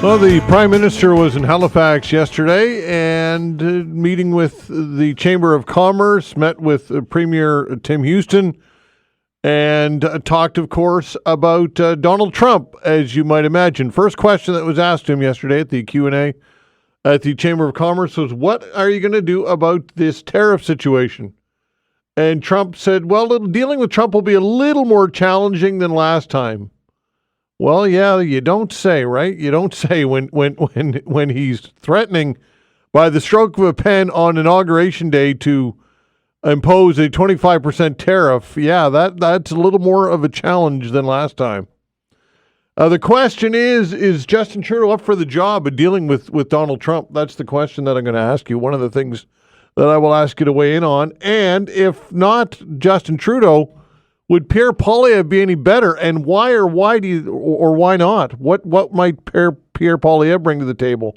Well, the Prime Minister was in Halifax yesterday and meeting with the Chamber of Commerce, met with Premier Tim Houston, and talked, of course, about Donald Trump, as you might imagine. First question that was asked to him yesterday at the Q&A at the Chamber of Commerce was, what are you going to do about this tariff situation? And Trump said, well, dealing with Trump will be a little more challenging than last time. Well, yeah, you don't say, right? You don't say when he's threatening by the stroke of a pen on Inauguration Day to impose a 25% tariff. Yeah, that's a little more of a challenge than last time. The question is Justin Trudeau up for the job of dealing with Donald Trump? That's the question that I'm going to ask you. One of the things that I will ask you to weigh in on. And if not Justin Trudeau, would Pierre Poilievre be any better, and why not? What might Pierre Poilievre bring to the table?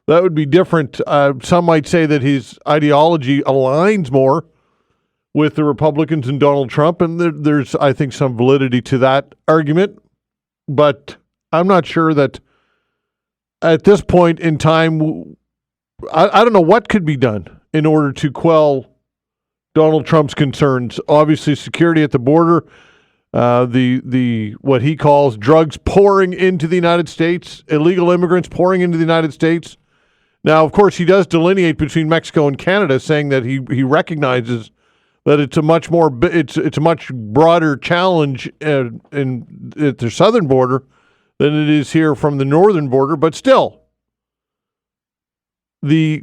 That would be different. Some might say that his ideology aligns more with the Republicans and Donald Trump, and there's, I think, some validity to that argument. But I'm not sure that at this point in time, I don't know what could be done in order to quell Donald Trump's concerns. Obviously, security at the border, the what he calls drugs pouring into the United States, illegal immigrants pouring into the United States. Now, of course, he does delineate between Mexico and Canada, saying that he recognizes that it's a much broader challenge at the southern border than it is here from the northern border. But still, the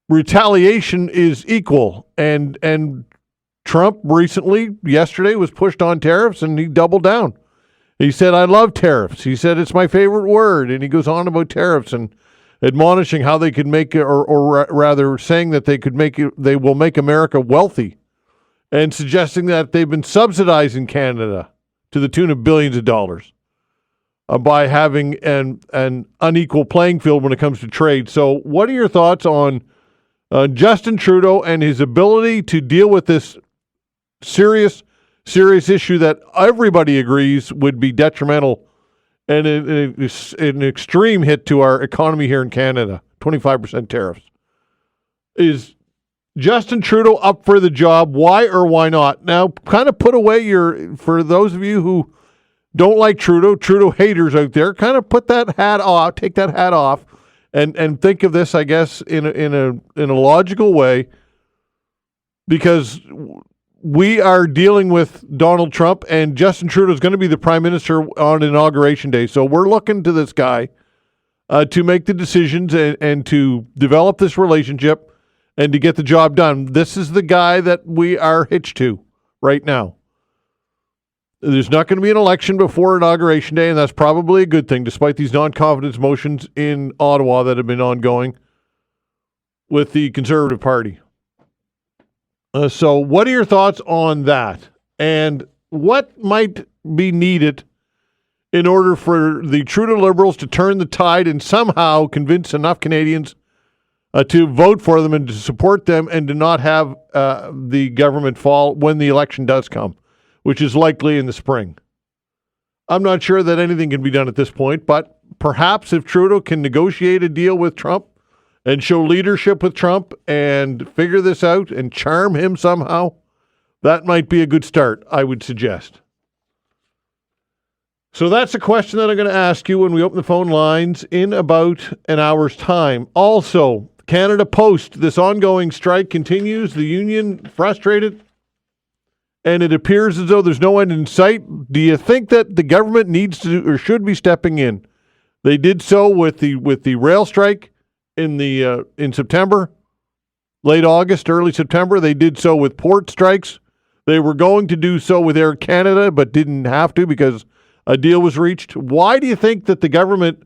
retaliation is equal, and Trump yesterday was pushed on tariffs, and he doubled down. He said, I love tariffs. He said, it's my favorite word, and he goes on about tariffs and admonishing how they could make, or rather saying that they will make America wealthy, and suggesting that they've been subsidizing Canada to the tune of billions of dollars by having an unequal playing field when it comes to trade. So what are your thoughts on Justin Trudeau and his ability to deal with this serious issue that everybody agrees would be detrimental and an extreme hit to our economy here in Canada, 25% tariffs? Is Justin Trudeau up for the job? Why or why not? Now, kind of put away for those of you who don't like Trudeau haters out there, kind of put that hat off, take that hat off, and think of this, I guess, in a logical way, because we are dealing with Donald Trump, and Justin Trudeau is going to be the Prime Minister on Inauguration Day. So we're looking to this guy to make the decisions and to develop this relationship and to get the job done. This is the guy that we are hitched to right now. There's not going to be an election before Inauguration Day, and that's probably a good thing, despite these non-confidence motions in Ottawa that have been ongoing with the Conservative Party. So what are your thoughts on that? And what might be needed in order for the Trudeau Liberals to turn the tide and somehow convince enough Canadians to vote for them and to support them and to not have the government fall when the election does come, which is likely in the spring? I'm not sure that anything can be done at this point, but perhaps if Trudeau can negotiate a deal with Trump and show leadership with Trump and figure this out and charm him somehow, that might be a good start, I would suggest. So that's a question that I'm going to ask you when we open the phone lines in about an hour's time. Also, Canada Post, this ongoing strike continues. The union frustrated, and it appears as though there's no end in sight. Do you think that the government needs to or should be stepping in? They did so with the rail strike in September, late August, early September. They did so with port strikes. They were going to do so with Air Canada, but didn't have to because a deal was reached. Why do you think that the government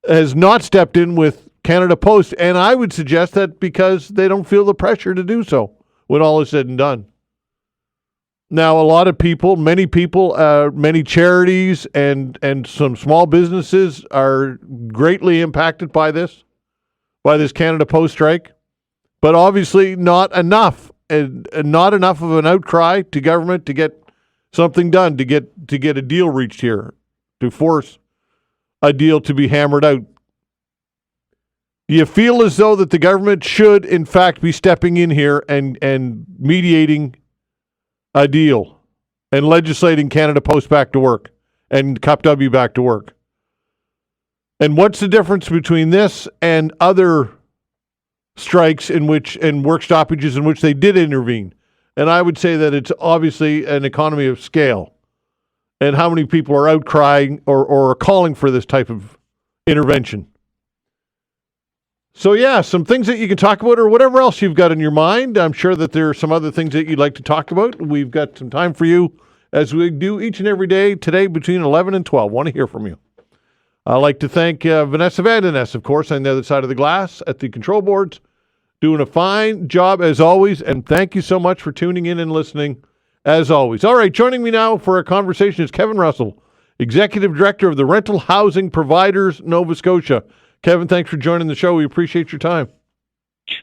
has not stepped in with Canada Post? And I would suggest that because they don't feel the pressure to do so when all is said and done. Now, a lot of people, many charities and some small businesses are greatly impacted by this Canada Post strike, but obviously not enough, and not enough of an outcry to government to get something done, to get a deal reached here, to force a deal to be hammered out. Do you feel as though that the government should, in fact, be stepping in here and mediating a deal and legislating Canada Post back to work and Cup W back to work? And what's the difference between this and other strikes and work stoppages in which they did intervene? And I would say that it's obviously an economy of scale and how many people are outcrying or calling for this type of intervention. So, yeah, some things that you can talk about or whatever else you've got in your mind. I'm sure that there are some other things that you'd like to talk about. We've got some time for you as we do each and every day today between 11 and 12. Want to hear from you. I'd like to thank Vanessa Vandeness, of course, on the other side of the glass at the control boards, doing a fine job as always. And thank you so much for tuning in and listening as always. All right, joining me now for a conversation is Kevin Russell, Executive Director of the Rental Housing Providers, Nova Scotia. Kevin, thanks for joining the show. We appreciate your time.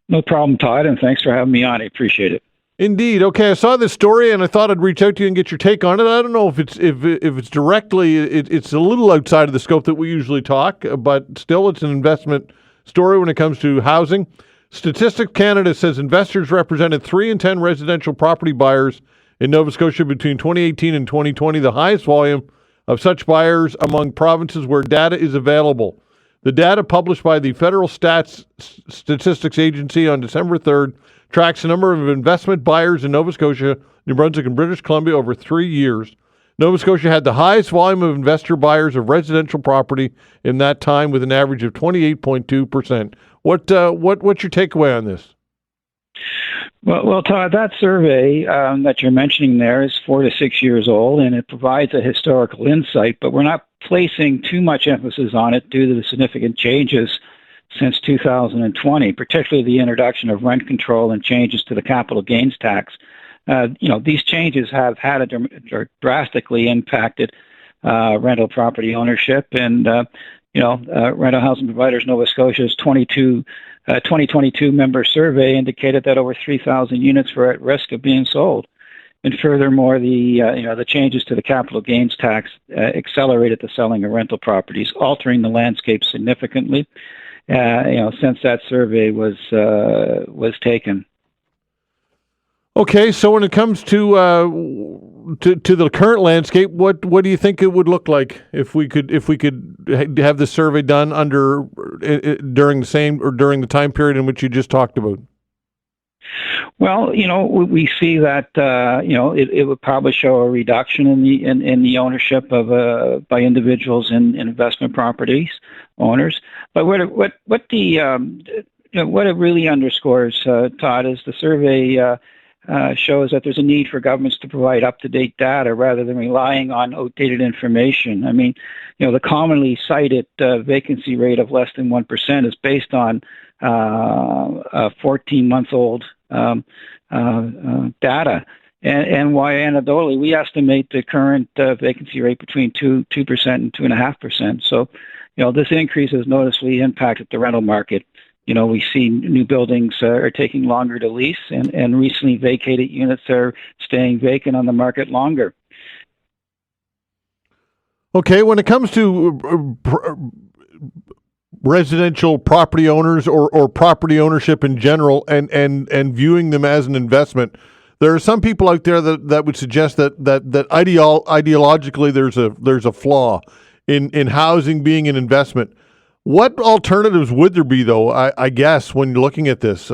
No problem, Todd, and thanks for having me on. I appreciate it. Indeed. Okay, I saw this story, and I thought I'd reach out to you and get your take on it. I don't know if it's directly, it's a little outside of the scope that we usually talk, but still it's an investment story when it comes to housing. Statistics Canada says investors represented 3 in 10 residential property buyers in Nova Scotia between 2018 and 2020, the highest volume of such buyers among provinces where data is available. The data published by the Federal Statistics Agency on December 3rd tracks the number of investment buyers in Nova Scotia, New Brunswick, and British Columbia over 3 years. Nova Scotia had the highest volume of investor buyers of residential property in that time, with an average of 28.2%. What's your takeaway on this? Well, Todd, that survey that you're mentioning there is 4 to 6 years old, and it provides a historical insight, but we're not placing too much emphasis on it due to the significant changes since 2020, particularly the introduction of rent control and changes to the capital gains tax. These changes have drastically impacted rental property ownership, and Rental Housing Providers Nova Scotia's 2022 member survey indicated that over 3,000 units were at risk of being sold. And furthermore, the changes to the capital gains tax accelerated the selling of rental properties, altering the landscape significantly. Since that survey was taken. Okay, so when it comes to the current landscape, what do you think it would look like if we could have this survey done during the time period in which you just talked about? Well, we see that it would probably show a reduction in the ownership of by individuals in investment properties owners. But what it really underscores, Todd, is the survey shows that there's a need for governments to provide up-to-date data rather than relying on outdated information. I mean, the commonly cited vacancy rate of less than 1% is based on 14-month-old data. And why anecdotally, we estimate the current vacancy rate between 2% and 2.5%. So, this increase has noticeably impacted the rental market. We see new buildings are taking longer to lease, and recently vacated units are staying vacant on the market longer. Okay, when it comes to residential property owners or property ownership in general and viewing them as an investment, there are some people out there that would suggest that ideologically there's a flaw in housing being an investment. What alternatives would there be, though, I guess, when you're looking at this?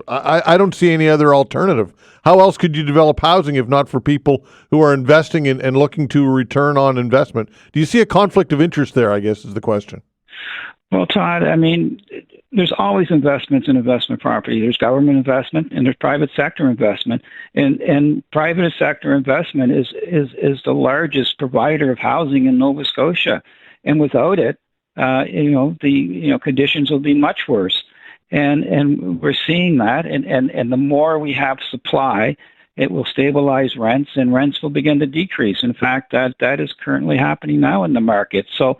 I don't see any other alternative. How else could you develop housing if not for people who are investing in and looking to a return on investment? Do you see a conflict of interest there, I guess, is the question? Well, Todd, I mean, there's always investments in investment property. There's government investment and there's private sector investment. And private sector investment is the largest provider of housing in Nova Scotia. And without it, the conditions will be much worse. And we're seeing that. And the more we have supply, it will stabilize rents, and rents will begin to decrease. In fact, that is currently happening now in the market. So,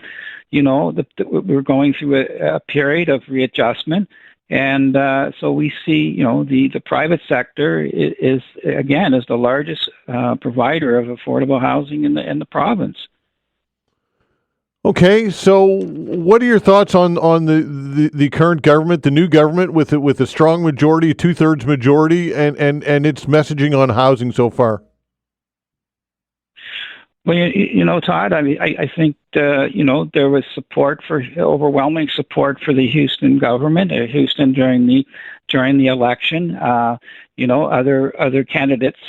we're going through a period of readjustment, and so we see, the private sector is the largest provider of affordable housing in the province. Okay, so what are your thoughts on the current government, the new government with a strong majority, a 2/3 majority, and its messaging on housing so far? Well, Todd, I mean, I think, there was overwhelming support for the Houston government, Houston during the election. Other candidates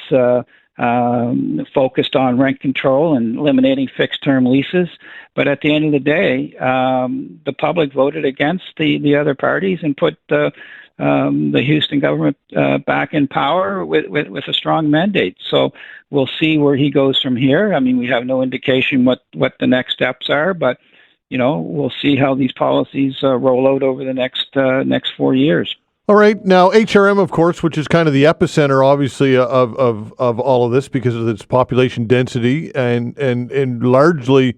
focused on rent control and eliminating fixed term leases. But at the end of the day, the public voted against the other parties and put the Houston government back in power with a strong mandate. So we'll see where he goes from here. I mean, we have no indication what the next steps are, but we'll see how these policies roll out over the next 4 years. All right. Now, HRM, of course, which is kind of the epicenter, obviously, of all of this because of its population density and largely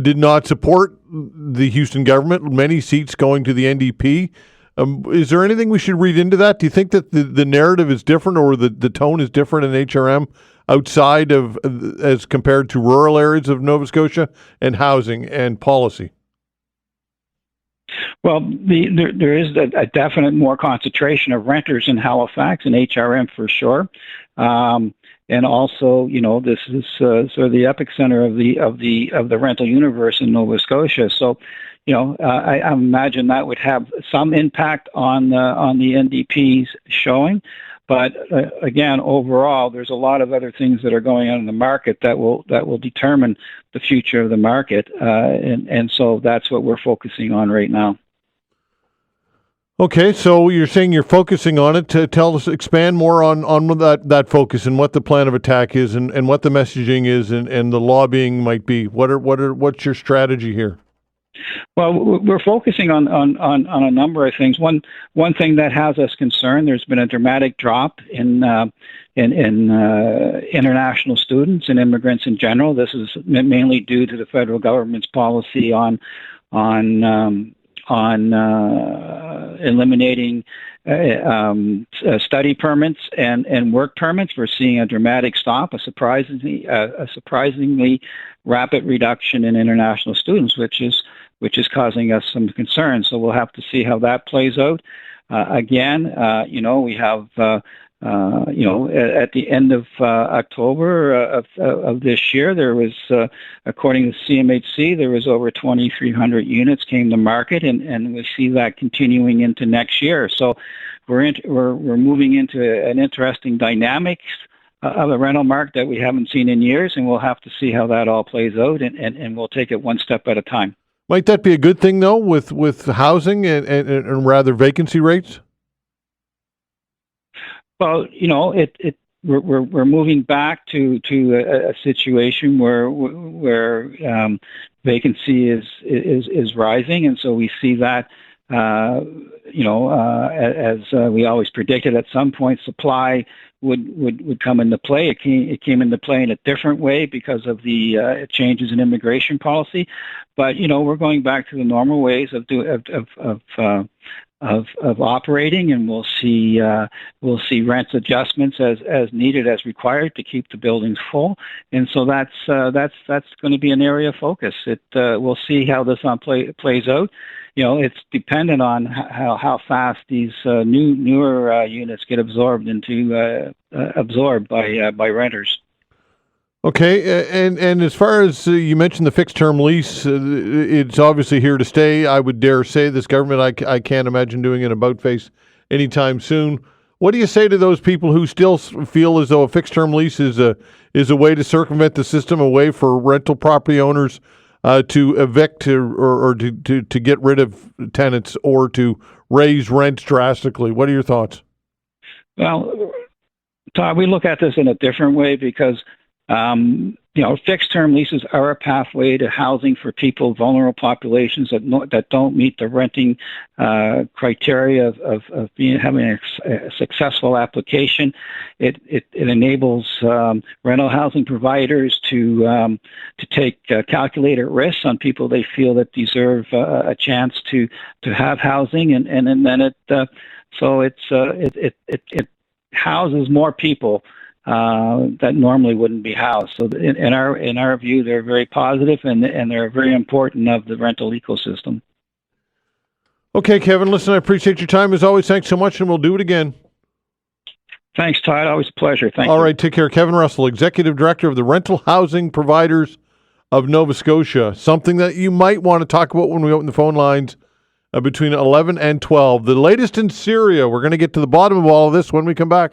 did not support the Houston government, many seats going to the NDP. Is there anything we should read into that? Do you think that the narrative is different or the tone is different in HRM outside of, as compared to rural areas of Nova Scotia and housing and policy? Well, there is a definite more concentration of renters in Halifax and HRM for sure, and also this is sort of the epicenter of the rental universe in Nova Scotia. So, I imagine that would have some impact on the NDP's showing. But again, overall, there's a lot of other things that are going on in the market that will determine the future of the market, and so that's what we're focusing on right now. Okay, so you're saying you're focusing on it. To tell us, expand more on that focus and what the plan of attack is, and what the messaging is, and the lobbying might be. What's your strategy here? Well, we're focusing on a number of things. One thing that has us concerned: there's been a dramatic drop in international students and immigrants in general. This is mainly due to the federal government's policy on eliminating study permits and work permits. We're seeing a dramatic stop, a surprisingly rapid reduction in international students, which is causing us some concern. So we'll have to see how that plays out. Again, we have. At the end of October of this year, there was, according to CMHC, there was over 2,300 units came to market, and we see that continuing into next year. So we're moving into an interesting dynamics of a rental market that we haven't seen in years, and we'll have to see how that all plays out, and we'll take it one step at a time. Might that be a good thing, though, with housing and rather vacancy rates? Well, we're moving back to a situation where vacancy is rising, and so we see that as we always predicted, at some point supply would come into play. It came into play in a different way because of the changes in immigration policy, but we're going back to the normal ways of operating, and we'll see rent adjustments as needed, as required, to keep the buildings full. And so that's going to be an area of focus. We'll see how this plays out. It's dependent on how fast these newer units get absorbed by renters. Okay, and as far as you mentioned the fixed term lease, it's obviously here to stay. I would dare say this government, I can't imagine doing an about face anytime soon. What do you say to those people who still feel as though a fixed term lease is a way to circumvent the system, a way for rental property owners to evict or to get rid of tenants or to raise rents drastically? What are your thoughts? Well, Todd, we look at this in a different way because fixed term leases are a pathway to housing for people, vulnerable populations that don't meet the renting criteria of having a successful application. It enables rental housing providers to take calculated risks on people they feel that deserve a chance to have housing, and then it houses more people that normally wouldn't be housed. So in our view, they're very positive, and they're very important of the rental ecosystem. Okay, Kevin, listen, I appreciate your time as always. Thanks so much, and we'll do it again. Thanks, Todd. Always a pleasure. Thank you. All right, take care. Kevin Russell, Executive Director of the Rental Housing Providers of Nova Scotia. Something that you might want to talk about when we open the phone lines between 11 and 12. The latest in Syria. We're going to get to the bottom of all of this when we come back.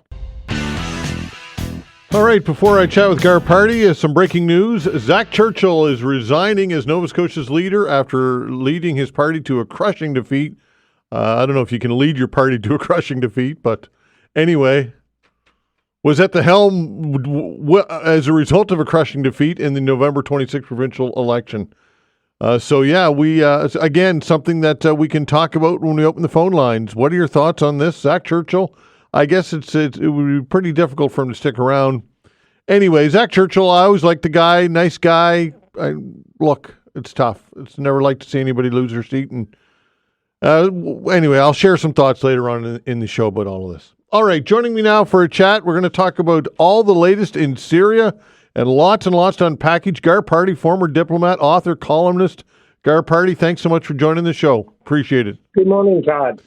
All right, before I chat with Gar Pardy, some breaking news. Zach Churchill is resigning as Nova Scotia's leader after leading his party to a crushing defeat. I don't know if you can lead your party to a crushing defeat, but anyway, was at the helm as a result of a crushing defeat in the November 26th provincial election. We again, something that we can talk about when we open the phone lines. What are your thoughts on this, Zach Churchill? I guess it would be pretty difficult for him to stick around. Anyway, Zach Churchill, I always liked the guy, nice guy. Look, it's tough. It's never like to see anybody lose their seat. And anyway, I'll share some thoughts later on in the show about all of this. All right, joining me now for a chat, we're going to talk about all the latest in Syria and lots to unpackage. Gar Pardy, former diplomat, author, columnist. Gar Pardy, thanks so much for joining the show. Appreciate it. Good morning, Todd.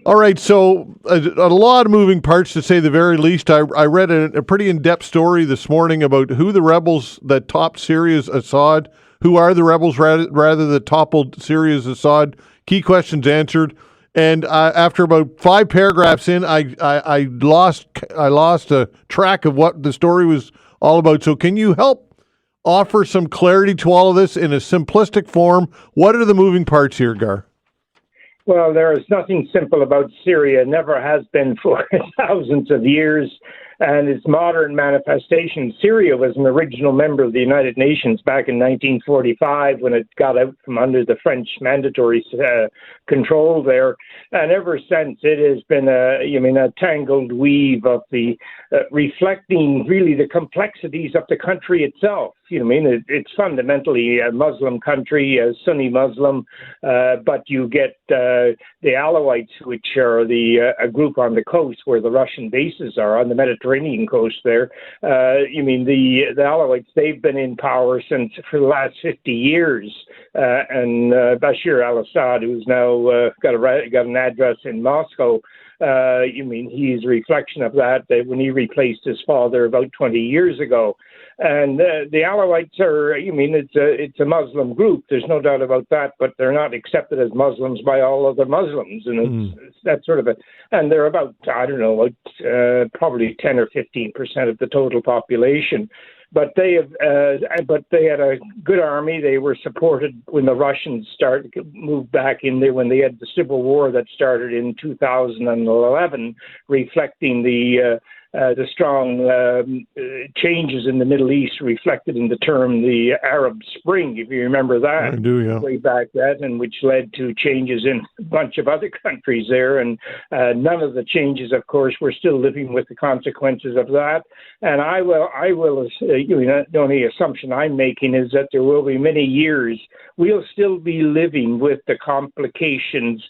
All right, so a lot of moving parts, to say the very least. I read a pretty in-depth story this morning about who the rebels that topped Syria's Assad, who are the rebels rather that toppled Syria's Assad. Key questions answered. And after about 5 paragraphs in, I lost track of what the story was all about. So can you help offer some clarity to all of this in a simplistic form? What are the moving parts here, Gar? Well, there is nothing simple about Syria. Never has been for thousands of years. And its modern manifestation. Syria was an original member of the United Nations back in 1945 when it got out from under the French mandatory control there. And ever since, it has been a tangled weave of the reflecting really the complexities of the country itself. It's fundamentally a Muslim country, a Sunni Muslim, but you get the Alawites, which are a group on the coast where the Russian bases are on the Mediterranean coast there. The Alawites, they've been in power for the last 50 years. And Bashir al-Assad, who's now got an address in Moscow, he's a reflection of that when he replaced his father about 20 years ago. And the Alawites are, it's a Muslim group. There's no doubt about that, but they're not accepted as Muslims by all other Muslims. And it's that sort of and they're about, probably 10 or 15% of the total population. But they had a good army. They were supported when the Russians moved back in there when they had the civil war that started in 2011, reflecting the strong changes in the Middle East reflected in the term the Arab Spring, if you remember that. I do, yeah. Way back then, and which led to changes in a bunch of other countries there. And none of the changes, of course, we're still living with the consequences of that. And I will. The only assumption I'm making is that there will be many years we'll still be living with the complications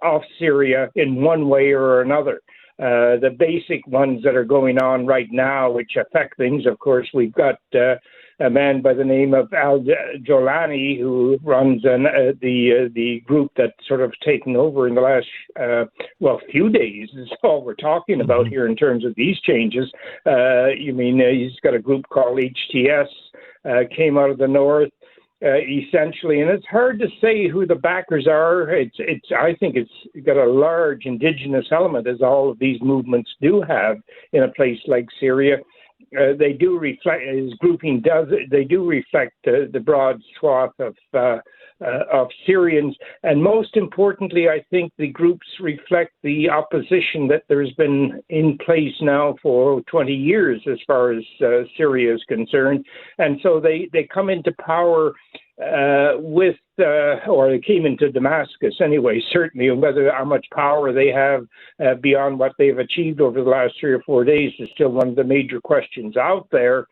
of Syria in one way or another. The basic ones that are going on right now, which affect things, of course, we've got a man by the name of al-Jolani who runs the group that's sort of taken over in the last, few days is all we're talking about here in terms of these changes. He's got a group called HTS, came out of the north. Essentially, and it's hard to say who the backers are. I think it's got a large indigenous element, as all of these movements do have in a place like Syria. They do reflect, his grouping does. They do reflect the broad swath of Syrians, and most importantly, I think the groups reflect the opposition that there's been in place now for 20 years, as far as Syria is concerned, and so they come into power or they came into Damascus anyway, certainly, and how much power they have beyond what they've achieved over the last 3 or 4 days is still one of the major questions out there.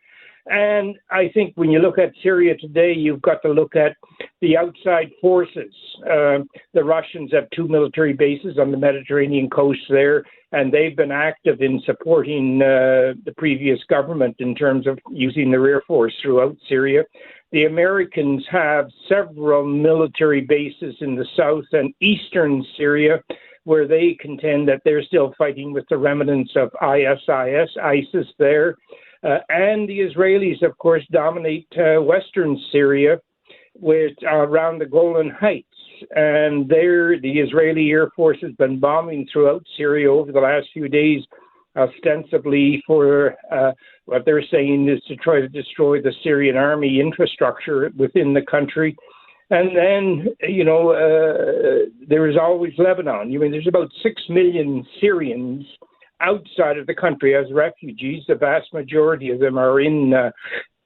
And I think when you look at Syria today, you've got to look at the outside forces. The Russians have 2 military bases on the Mediterranean coast there, and they've been active in supporting the previous government in terms of using their air force throughout Syria. The Americans have several military bases in the south and eastern Syria, where they contend that they're still fighting with the remnants of ISIS there. And the Israelis, of course, dominate western Syria with around the Golan Heights. And there, the Israeli Air Force has been bombing throughout Syria over the last few days, ostensibly for what they're saying is to try to destroy the Syrian army infrastructure within the country. And then, there is always Lebanon. There's about 6 million Syrians outside of the country as refugees. The vast majority of them are in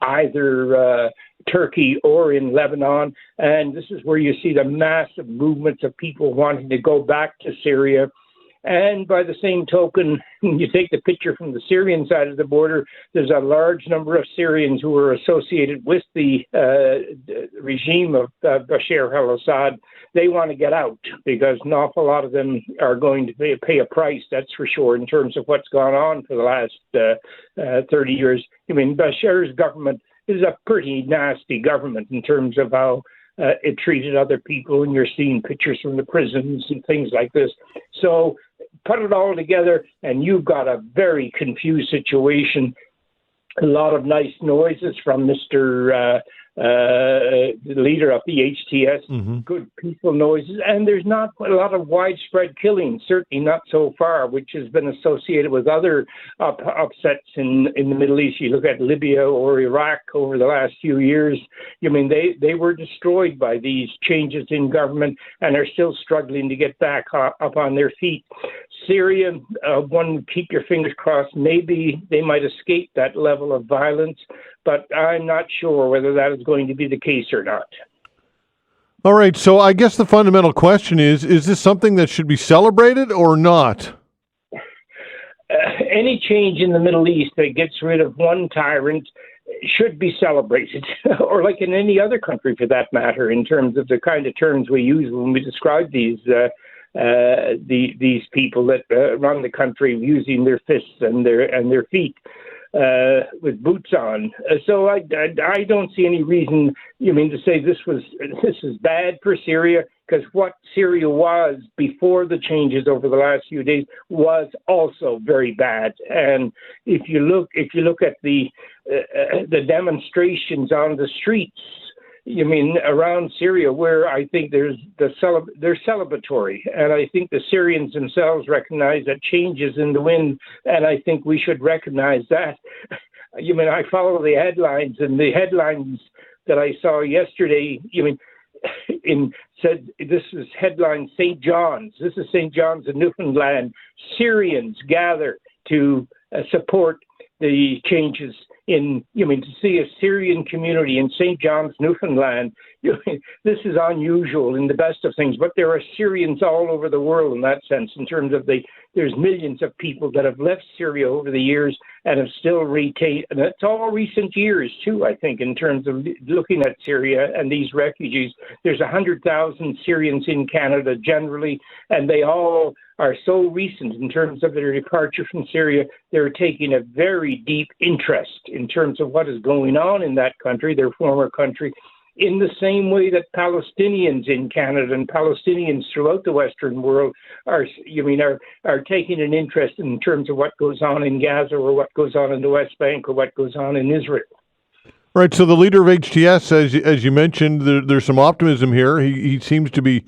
either Turkey or in Lebanon. And this is where you see the massive movements of people wanting to go back to Syria. And by the same token, when you take the picture from the Syrian side of the border, there's a large number of Syrians who are associated with the regime of Bashar al-Assad. They want to get out because an awful lot of them are going to pay a price, that's for sure, in terms of what's gone on for the last 30 years. Bashar's government is a pretty nasty government in terms of how it treated other people, and you're seeing pictures from the prisons and things like this. So put it all together, and you've got a very confused situation. A lot of nice noises from Mr. The leader of the HTS, good peaceful noises, and there's not a lot of widespread killing, certainly not so far, which has been associated with other upsets in the Middle East. You look at Libya or Iraq over the last few years, they were destroyed by these changes in government and are still struggling to get back up on their feet. Syria, one, keep your fingers crossed, maybe they might escape that level of violence, but I'm not sure whether that is going to be the case or not. All right, so I guess the fundamental question is this something that should be celebrated or not? Any change in the Middle East that gets rid of one tyrant should be celebrated, or like in any other country for that matter, in terms of the kind of terms we use when we describe these people that run the country using their fists and their feet with boots on. So I don't see any reason. To say this is bad for Syria, because what Syria was before the changes over the last few days was also very bad. And if you look at the demonstrations on the streets, around Syria, where I think they're celebratory, and I think the Syrians themselves recognize that change is in the wind, and I think we should recognize that. I follow the headlines, and the headlines that I saw yesterday, said this is headline St. John's. This is St. John's in Newfoundland. Syrians gather to support the changes to see a Syrian community in St. John's, Newfoundland. This is unusual in the best of things, but there are Syrians all over the world in that sense, in terms of there's millions of people that have left Syria over the years and have still retained, and it's all recent years too, I think, in terms of looking at Syria and these refugees. There's 100,000 Syrians in Canada generally, and they all are so recent in terms of their departure from Syria. They're taking a very deep interest in terms of what is going on in that country, their former country, in the same way that Palestinians in Canada and Palestinians throughout the Western world are taking an interest in terms of what goes on in Gaza or what goes on in the West Bank or what goes on in Israel. Right. So the leader of HTS, as you mentioned, there's some optimism here. He seems to be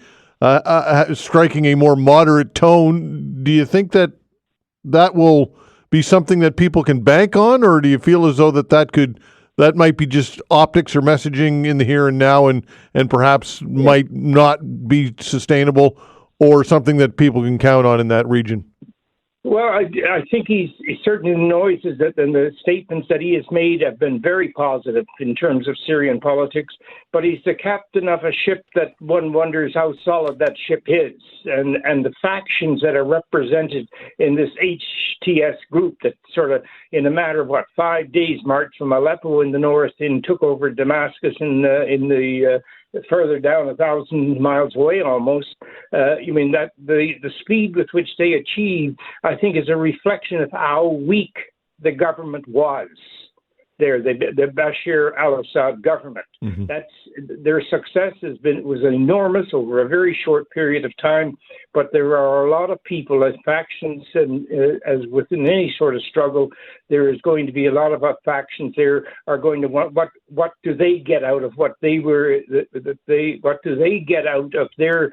striking a more moderate tone. Do you think that will be something that people can bank on, or do you feel as though that might be just optics or messaging in the here and now, and perhaps might not be sustainable, or something that people can count on in that region? Well, I think he certainly noises that, and the statements that he has made have been very positive in terms of Syrian politics. But he's the captain of a ship that one wonders how solid that ship is, and the factions that are represented in this HTS group that sort of, in a matter of 5 days, marched from Aleppo in the north and took over Damascus in the further down 1,000 miles away almost. You mean that the speed with which they achieved, I think, is a reflection of how weak the government was there, the Bashar al-Assad government. Mm-hmm. Their success was enormous over a very short period of time, but there are a lot of people as factions, and as within any sort of struggle, there is going to be a lot of factions there are going to want what do they get out of what they were what do they get out of their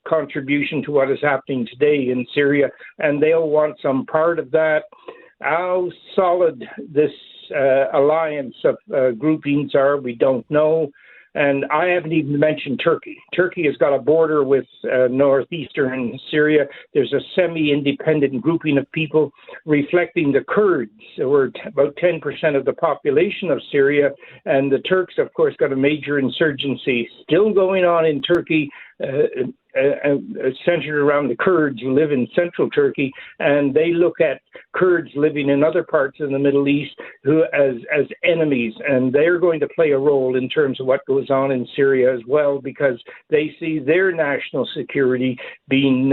contribution to what is happening today in Syria, and they'll want some part of that. How solid this alliance of groupings are, we don't know. And I haven't even mentioned Turkey. Turkey has got a border with northeastern Syria. There's a semi-independent grouping of people reflecting the Kurds, who are about 10% of the population of Syria. And the Turks, of course, got a major insurgency still going on in Turkey, centered around the Kurds who live in central Turkey, and they look at Kurds living in other parts of the Middle East as enemies, and they're going to play a role in terms of what goes on in Syria as well, because they see their national security being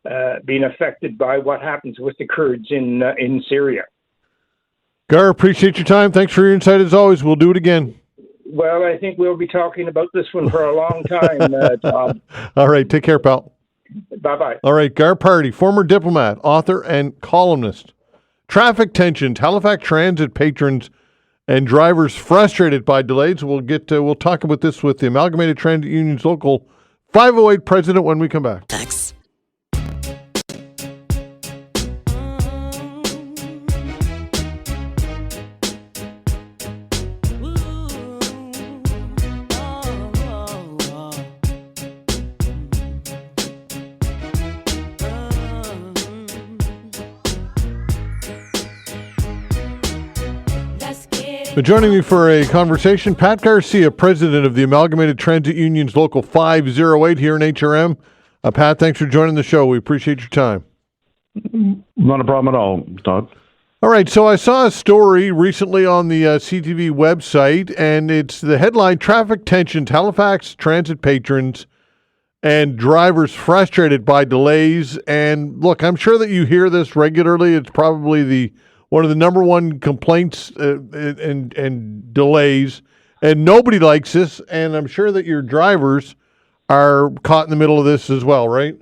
affected by what happens with the Kurds in Syria. Gar, appreciate your time. Thanks for your insight as always. We'll do it again. Well, I think we'll be talking about this one for a long time, Todd. All right. Take care, pal. Bye-bye. All right. Gar Pardy, former diplomat, author, and columnist. Traffic tensions, Halifax Transit patrons and drivers frustrated by delays. We'll talk about this with the Amalgamated Transit Union's local 508 president when we come back. Thanks. Joining me for a conversation, Pat Garcia, president of the Amalgamated Transit Union's local 508 here in HRM. Pat, thanks for joining the show. We appreciate your time. Not a problem at all, Todd. All right, so I saw a story recently on the CTV website, and it's the headline, Traffic Tensions, Halifax Transit Patrons and Drivers Frustrated by Delays. And look, I'm sure that you hear this regularly. It's probably one of the number one complaints and delays, and nobody likes this, and I'm sure that your drivers are caught in the middle of this as well, right?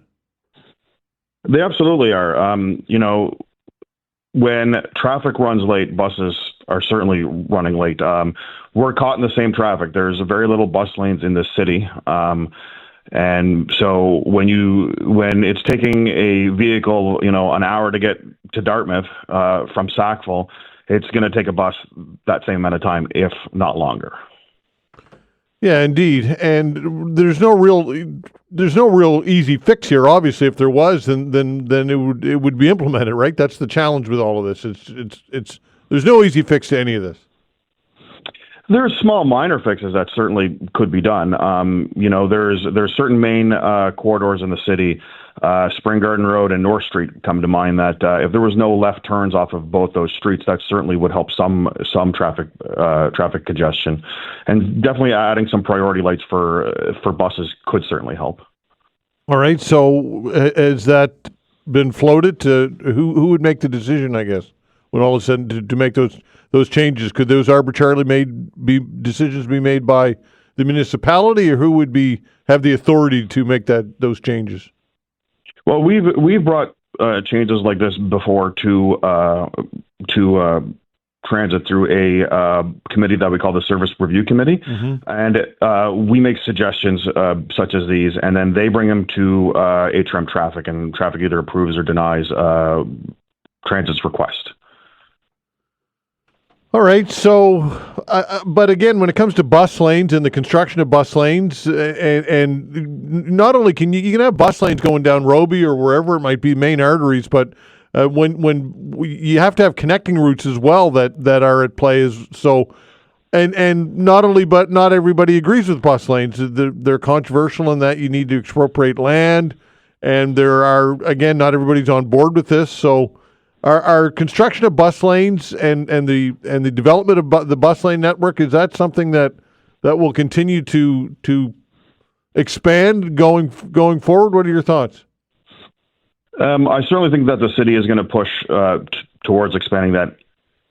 They absolutely are. When traffic runs late, buses are certainly running late. We're caught in the same traffic. There's very little bus lanes in this city. And so when it's taking a vehicle, an hour to get to Dartmouth from Sackville, it's going to take a bus that same amount of time, if not longer. Yeah, indeed. And there's no real easy fix here. Obviously, if there was, then it would be implemented, right? That's the challenge with all of this. It's there's no easy fix to any of this. There's small minor fixes that certainly could be done. There's certain main corridors in the city, Spring Garden Road and North Street come to mind, that if there was no left turns off of both those streets, that certainly would help some traffic congestion. And definitely adding some priority lights for buses could certainly help. All right. So has that been floated to who would make the decision, I guess, when all is said to make those changes? Could those arbitrarily decisions be made by the municipality, or who would have the authority to make those changes? Well, we've brought changes like this before to transit through a committee that we call the Service Review Committee, mm-hmm. and we make suggestions such as these, and then they bring them to HRM Traffic, and Traffic either approves or denies Transit's request. All right. So, but again, when it comes to bus lanes and the construction of bus lanes, and not only can you can have bus lanes going down Roby or wherever it might be, main arteries, but you have to have connecting routes as well that are at play. And not only, but not everybody agrees with bus lanes. They're controversial in that you need to expropriate land, and there are, again, not everybody's on board with this. So our construction of bus lanes and the development of the bus lane network, is that something that will continue to expand going forward? What are your thoughts? I certainly think that the city is going to push towards expanding that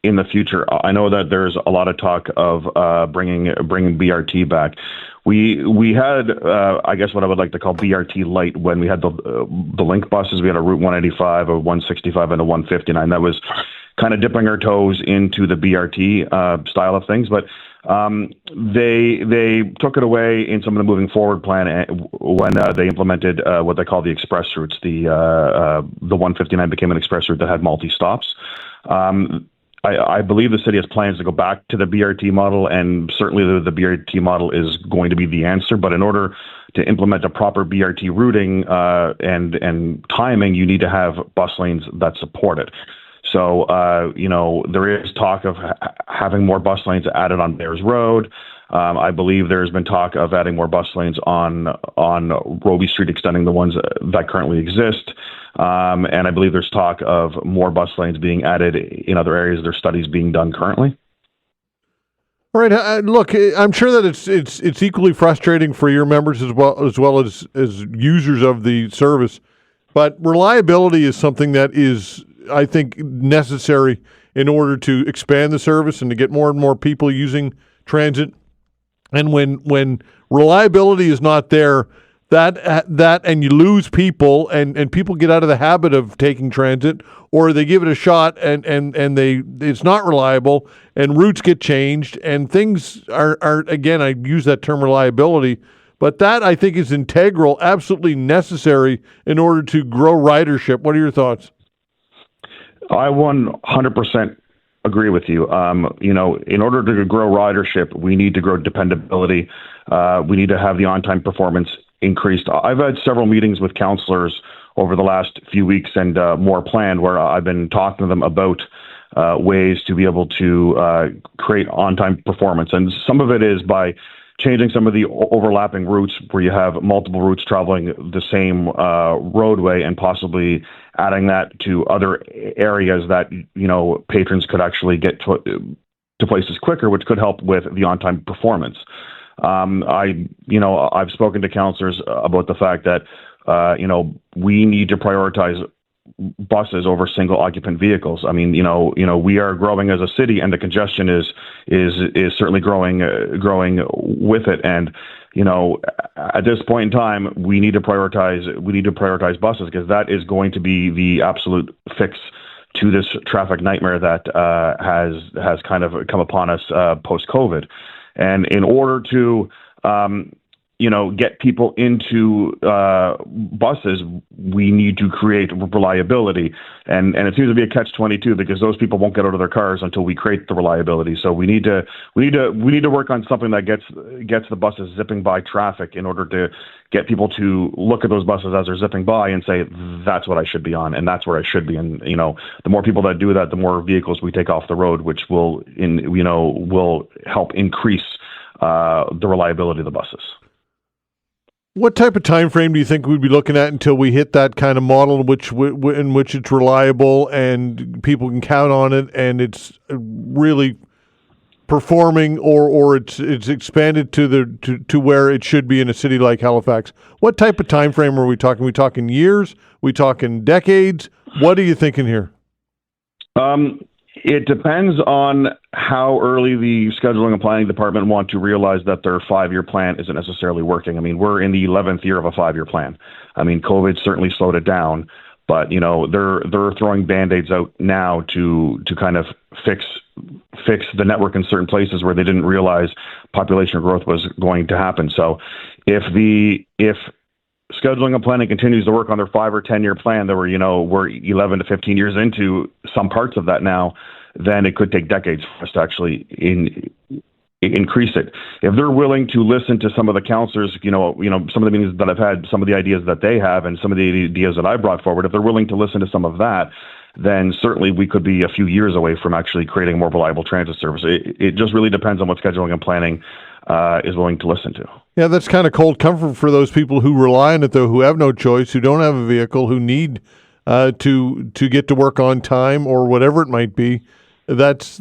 in the future. I know that there's a lot of talk of bringing BRT back. We had, I guess, what I would like to call BRT light when we had the link buses. We had a Route 185, a 165, and a 159. That was kind of dipping our toes into the BRT style of things, but they took it away in some of the moving forward plan when they implemented what they call the express routes. The 159 became an express route that had multi-stops. I believe the city has plans to go back to the BRT model, and certainly the BRT model is going to be the answer. But in order to implement a proper BRT routing and timing, you need to have bus lanes that support it. So, there is talk of having more bus lanes added on Bears Road. I believe there's been talk of adding more bus lanes on Roby Street, extending the ones that currently exist. And I believe there's talk of more bus lanes being added in other areas. There's studies being done currently. All right. Look, I'm sure that it's equally frustrating for your members as well as users of the service. But reliability is something that is, I think, necessary in order to expand the service and to get more and more people using transit. And when reliability is not there, that and you lose people, and people get out of the habit of taking transit, or they give it a shot and it's not reliable, and routes get changed, and things are again, I use that term reliability, but that I think is integral, absolutely necessary in order to grow ridership. What are your thoughts? I 100% agree with you. In order to grow ridership, we need to grow dependability. We need to have the on-time performance increased. I've had several meetings with councillors over the last few weeks and more planned, where I've been talking to them about ways to be able to create on-time performance. And some of it is by changing some of the overlapping routes where you have multiple routes traveling the same roadway, and possibly adding that to other areas that, patrons could actually get to places quicker, which could help with the on-time performance. I've spoken to councillors about the fact that, we need to prioritize buses over single occupant vehicles. I mean, we are growing as a city, and the congestion is certainly growing with it. And, at this point in time, we need to prioritize buses, because that is going to be the absolute fix to this traffic nightmare that has kind of come upon us post-COVID. And in order to get people into buses, we need to create reliability, and it seems to be a catch-22, because those people won't get out of their cars until we create the reliability. So we need to work on something that gets the buses zipping by traffic, in order to get people to look at those buses as they're zipping by and say, that's what I should be on, and that's where I should be. And the more people that do that, the more vehicles we take off the road, which will help increase the reliability of the buses. What type of time frame do you think we'd be looking at until we hit that kind of model in which it's reliable and people can count on it, and it's really performing, or it's expanded to where it should be in a city like Halifax? What type of time frame are we talking? We talking years? We talking decades? What are you thinking here? It depends on how early the scheduling and planning department want to realize that their 5-year plan isn't necessarily working. I mean, we're in the 11th year of a 5-year plan. I mean, COVID certainly slowed it down, but they're throwing Band-Aids out now to kind of fix the network in certain places where they didn't realize population growth was going to happen. So if scheduling and planning continues to work on their 5 or 10-year plan that we're 11 to 15 years into some parts of that now, then it could take decades for us to actually increase it. If they're willing to listen to some of the councillors, some of the meetings that I've had, some of the ideas that they have, and some of the ideas that I brought forward, if they're willing to listen to some of that, then certainly we could be a few years away from actually creating a more reliable transit service. It just really depends on what scheduling and planning is willing to listen to. Yeah, that's kind of cold comfort for those people who rely on it, though, who have no choice, who don't have a vehicle, who need to get to work on time or whatever it might be. That's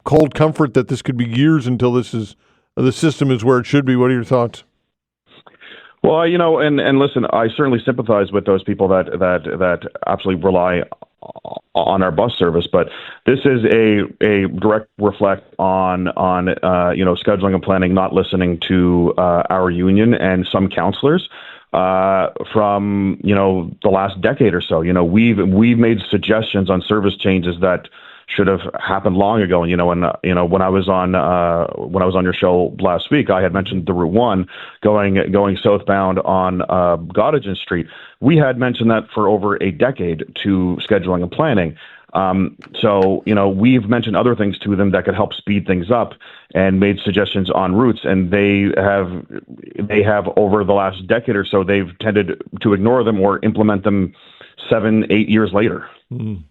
cold comfort that this could be years until the system is where it should be. What are your thoughts? Well, and listen, I certainly sympathize with those people that absolutely rely on our bus service, but this is a direct reflect on scheduling and planning, not listening to our union and some councillors from the last decade or so. We've made suggestions on service changes that should have happened long ago. And when I was on your show last week, I had mentioned the Route 1 going southbound on Gottingen Street. We had mentioned that for over a decade to scheduling and planning. So we've mentioned other things to them that could help speed things up and made suggestions on routes, and they have over the last decade or so, they've tended to ignore them or implement them 7-8 years later. Mm.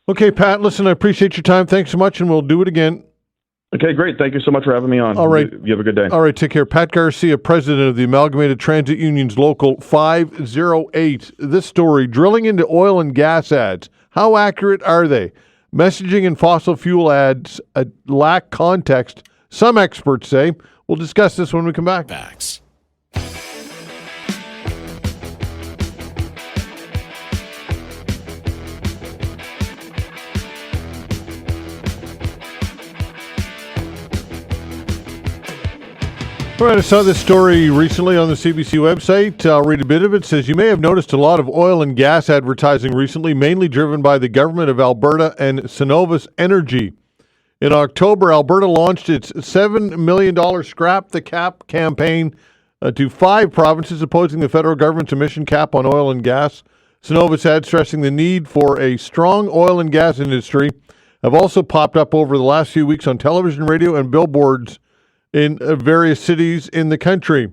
Okay, Pat, listen, I appreciate your time. Thanks so much, and we'll do it again. Okay, great. Thank you so much for having me on. All right. You have a good day. All right, take care. Pat Garcia, president of the Amalgamated Transit Union's Local 508. This story, drilling into oil and gas ads. How accurate are they? Messaging and fossil fuel ads lack context, some experts say. We'll discuss this when we come back. Facts. All right, I saw this story recently on the CBC website. I'll read a bit of it. It says, you may have noticed a lot of oil and gas advertising recently, mainly driven by the government of Alberta and Synovus Energy. In October, Alberta launched its $7 million Scrap the Cap campaign to 5 provinces opposing the federal government's emission cap on oil and gas. Synovus ads stressing the need for a strong oil and gas industry have also popped up over the last few weeks on television, radio, and billboards in various cities in the country.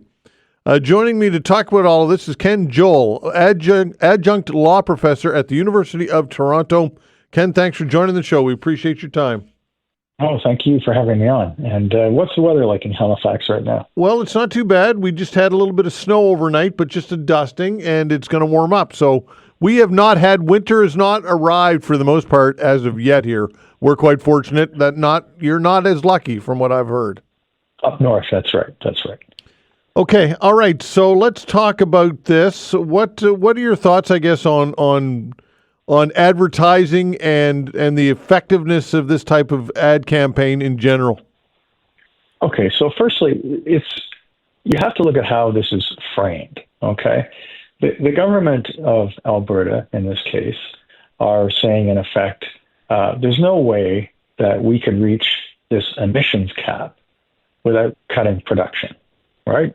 Joining me to talk about all of this is Ken Jull, adjunct law professor at the University of Toronto. Ken, thanks for joining the show. We appreciate your time. Oh, thank you for having me on. And what's the weather like in Halifax right now? Well, it's not too bad. We just had a little bit of snow overnight, but just a dusting, and it's going to warm up. So we have not had, winter has not arrived for the most part as of yet here. We're quite fortunate that you're not as lucky from what I've heard. Up north, that's right. That's right. Okay, all right. So let's talk about this. What are your thoughts, I guess, on advertising and the effectiveness of this type of ad campaign in general? Okay, so firstly, you have to look at how this is framed. Okay, the government of Alberta, in this case, are saying in effect, there's no way that we could reach this emissions cap without cutting production, right?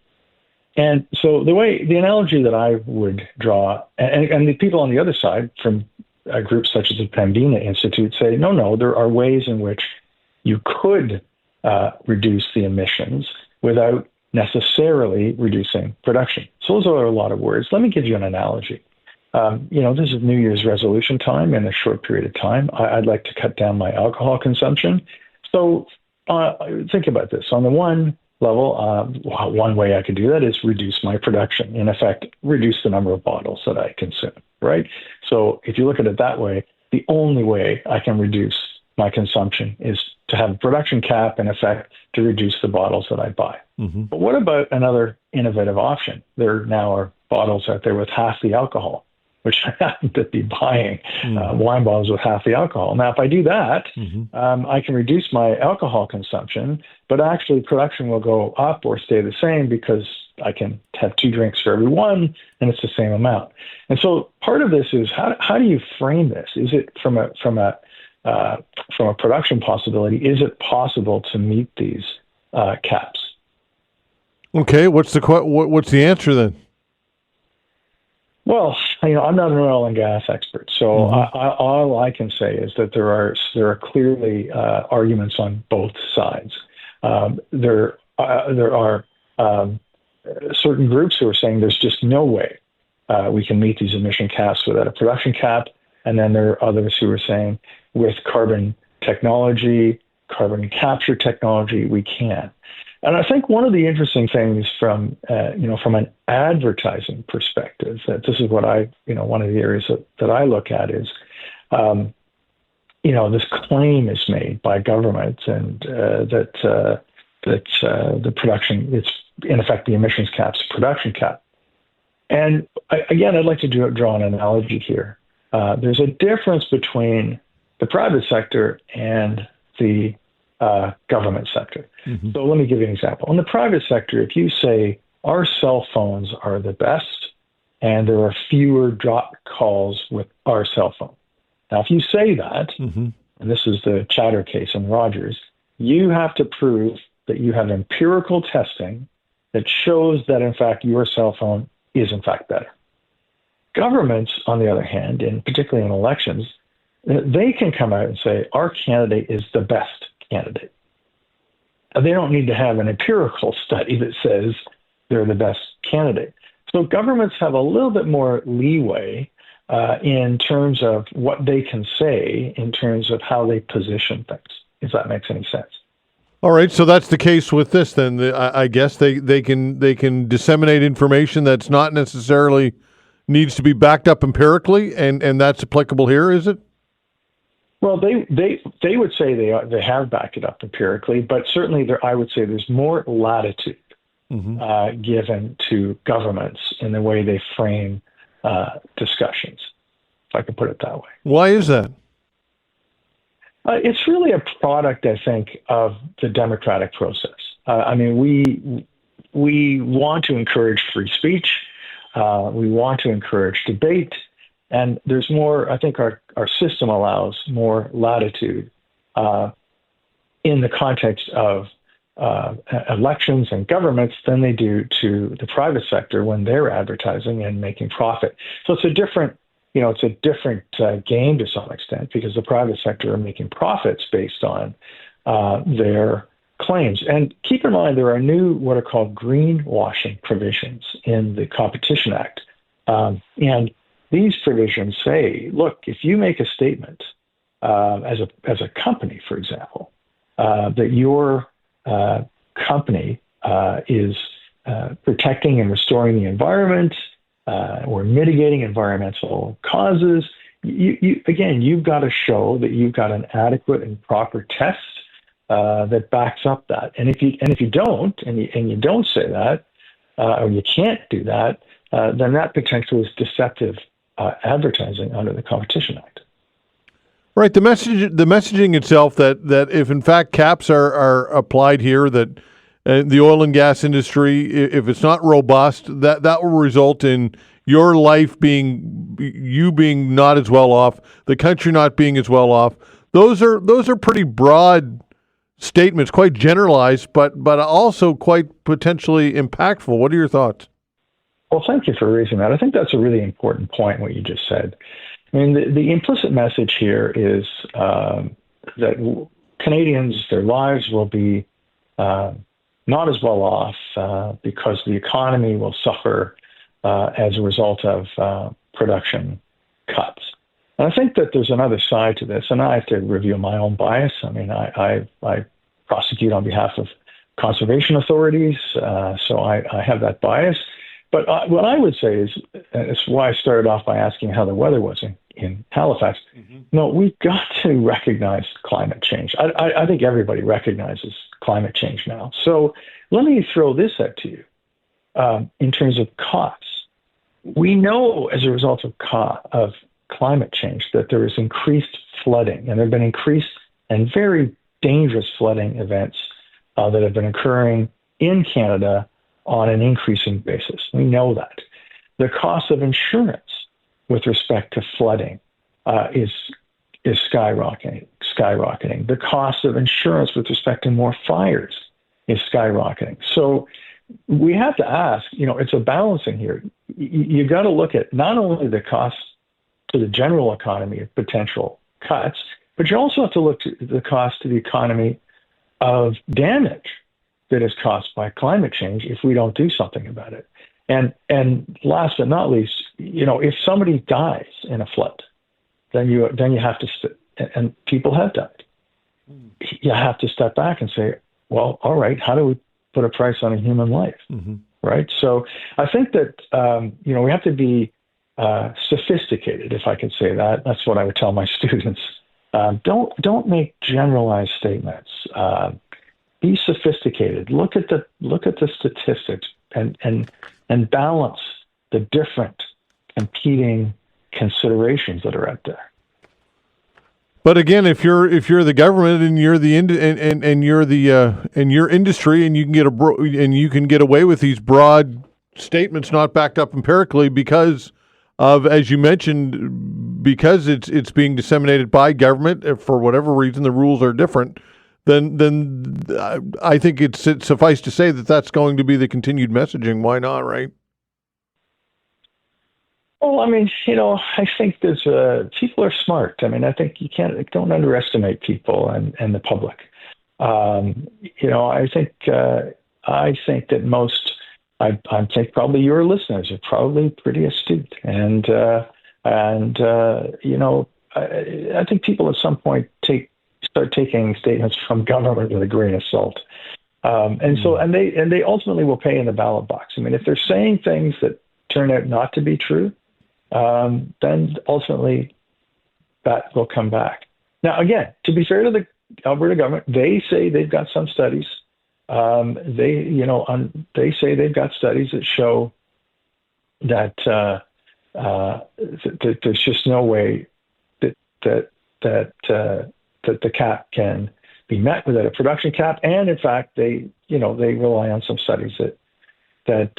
And so the analogy that I would draw, and the people on the other side from groups such as the Pembina Institute say, no, there are ways in which you could reduce the emissions without necessarily reducing production. So those are a lot of words. Let me give you an analogy. This is New Year's resolution time. In a short period of time, I'd like to cut down my alcohol consumption. So think about this. On the one level, one way I could do that is reduce my production. In effect, reduce the number of bottles that I consume, right? So if you look at it that way, the only way I can reduce my consumption is to have a production cap, in effect, to reduce the bottles that I buy. Mm-hmm. But what about another innovative option? There now are bottles out there with half the alcohol, which I happen to be buying wine bottles with half the alcohol. Now, if I do that, I can reduce my alcohol consumption, but actually production will go up or stay the same because I can have 2 drinks for every one, and it's the same amount. And so part of this is how do you frame this? Is it from a production possibility? Is it possible to meet these caps? Okay, what's the answer then? Well, I'm not an oil and gas expert, so all I can say is that there are clearly arguments on both sides. There are certain groups who are saying there's just no way we can meet these emission caps without a production cap. And then there are others who are saying with carbon technology, carbon capture technology, we can. And I think one of the interesting things from an advertising perspective, that this is what one of the areas that I look at is, this claim is made by government and that the production, it's in effect the emissions cap's production cap. And I'd like to draw an analogy here. There's a difference between the private sector and the government sector. Mm-hmm. So let me give you an example. In the private sector, if you say our cell phones are the best and there are fewer dropped calls with our cell phone. Now, if you say that, mm-hmm. and this is the Chatter case in Rogers, you have to prove that you have empirical testing that shows that, in fact, your cell phone is, in fact, better. Governments, on the other hand, and particularly in elections, they can come out and say, our candidate is the best candidate. They don't need to have an empirical study that says they're the best candidate. So governments have a little bit more leeway in terms of what they can say in terms of how they position things, if that makes any sense. All right, so that's the case with this then. I guess they can disseminate information that's not necessarily needs to be backed up empirically, and that's applicable here, is it? Well, they would say they have backed it up empirically, but certainly I would say there's more latitude mm-hmm. Given to governments in the way they frame discussions, if I can put it that way. Why is that? It's really a product, I think, of the democratic process. We want to encourage free speech. We want to encourage debate. And there's more, I think our system allows more latitude in the context of elections and governments than they do to the private sector when they're advertising and making profit. So it's a different game to some extent because the private sector are making profits based on their claims. And keep in mind, there are new what are called greenwashing provisions in the Competition Act. And these provisions say, look, if you make a statement as a company, for example, that your company is protecting and restoring the environment or mitigating environmental causes, you've got to show that you've got an adequate and proper test that backs up that. And if you don't, and you don't say that, or you can't do that, then that potentially is deceptive advertising under the Competition Act. Right. The messaging itself that if in fact caps are applied here, that the oil and gas industry, if it's not robust, that will result in your life being not as well off, the country not being as well off. Those are pretty broad statements, quite generalized, but also quite potentially impactful. What are your thoughts? Well, thank you for raising that. I think that's a really important point, what you just said. I mean, the implicit message here is that Canadians, their lives will be not as well off because the economy will suffer as a result of production cuts. And I think that there's another side to this, and I have to review my own bias. I mean, I prosecute on behalf of conservation authorities, so I have that bias. But what I would say is, it's why I started off by asking how the weather was in Halifax. Mm-hmm. No, we've got to recognize climate change. I think everybody recognizes climate change now. So let me throw this out to you. In terms of costs, we know as a result of climate change that there is increased flooding, and there have been increased and very dangerous flooding events that have been occurring in Canada on an increasing basis. We know that. The cost of insurance with respect to flooding is skyrocketing. The cost of insurance with respect to more fires is skyrocketing. So we have to ask, it's a balancing here. You got to look at not only the cost to the general economy of potential cuts, but you also have to look at the cost to the economy of damage that is caused by climate change if we don't do something about it. And last but not least, if somebody dies in a flood, then you have to, and people have died. You have to step back and say, well, all right, how do we put a price on a human life? Mm-hmm. Right. So I think that, we have to be sophisticated, if I could say that. That's what I would tell my students. Don't make generalized statements. Be sophisticated. Look at the statistics and balance the different competing considerations that are out there. But again, if you're the government and you're the and you're the and your industry, and you can get away with these broad statements not backed up empirically because of, as you mentioned, because it's being disseminated by government, if for whatever reason the rules are different, then I think it's suffice to say that that's going to be the continued messaging. Why not, right? Well, I mean, I think there's people are smart. I mean, I think don't underestimate people and the public. I think that most, I think probably your listeners are probably pretty astute, and I think people at some point start taking statements from government with a grain of salt, and they ultimately will pay in the ballot box. I mean, if they're saying things that turn out not to be true, then ultimately that will come back. Now, again, to be fair to the Alberta government, they say they've got some studies. They say they've got studies that show that that there's just no way that the cap can be met without a production cap. And in fact, they rely on some studies that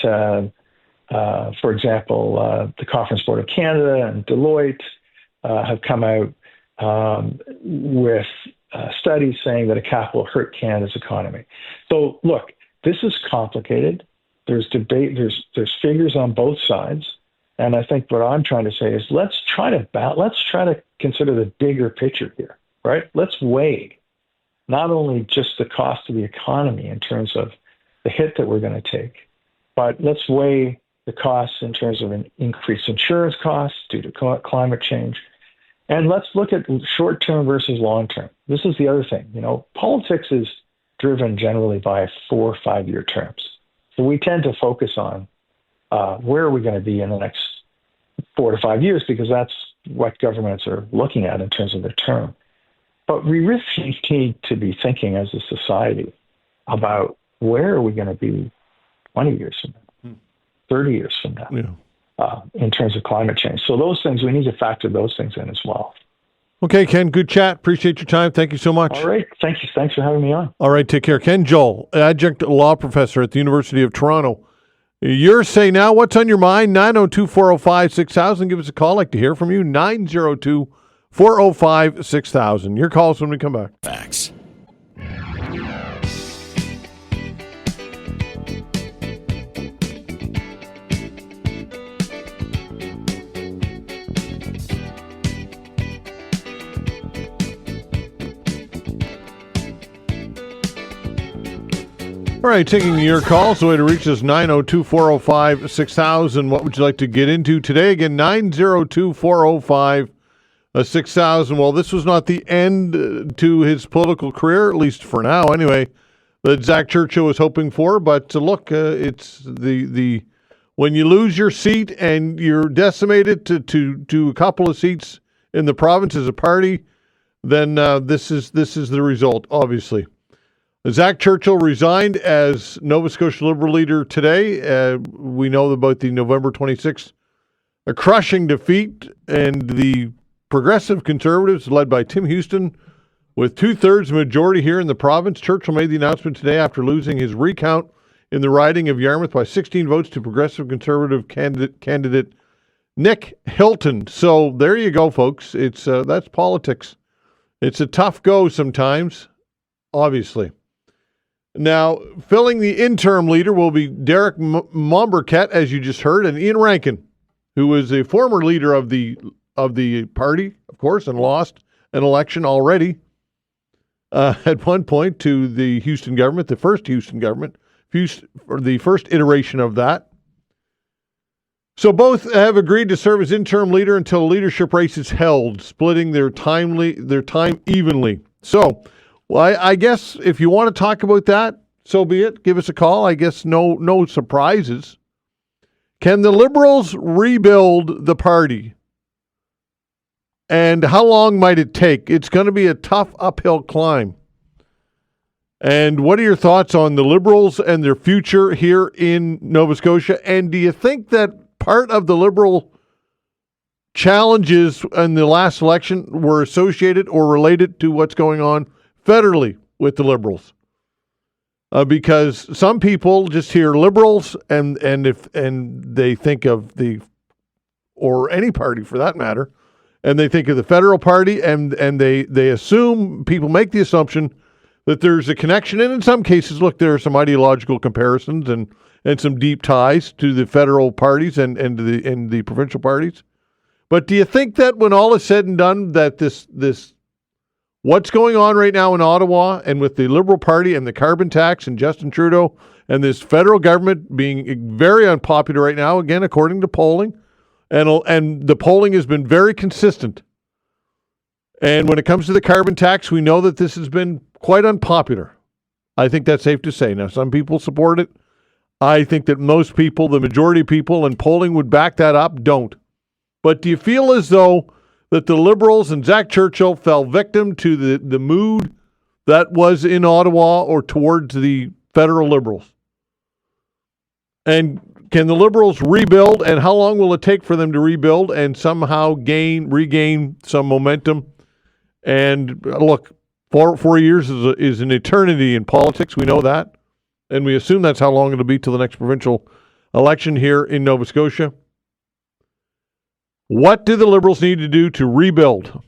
for example, the Conference Board of Canada and Deloitte have come out with studies saying that a cap will hurt Canada's economy. So, look, this is complicated. There's debate. There's figures on both sides, and I think what I'm trying to say is let's try to consider the bigger picture here, right? Let's weigh not only just the cost of the economy in terms of the hit that we're going to take, but let's weigh the costs in terms of an increased insurance costs due to climate change. And let's look at short-term versus long-term. This is the other thing. Politics is driven generally by 4 or 5 year terms. So we tend to focus on where are we going to be in the next 4 to 5 years, because that's what governments are looking at in terms of their term. But we really need to be thinking as a society about where are we going to be 20 years from now. 30 years from now, in terms of climate change. So those things, we need to factor those things in as well. Okay, Ken, good chat. Appreciate your time. Thank you so much. All right. Thank you. Thanks for having me on. All right, take care. Ken Jull, adjunct law professor at the University of Toronto. Your say now. What's on your mind? 902-405-6000. Give us a call. I'd like to hear from you. 902-405-6000. Your calls when we come back. Facts. All right, taking your calls. The way to reach us, 902-405-6000. What would you like to get into today? Again, 902-405-6000. Well, this was not the end to his political career, at least for now anyway, that Zach Churchill was hoping for. But look, it's the when you lose your seat and you're decimated to a couple of seats in the province as a party, then this is the result, obviously. Zach Churchill resigned as Nova Scotia Liberal leader today. We know about the November 26th a crushing defeat, and the Progressive Conservatives, led by Tim Houston, with 2/3 majority here in the province. Churchill made the announcement today after losing his recount in the riding of Yarmouth by 16 votes to Progressive Conservative candidate Nick Hilton. So there you go, folks. It's that's politics. It's a tough go sometimes, obviously. Now, filling the interim leader will be Derek Momberket, as you just heard, and Ian Rankin, who was a former leader of the party, of course, and lost an election already at one point to the Houston government, the first Houston government, or the first iteration of that. So both have agreed to serve as interim leader until a leadership race is held, splitting their time evenly. So, well, I guess if you want to talk about that, so be it. Give us a call. I guess no surprises. Can the Liberals rebuild the party? And how long might it take? It's going to be a tough uphill climb. And what are your thoughts on the Liberals and their future here in Nova Scotia? And do you think that part of the Liberal challenges in the last election were associated or related to what's going on federally with the Liberals? Because some people just hear Liberals and they think of or any party for that matter, and they think of the federal party, and they assume, people make the assumption that there's a connection, and in some cases, look, there are some ideological comparisons and some deep ties to the federal parties and the provincial parties. But do you think that when all is said and done, that this what's going on right now in Ottawa and with the Liberal Party and the carbon tax and Justin Trudeau and this federal government being very unpopular right now, again, according to polling, and the polling has been very consistent. And when it comes to the carbon tax, we know that this has been quite unpopular. I think that's safe to say. Now, some people support it. I think that most people, the majority of people, and polling would back that up, don't. But do you feel as though that the Liberals and Zach Churchill fell victim to the mood that was in Ottawa or towards the federal Liberals? And can the Liberals rebuild, and how long will it take for them to rebuild and somehow regain some momentum? And look, 4 years is an eternity in politics. We know that. And we assume that's how long it'll be till the next provincial election here in Nova Scotia. What do the Liberals need to do to rebuild?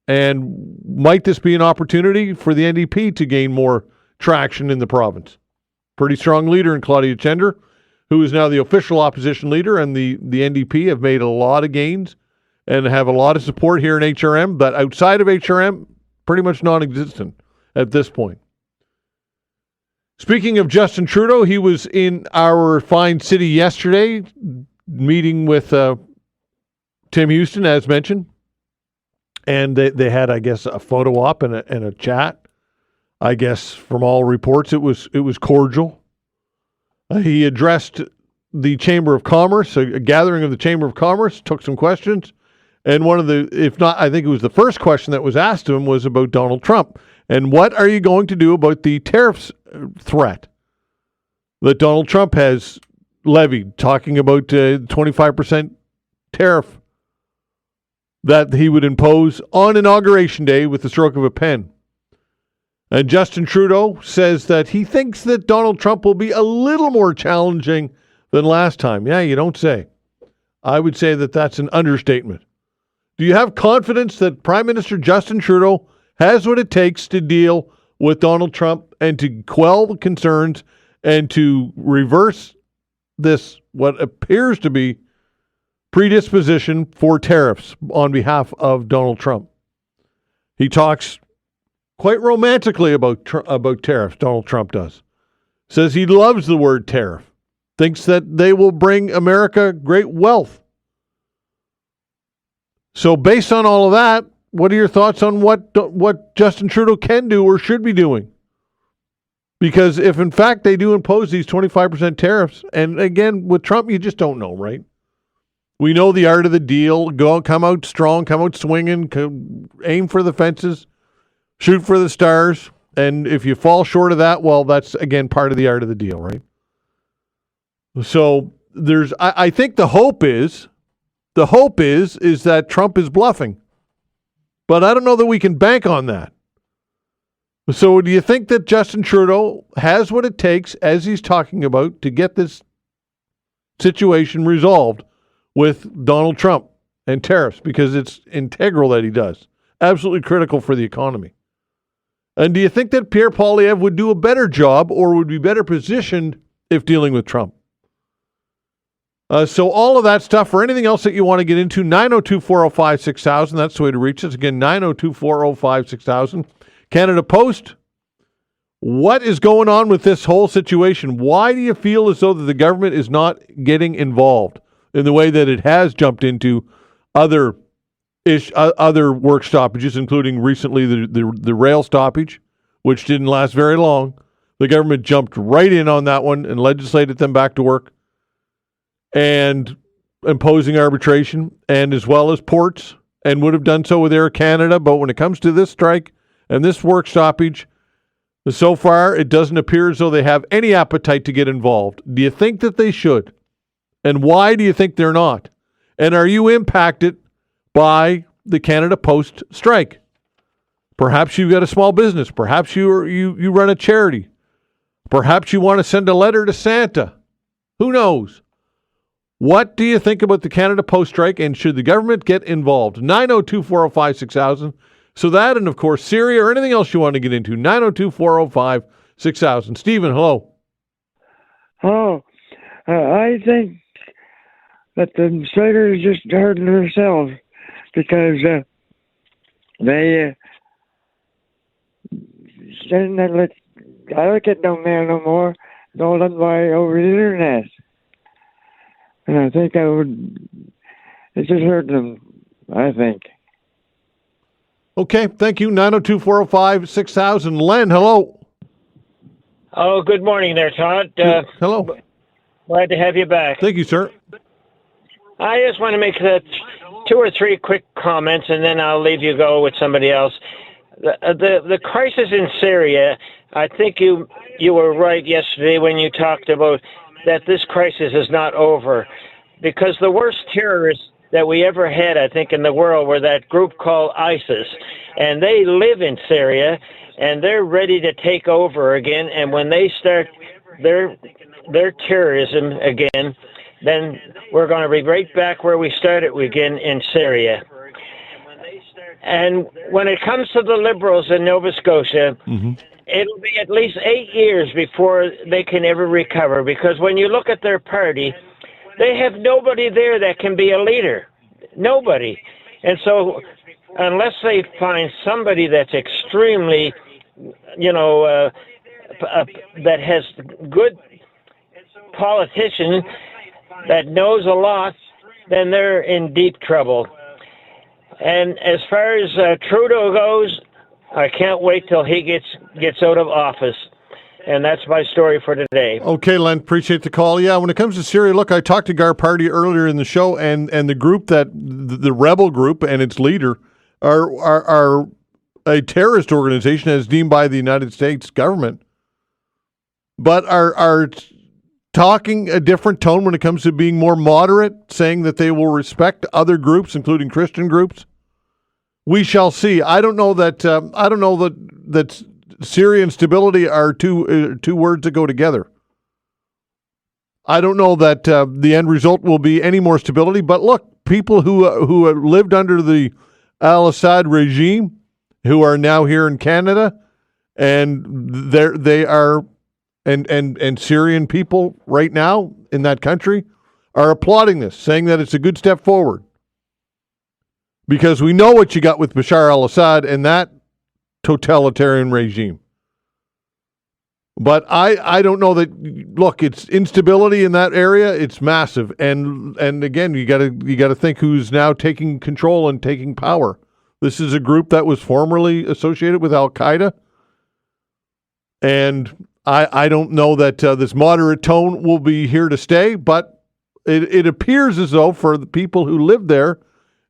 And might this be an opportunity for the NDP to gain more traction in the province? Pretty strong leader in Claudia Chender, who is now the official opposition leader, and the NDP have made a lot of gains and have a lot of support here in HRM, but outside of HRM, pretty much non-existent at this point. Speaking of Justin Trudeau, he was in our fine city yesterday, meeting with Tim Houston, as mentioned, and they had, I guess, a photo op and a chat. I guess from all reports, it was cordial. He addressed the Chamber of Commerce, a gathering of the Chamber of Commerce, took some questions, and one of the, if not, I think it was the first question that was asked to him was about Donald Trump. And what are you going to do about the tariffs threat that Donald Trump has levied, talking about 25% tariff that he would impose on Inauguration Day with the stroke of a pen? And Justin Trudeau says that he thinks that Donald Trump will be a little more challenging than last time. Yeah, you don't say. I would say that that's an understatement. Do you have confidence that Prime Minister Justin Trudeau has what it takes to deal with Donald Trump and to quell the concerns and to reverse this, what appears to be predisposition for tariffs on behalf of Donald Trump? He talks quite romantically about tariffs, Donald Trump does. Says he loves the word tariff. Thinks that they will bring America great wealth. So based on all of that, what are your thoughts on what Justin Trudeau can do or should be doing? Because if in fact they do impose these 25% tariffs, and again, with Trump, you just don't know, right? We know the art of the deal. Come out strong, come out swinging, aim for the fences, shoot for the stars. And if you fall short of that, well, that's, again, part of the art of the deal, right? So I think the hope is that Trump is bluffing. But I don't know that we can bank on that. So do you think that Justin Trudeau has what it takes, as he's talking about, to get this situation resolved with Donald Trump and tariffs? Because it's integral that he does. Absolutely critical for the economy. And do you think that Pierre Poilievre would do a better job or would be better positioned if dealing with Trump? So all of that stuff or anything else that you want to get into, 902-405-6000. That's the way to reach us. Again, 902-405-6000. Canada Post, what is going on with this whole situation? Why do you feel as though that the government is not getting involved? in the way that it has jumped into other work stoppages, including recently the rail stoppage, which didn't last very long. The government jumped right in on that one and legislated them back to work and imposing arbitration, and as well as ports, and would have done so with Air Canada. But when it comes to this strike and this work stoppage, so far it doesn't appear as though they have any appetite to get involved. Do you think that they should? And why do you think they're not? And are you impacted by the Canada Post strike? Perhaps you've got a small business. Perhaps you run a charity. Perhaps you want to send a letter to Santa. Who knows? What do you think about the Canada Post strike, and should the government get involved? 902-405-6000. So that, and of course, Syria or anything else you want to get into, 902-405-6000. Stephen, hello. Oh, I think that the strikers just hurting themselves because they saying that I don't get no mail no more. It's all done by over the internet. And I think it's just hurting them, I think. Okay, thank you. 902-405-6000. Len, hello. Oh, good morning there, Todd. Hello. Glad to have you back. Thank you, sir. I just want to make 2 or 3 quick comments, and then I'll leave you go with somebody else. The crisis in Syria, I think you were right yesterday when you talked about that this crisis is not over, because the worst terrorists that we ever had, I think, in the world were that group called ISIS, and they live in Syria, and they're ready to take over again, and when they start their terrorism again, then we're going to be right back where we started again in Syria. And when it comes to the Liberals in Nova Scotia, it'll be at least 8 years before they can ever recover, because when you look at their party, they have nobody there that can be a leader. Nobody. And so unless they find somebody that's extremely, that has good politician that knows a lot, then they're in deep trouble. And as far as Trudeau goes, I can't wait till he gets out of office. And that's my story for today. Okay, Len, appreciate the call. Yeah, when it comes to Syria, look, I talked to Gar Pardy earlier in the show, and the group the rebel group and its leader are a terrorist organization as deemed by the United States government, but are talking a different tone when it comes to being more moderate, saying that they will respect other groups, including Christian groups. We shall see. I don't know that Syria and stability are two words that go together. I don't know that the end result will be any more stability. But look, people who have lived under the al-Assad regime, who are now here in Canada, and they are, and Syrian people right now in that country are applauding this, saying that it's a good step forward. Because we know what you got with Bashar al-Assad and that totalitarian regime. But I don't know that. Look, it's instability in that area. It's massive, and again, you got to think who's now taking control and taking power. This is a group that was formerly associated with Al Qaeda, and I don't know that this moderate tone will be here to stay. But it appears as though for the people who live there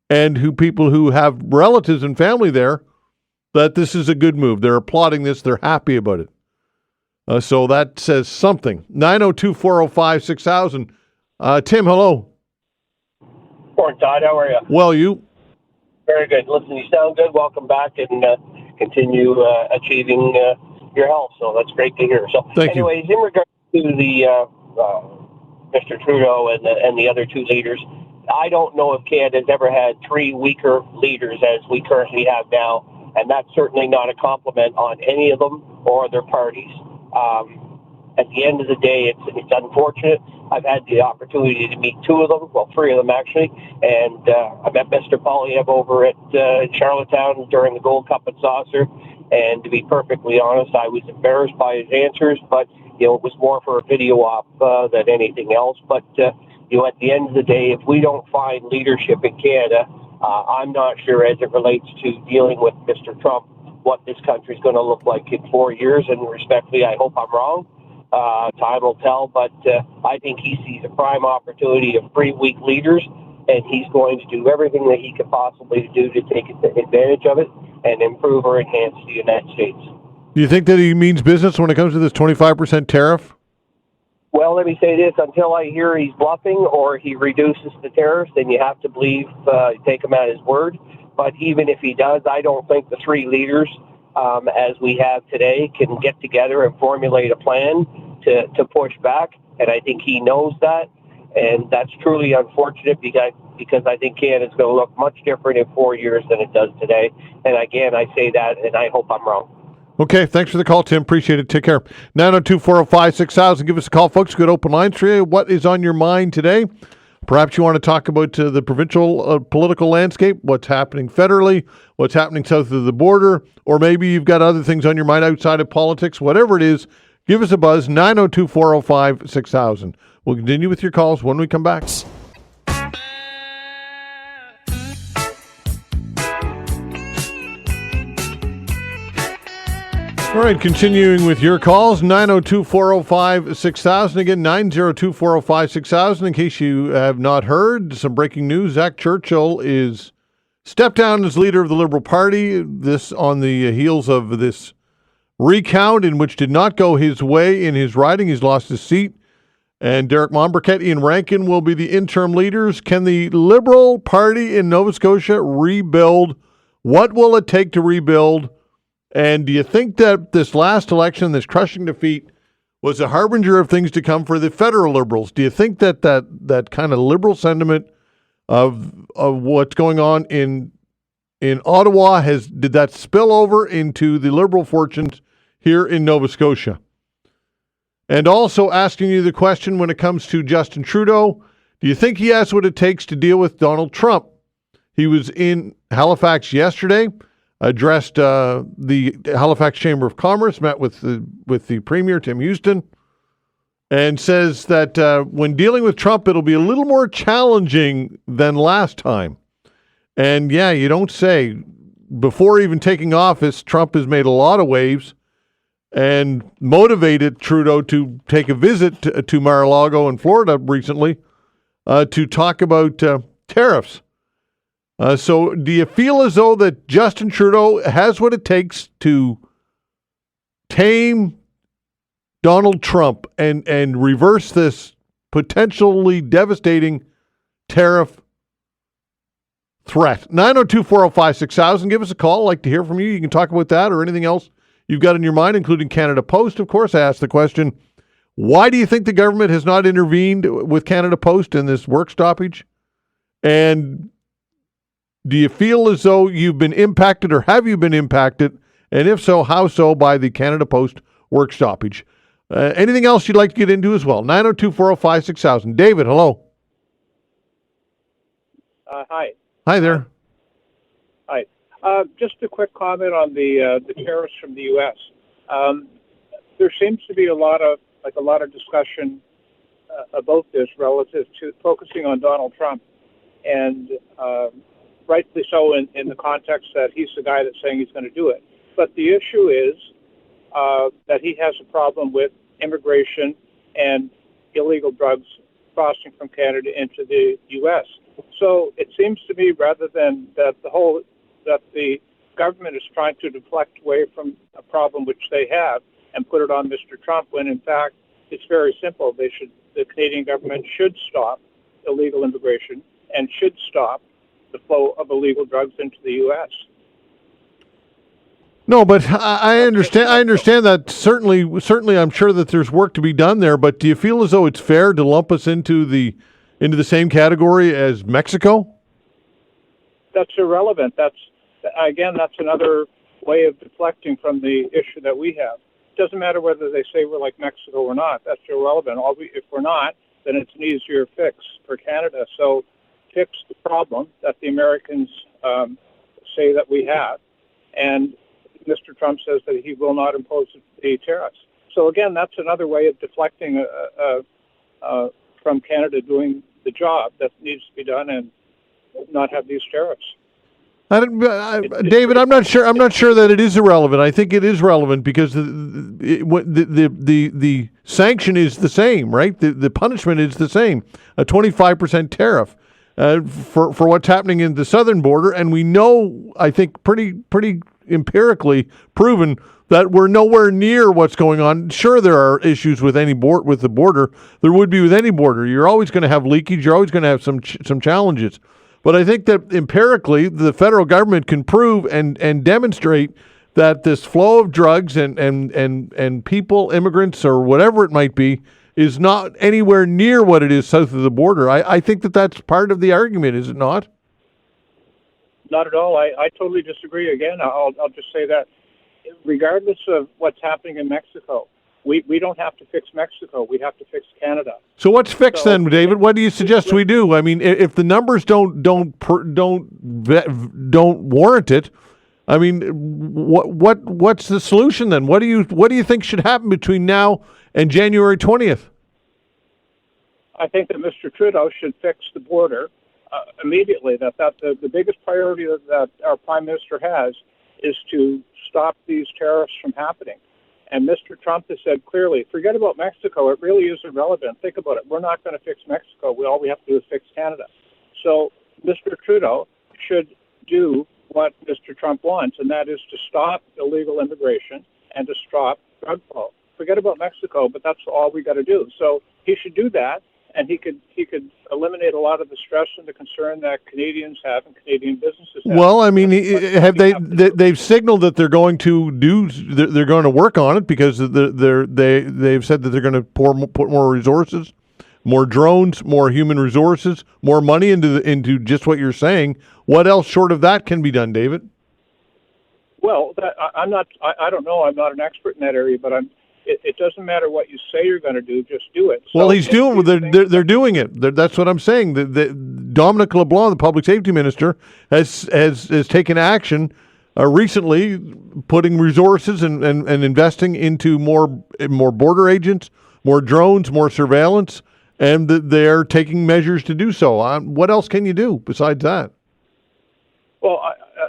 and people who have relatives and family there, that this is a good move. They're applauding this. They're happy about it. So that says something. 902-405-6000. Tim, hello. Morning, Todd. How are you? Well, you? Very good. Listen, you sound good. Welcome back, and continue achieving your health. So that's great to hear. So, anyways, in regards to the Mr. Trudeau and the other two leaders, I don't know if Canada's ever had three weaker leaders as we currently have now, and that's certainly not a compliment on any of them or their parties. At the end of the day, it's unfortunate. I've had the opportunity to meet two of them, well, three of them actually, and I met Mr. Polyev over at Charlottetown during the Gold Cup and Saucer, and to be perfectly honest, I was embarrassed by his answers, but it was more for a video op than anything else. But At the end of the day, if we don't find leadership in Canada, I'm not sure as it relates to dealing with Mr. Trump what this country is going to look like in 4 years. And respectfully, I hope I'm wrong. Time will tell, but I think he sees a prime opportunity of free, weak leaders, and he's going to do everything that he could possibly do to take advantage of it and improve or enhance the United States. Do you think that he means business when it comes to this 25% tariff? Well, let me say this. Until I hear he's bluffing or he reduces the tariffs, then you have to believe, take him at his word. But even if he does, I don't think the three leaders, as we have today, can get together and formulate a plan to push back. And I think he knows that. And that's truly unfortunate because I think Canada's going to look much different in 4 years than it does today. And again, I say that, and I hope I'm wrong. Okay, thanks for the call, Tim. Appreciate it. Take care. 902-405-6000. Give us a call, folks. Good open lines for you. What is on your mind today? Perhaps you want to talk about the provincial political landscape, what's happening federally, what's happening south of the border, or maybe you've got other things on your mind outside of politics. Whatever it is, give us a buzz, 902-405-6000. We'll continue with your calls when we come back. All right, continuing with your calls, 902-405-6000. Again, 902-405-6000. In case you have not heard, some breaking news. Zach Churchill is stepped down as leader of the Liberal Party. This on the heels of this recount in which did not go his way in his riding. He's lost his seat. And Derek Monbriquet, Ian Rankin will be the interim leaders. Can the Liberal Party in Nova Scotia rebuild? What will it take to rebuild? And do you think that this last election, this crushing defeat, was a harbinger of things to come for the federal Liberals? Do you think that kind of Liberal sentiment of what's going on in Ottawa did that spill over into the Liberal fortunes here in Nova Scotia? And also asking you the question when it comes to Justin Trudeau, do you think he has what it takes to deal with Donald Trump? He was in Halifax yesterday, addressed the Halifax Chamber of Commerce, met with the Premier, Tim Houston, and says that when dealing with Trump, it'll be a little more challenging than last time. And yeah, you don't say. Before even taking office, Trump has made a lot of waves and motivated Trudeau to take a visit to Mar-a-Lago in Florida recently to talk about tariffs. So do you feel as though that Justin Trudeau has what it takes to tame Donald Trump and reverse this potentially devastating tariff threat? 902-405-6000. Give us a call. I'd like to hear from you. You can talk about that or anything else you've got in your mind, including Canada Post. Of course, I asked the question, why do you think the government has not intervened with Canada Post in this work stoppage? And do you feel as though you've been impacted, or have you been impacted? And if so, how so by the Canada Post work stoppage? Anything else you'd like to get into as well? 902-405-6000. David, hello. Hi. Hi there. Hi. Just a quick comment on the tariffs from the U.S. There seems to be a lot of discussion about this relative to focusing on Donald Trump, and rightly so in the context that he's the guy that's saying he's going to do it. But the issue is that he has a problem with immigration and illegal drugs crossing from Canada into the U.S. So it seems to me, rather than that the government is trying to deflect away from a problem which they have and put it on Mr. Trump, when in fact it's very simple. The Canadian government should stop illegal immigration and should stop the flow of illegal drugs into the U.S. No, but I understand. I understand that certainly. I'm sure that there's work to be done there. But do you feel as though it's fair to lump us into the same category as Mexico? That's irrelevant. That's another way of deflecting from the issue that we have. It doesn't matter whether they say we're like Mexico or not. That's irrelevant. If we're not, then it's an easier fix for Canada. So fix the problem that the Americans say that we have, and Mr. Trump says that he will not impose the tariffs. So again, that's another way of deflecting from Canada doing the job that needs to be done and not have these tariffs. David, I'm not sure. I'm not sure that it is irrelevant. I think it is relevant because the sanction is the same, right? The punishment is the same, a 25% tariff for what's happening in the southern border, and we know, I think, pretty empirically proven that we're nowhere near what's going on. Sure, there are issues with with the border. There would be with any border. You're always going to have leakage. You're always going to have some challenges. But I think that empirically, the federal government can prove and demonstrate that this flow of drugs and people, immigrants, or whatever it might be, is not anywhere near what it is south of the border. I think that that's part of the argument, is it not? Not at all. I totally disagree. Again, I'll just say that regardless of what's happening in Mexico, we don't have to fix Mexico. We have to fix Canada. So what's fixed then, David? What do you suggest we do? I mean, if the numbers don't warrant it, I mean, what's the solution then? What do you think should happen between now and January 20th? I think that Mr. Trudeau should fix the border immediately. That the biggest priority that our Prime Minister has is to stop these tariffs from happening. And Mr. Trump has said clearly, forget about Mexico. It really is irrelevant. Think about it. We're not going to fix Mexico. All we have to do is fix Canada. So Mr. Trudeau should do what Mr. Trump wants, and that is to stop illegal immigration and to stop drug flow. Forget about Mexico, but that's all we got to do. So he should do that, and he could eliminate a lot of the stress and the concern that Canadians have and Canadian businesses have. Well, I mean, they've signaled that they're going to work on it because they've said that they're going to put more resources, more drones, more human resources, more money into just what you're saying. What else short of that can be done, David? Well, I don't know. I'm not an expert in that area, but it doesn't matter what you say you're going to do, just do it. Well, he's doing. They're doing it. That's what I'm saying. Dominic LeBlanc, the public safety minister, has taken action recently, putting resources and investing into more border agents, more drones, more surveillance, and they're taking measures to do so. What else can you do besides that? Well,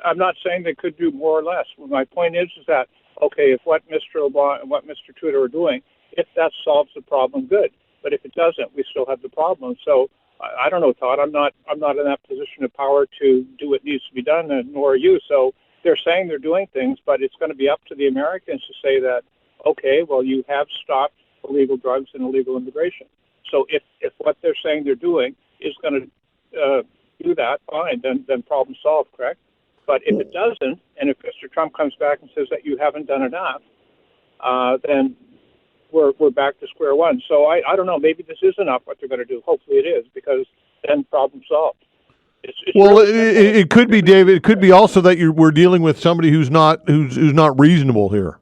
I'm not saying they could do more or less. My point is that, okay, if what Mr. Obama and what Mr. Trudeau are doing, if that solves the problem, good. But if it doesn't, we still have the problem. So I don't know, Todd. I'm not in that position of power to do what needs to be done, and nor are you. So they're saying they're doing things, but it's going to be up to the Americans to say that, okay, well, you have stopped illegal drugs and illegal immigration. So if what they're saying they're doing is going to do that, fine, then problem solved, correct? But if it doesn't, and if Mr. Trump comes back and says that you haven't done enough, then we're back to square one. So I don't know. Maybe this is enough what they're going to do. Hopefully it is, because then problem solved. It's well, it could be, David. It could be also that we're dealing with somebody who's not reasonable here.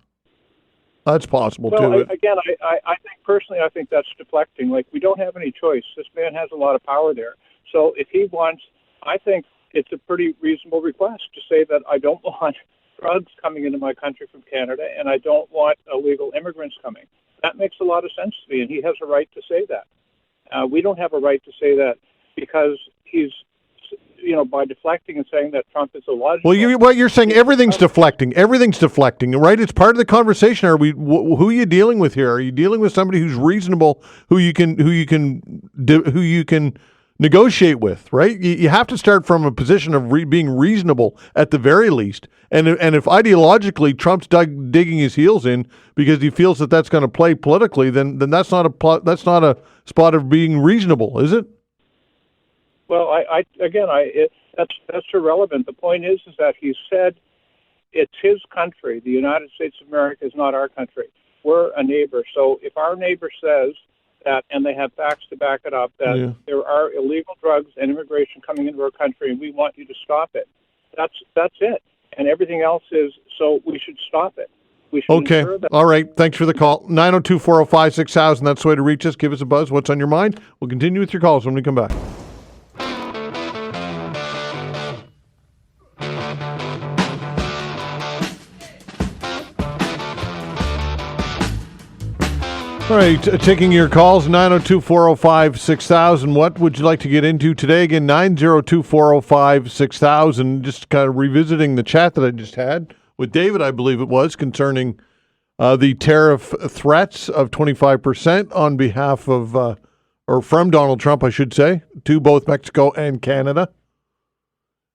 That's possible too. Well, again, I think personally, I think that's deflecting. Like, we don't have any choice. This man has a lot of power there. So if he wants, I think it's a pretty reasonable request to say that I don't want drugs coming into my country from Canada, and I don't want illegal immigrants coming. That makes a lot of sense to me, and he has a right to say that. We don't have a right to say that because he's, by deflecting and saying that Trump is illogical. Well, you're saying everything's deflecting. Everything's deflecting, right? It's part of the conversation. Who are you dealing with here? Are you dealing with somebody who's reasonable, who you can negotiate with, right? You have to start from a position of being reasonable at the very least. And if ideologically Trump's digging his heels in because he feels that that's going to play politically, then that's not a spot of being reasonable, is it? Well, that's irrelevant. The point is that he said it's his country. The United States of America is not our country. We're a neighbor. So if our neighbor says that, and they have facts to back it up, that there are illegal drugs and immigration coming into our country, and we want you to stop it, that's it. And everything else is, so we should stop it. We should ensure that. All right. Thanks for the call. 902-405-6000. That's the way to reach us. Give us a buzz. What's on your mind? We'll continue with your calls when we come back. All right, taking your calls, 902-405-6000. What would you like to get into today? Again, 902-405-6000. Just kind of revisiting the chat that I just had with David, I believe it was, concerning the tariff threats of 25% on behalf of, or from Donald Trump, I should say, to both Mexico and Canada.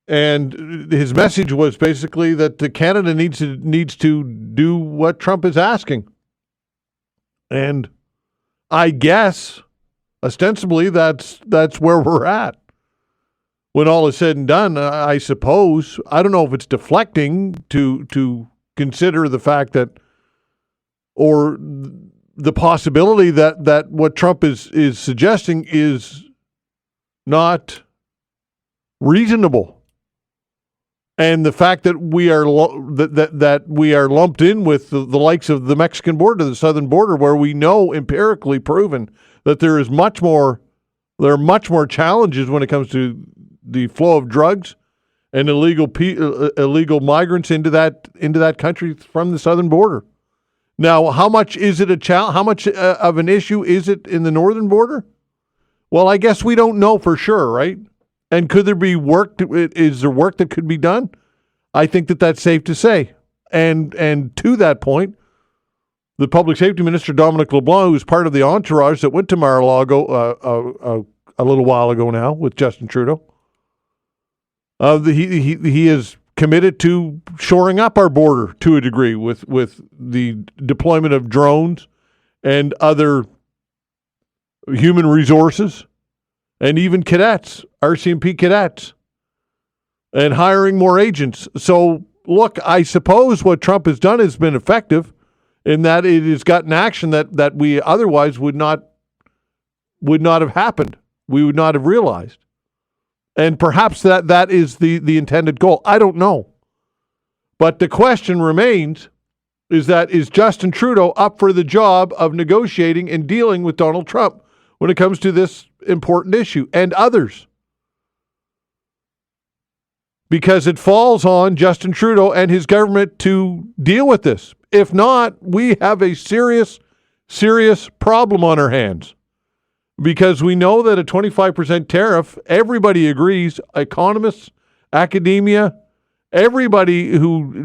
And his message was basically that Canada needs to do what Trump is asking. And I guess, ostensibly, that's where we're at. When all is said and done, I suppose, I don't know if it's deflecting to consider the fact that, or the possibility that what Trump is suggesting is not reasonable. And the fact that we are that we are lumped in with the likes of the Mexican border, the southern border, where we know empirically proven that there are much more challenges when it comes to the flow of drugs and illegal migrants into that country from the southern border. Now, how much is it how much of an issue is it in the northern border? Well, I guess we don't know for sure, right? And could there be work? Is there work that could be done? I think that's safe to say. And to that point, the public safety minister, Dominic LeBlanc, who was part of the entourage that went to Mar-a-Lago a little while ago now with Justin Trudeau, he is committed to shoring up our border to a degree with the deployment of drones and other human resources. And even cadets, RCMP cadets, and hiring more agents. So, look, I suppose what Trump has done has been effective in that it has gotten action that we otherwise would not have happened. We would not have realized. And perhaps that is the intended goal. I don't know. But the question remains is Justin Trudeau up for the job of negotiating and dealing with Donald Trump when it comes to this important issue and others? Because it falls on Justin Trudeau and his government to deal with this. If not, we have a serious problem on our hands. Because we know that a 25% tariff, everybody agrees, economists, academia, everybody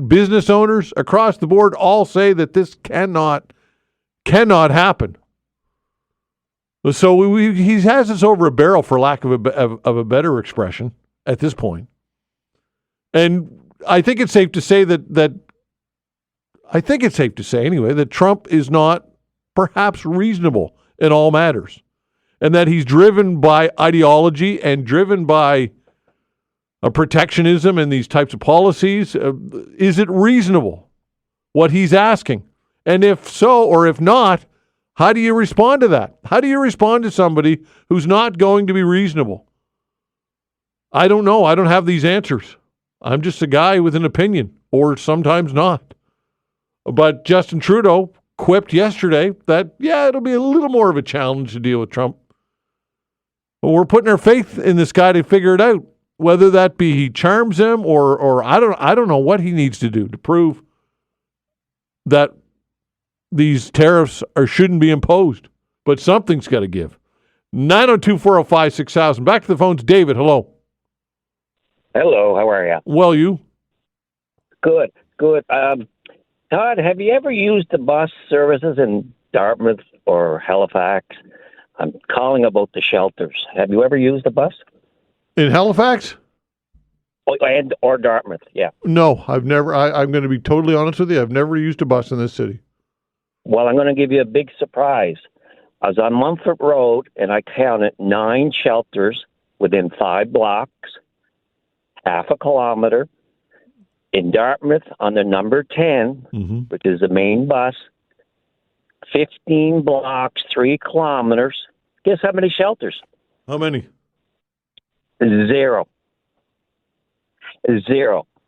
business owners across the board all say that this cannot happen. So he has us over a barrel, for lack of a better expression, at this point. And I think it's safe to say that Trump is not perhaps reasonable in all matters, and that he's driven by ideology and driven by protectionism and these types of policies. Is it reasonable what he's asking? And if so, or if not, how do you respond to that? How do you respond to somebody who's not going to be reasonable? I don't know. I don't have these answers. I'm just a guy with an opinion, or sometimes not. But Justin Trudeau quipped yesterday that, it'll be a little more of a challenge to deal with Trump. But we're putting our faith in this guy to figure it out, whether that be he charms him or I don't know what he needs to do to prove that these tariffs shouldn't be imposed, but something's got to give. 902-405-6000. Back to the phones. David, hello. Hello, how are you? Well, you? Good. Todd, have you ever used the bus services in Dartmouth or Halifax? I'm calling about the shelters. Have you ever used a bus? In Halifax? Or Dartmouth, yeah. No, I've never. I'm going to be totally honest with you. I've never used a bus in this city. Well, I'm going to give you a big surprise. I was on Mumford Road, and I counted 9 shelters within 5 blocks, half a kilometer. In Dartmouth, on the number 10, which is the main bus, 15 blocks, 3 kilometers. Guess how many shelters? How many? 0.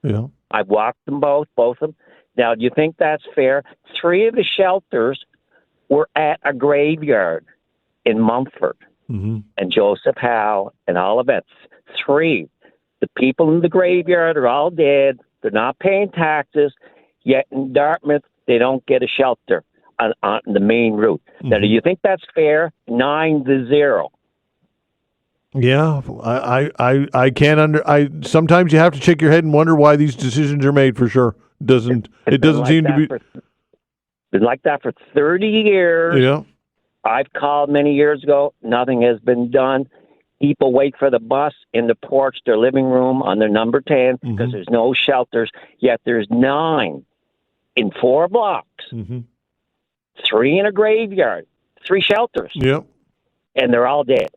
Yeah. I've walked them both of them. Now, do you think that's fair? 3 of the shelters were at a graveyard in Mumford and Joseph Howe and all of that. 3. The people in the graveyard are all dead. They're not paying taxes. Yet in Dartmouth, they don't get a shelter. on the main route. Mm-hmm. Now, do you think that's fair? 9-0. Yeah, I can't sometimes you have to shake your head and wonder why these decisions are made. For sure, it doesn't seem to be. Been like that for 30 years. Yeah, I've called many years ago. Nothing has been done. People wait for the bus in the porch, their living room on their number 10 because there's no shelters. Yet there's 9 in 4 blocks, 3 in a graveyard, 3 shelters. Yep, and they're all dead.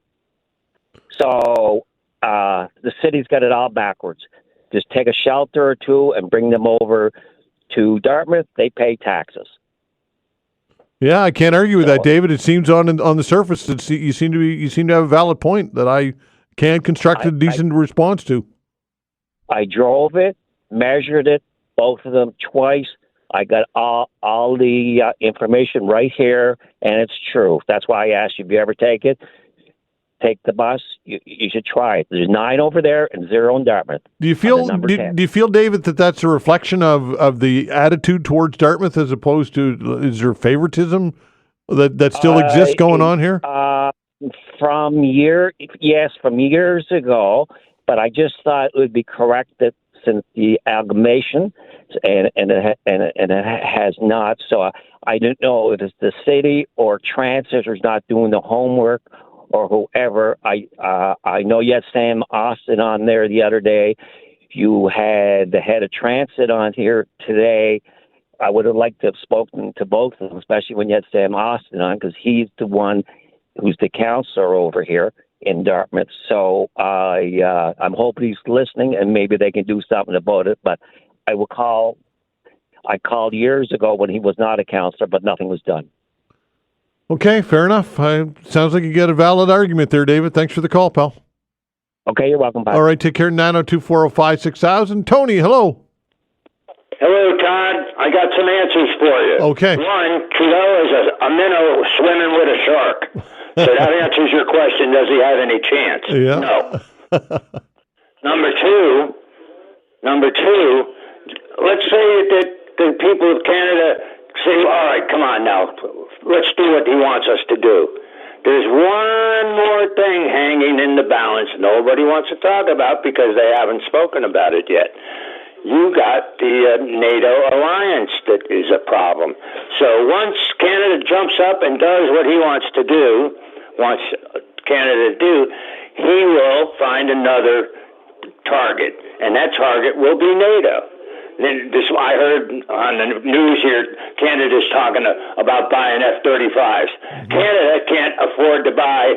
So the city's got it all backwards. Just take a shelter or 2 and bring them over to Dartmouth. They pay taxes. Yeah, I can't argue with that, David. It seems on the surface that you seem to have a valid point that I can construct a decent response to. I drove it, measured it, both of them twice. I got all the information right here, and it's true. That's why I asked you if you ever take it. Take the bus. You should try it. There's 9 over there and 0 in Dartmouth. Do you feel, David, that that's a reflection of the attitude towards Dartmouth as opposed to, is there favoritism that still exists going on here? From years ago, but I just thought it would be corrected since the amalgamation, and it has not. So I don't know if it's the city or Transit who's not doing the homework, or whoever. I know you had Sam Austin on there the other day. You had the head of Transit on here today. I would have liked to have spoken to both of them, especially when you had Sam Austin on, because he's the one who's the counselor over here in Dartmouth. So I'm hoping he's listening, and maybe they can do something about it. But I called years ago when he was not a counselor, but nothing was done. Okay, fair enough. Sounds like you got a valid argument there, David. Thanks for the call, pal. Okay, you're welcome. Bye. All right, take care. 902-405-6000. Tony, hello. Hello, Todd. I got some answers for you. Okay. One, Trudeau is a minnow swimming with a shark. So that answers your question. Does he have any chance? Yeah. No. Number two, let's say that the people of Canada say, all right, come on now, let's do what he wants us to do. There's one more thing hanging in the balance nobody wants to talk about because they haven't spoken about it yet. You got the NATO alliance that is a problem. So once Canada jumps up and does what he wants Canada to do, he will find another target, and that target will be NATO. I heard on the news here, Canada's talking about buying F-35s. Canada can't afford to buy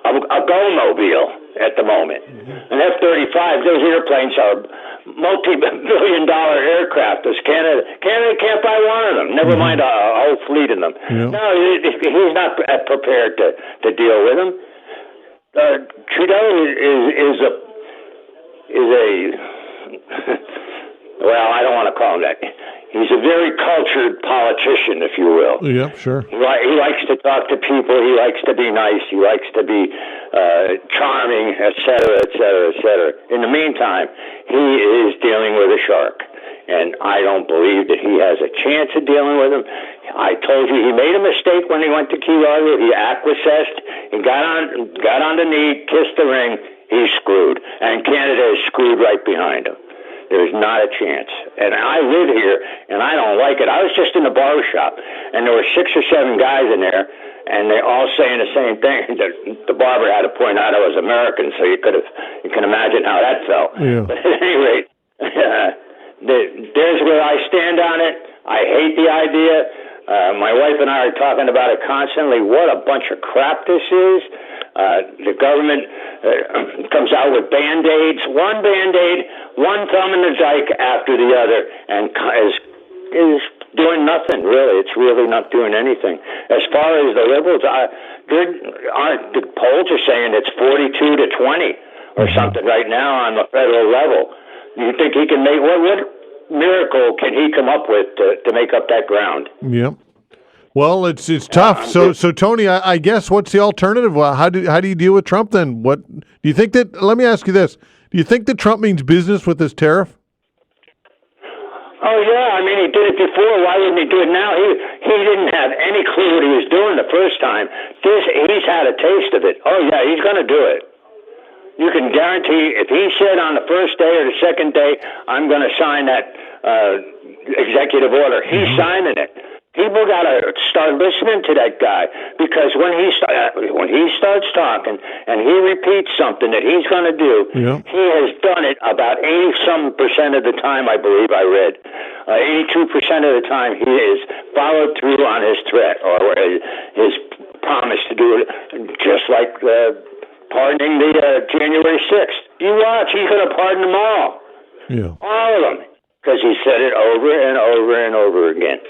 a Go-mobile at the moment. An F-35, those airplanes are multi-billion-dollar aircraft. Canada can't buy one of them, never mind a whole fleet of them. Yeah. No, he's not prepared to deal with them. Trudeau is a well, I don't want to call him that. He's a very cultured politician, if you will. Yeah, sure. He likes to talk to people. He likes to be nice. He likes to be charming, et cetera, et cetera, et cetera. In the meantime, he is dealing with a shark, and I don't believe that he has a chance of dealing with him. I told you he made a mistake when he went to Key Largo. He acquiesced. He got on the knee, kissed the ring. He's screwed, and Canada is screwed right behind him. There's not a chance. And I live here, and I don't like it. I was just in the barber shop, and there were 6 or 7 guys in there, and they all saying the same thing. The barber had to point out I was American, so you can imagine how that felt. Yeah. But at any rate, there's where I stand on it. I hate the idea. My wife and I are talking about it constantly. What a bunch of crap this is. The government comes out with Band-Aids, one Band-Aid, one thumb in the dike after the other, and is doing nothing, really. It's really not doing anything. As far as the Liberals, the polls are saying it's 42-20 or something right now on the federal level. Do you think he can make, what miracle can he come up with to make up that ground? Yep. Well, it's tough. So Tony, I guess what's the alternative? Well, how do you deal with Trump then? What do you think that? Let me ask you this: do you think that Trump means business with this tariff? Oh yeah, I mean he did it before. Why wouldn't he do it now? He didn't have any clue what he was doing the first time. He's had a taste of it. Oh yeah, he's going to do it. You can guarantee if he said on the first day or the second day, I'm going to sign that executive order, he's signing it. People got to start listening to that guy, because when he starts talking and he repeats something that he's going to do, he has done it about 80% of the time. I believe I read 82% of the time he has followed through on his threat or his promise to do it, just like pardoning the January 6th. You watch, he's going to pardon them all, all of them, because he said it over and over and over again.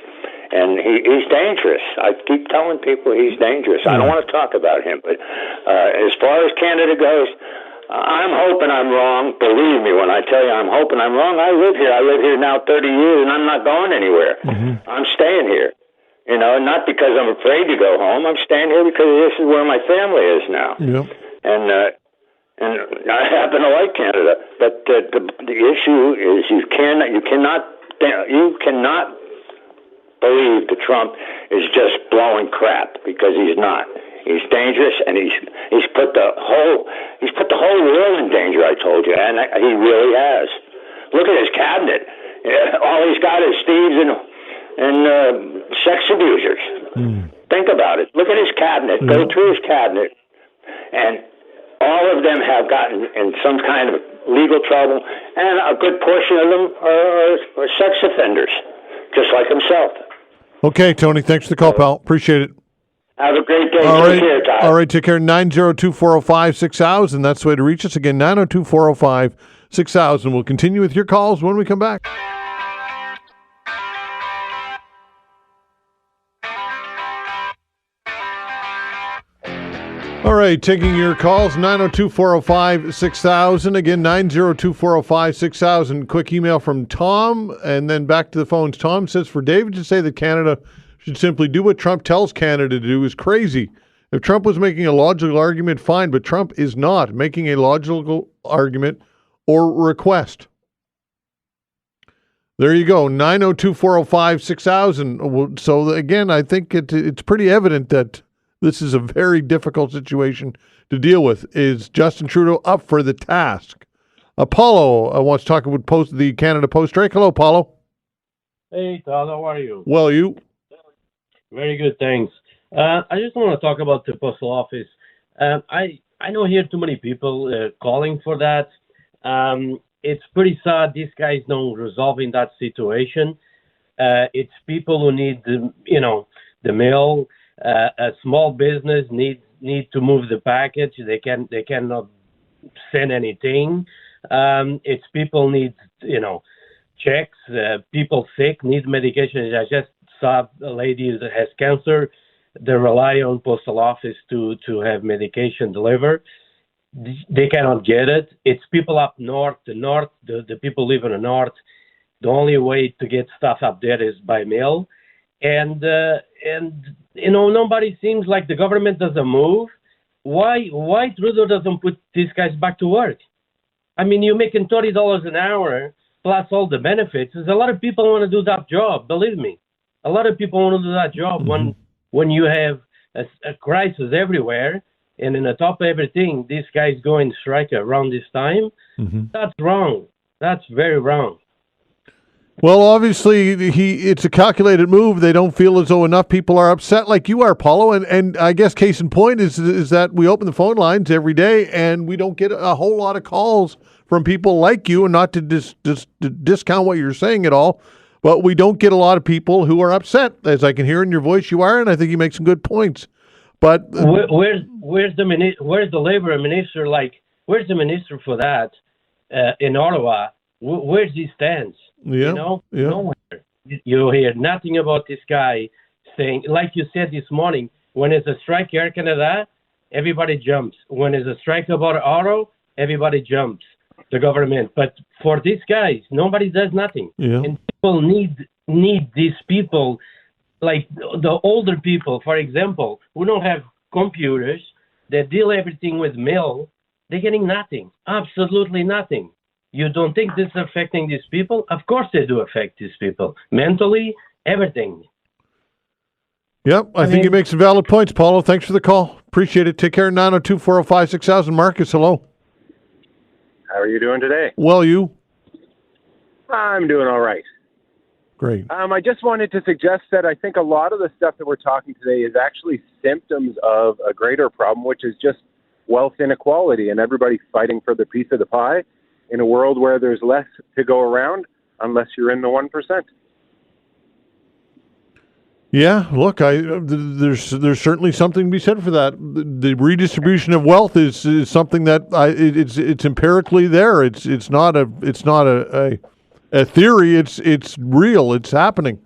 And he's dangerous. I keep telling people he's dangerous. I don't want to talk about him, but as far as Canada goes, I'm hoping I'm wrong. Believe me when I tell you I'm hoping I'm wrong. I live here. I live here now 30 years, and I'm not going anywhere. I'm staying here. You know, not because I'm afraid to go home. I'm staying here because this is where my family is now. And I happen to like Canada, but the issue is you cannot believe that Trump is just blowing crap, because he's not. He's dangerous, and he's put the whole world in danger. I told you, and he really has. Look at his cabinet. All he's got is thieves and sex abusers. Think about it. Look at his cabinet. Go through his cabinet, and all of them have gotten in some kind of legal trouble, and a good portion of them are sex offenders, just like himself. Okay, Tony, thanks for the call, pal. Appreciate it. Have a great day. Take care, Todd. All right, take care. 902-405-6000. That's the way to reach us. Again, 902-405-6000. We'll continue with your calls when we come back. All right, taking your calls, 902-405-6000. Again, 902-405-6000. Quick email from Tom, and then back to the phones. Tom says, for David to say that Canada should simply do what Trump tells Canada to do is crazy. If Trump was making a logical argument, fine, but Trump is not making a logical argument or request. There you go, 902-405-6000. So, again, I think it's pretty evident that this is a very difficult situation to deal with. Is Justin Trudeau up for the task? Apollo wants to talk about the Canada Post strike. Hello, Apollo. Hey, Todd, how are you? Well, you? Very good, thanks. I just want to talk about the postal office. I don't hear too many people calling for that. It's pretty sad these guys don't resolving that situation. It's people who need the mail. A small business need to move the package. They cannot send anything. It's people need checks. People sick need medication. I just saw a lady that has cancer. They rely on postal office to have medication delivered. They cannot get it. It's people up north. The people live in the north. The only way to get stuff up there is by mail. And nobody seems like the government doesn't move. Why Trudeau doesn't put these guys back to work? I mean, you're making $30 an hour plus all the benefits. There's a lot of people want to do that job. Believe me, a lot of people want to do that job when you have a crisis everywhere, and in the top of everything, these guys go and strike around this time. That's wrong. That's very wrong. Well, obviously, it's a calculated move. They don't feel as though enough people are upset like you are, Paulo. And I guess case in point is that we open the phone lines every day and we don't get a whole lot of calls from people like you, and not to discount what you're saying at all, but we don't get a lot of people who are upset. As I can hear in your voice, you are, and I think you make some good points. But where's the labor minister? Where's the minister for that in Ottawa? Where's he stands? Nowhere. You hear nothing about this guy saying, like you said this morning, when it's a strike Air Canada, everybody jumps. When it's a strike about auto, everybody jumps, the government. But for these guys, nobody does nothing. And people need these people, like the older people, for example, who don't have computers, that deal everything with mail. They're getting nothing, absolutely nothing. You don't think this is affecting these people? Of course they do affect these people. Mentally, everything. Yep, I think you make some valid points, Paulo. Thanks for the call. Appreciate it. Take care. 902-405-6000. Marcus, hello. How are you doing today? Well, you? I'm doing all right. Great. I just wanted to suggest that I think a lot of the stuff that we're talking today is actually symptoms of a greater problem, which is just wealth inequality and everybody fighting for the piece of the pie in a world where there's less to go around unless you're in the 1%. Yeah, look, there's certainly something to be said for that. The redistribution of wealth is something that it's empirically there. It's not a theory. It's real. It's happening.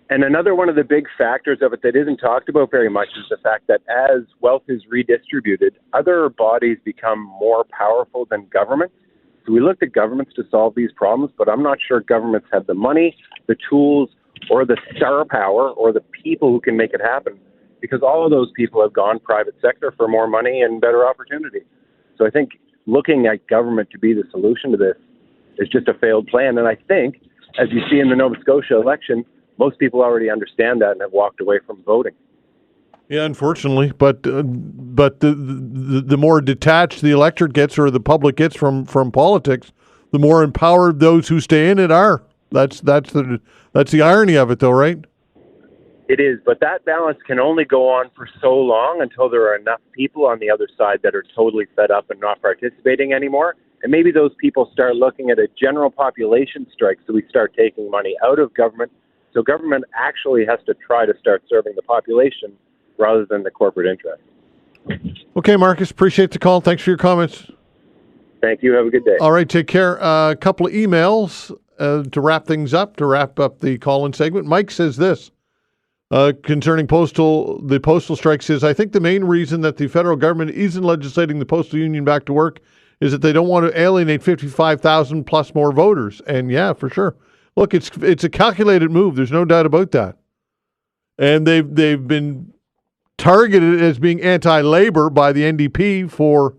And another one of the big factors of it that isn't talked about very much is the fact that as wealth is redistributed, other bodies become more powerful than governments. So we looked at governments to solve these problems, but I'm not sure governments have the money, the tools, or the star power, or the people who can make it happen, because all of those people have gone private sector for more money and better opportunity. So I think looking at government to be the solution to this is just a failed plan. And I think, as you see in the Nova Scotia election, most people already understand that and have walked away from voting. Yeah, unfortunately, but the more detached the electorate gets, or the public gets from politics, the more empowered those who stay in it are. That's the irony of it, though, right? It is, but that balance can only go on for so long until there are enough people on the other side that are totally fed up and not participating anymore. And maybe those people start looking at a general population strike, so we start taking money out of government. So government actually has to try to start serving the population rather than the corporate interest. Okay, Marcus, appreciate the call. Thanks for your comments. Thank you. Have a good day. All right, take care. A couple of emails to wrap things up, to wrap up the call-in segment. Mike says this concerning the postal strike, says, I think the main reason that the federal government isn't legislating the postal union back to work is that they don't want to alienate 55,000 plus more voters. And yeah, for sure. Look, it's a calculated move. There's no doubt about that. And they've been targeted as being anti-labor by the NDP for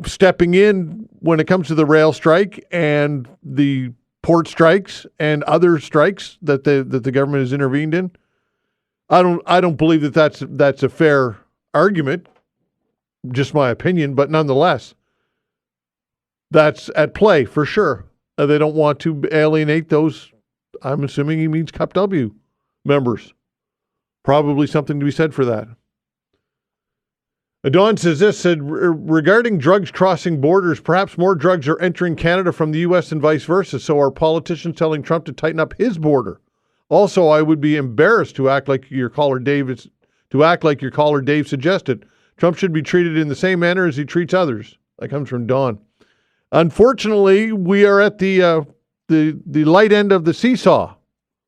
stepping in when it comes to the rail strike and the port strikes and other strikes that the government has intervened in. I don't believe that that's a fair argument, just my opinion, but nonetheless, that's at play for sure. They don't want to alienate those. I'm assuming he means Cup W members. Probably something to be said for that. Don says this, regarding drugs crossing borders, perhaps more drugs are entering Canada from the U.S. and vice versa. So are politicians telling Trump to tighten up his border? Also, I would be embarrassed to act like your caller Dave suggested. Trump should be treated in the same manner as he treats others. That comes from Don. Unfortunately, we are at the light end of the seesaw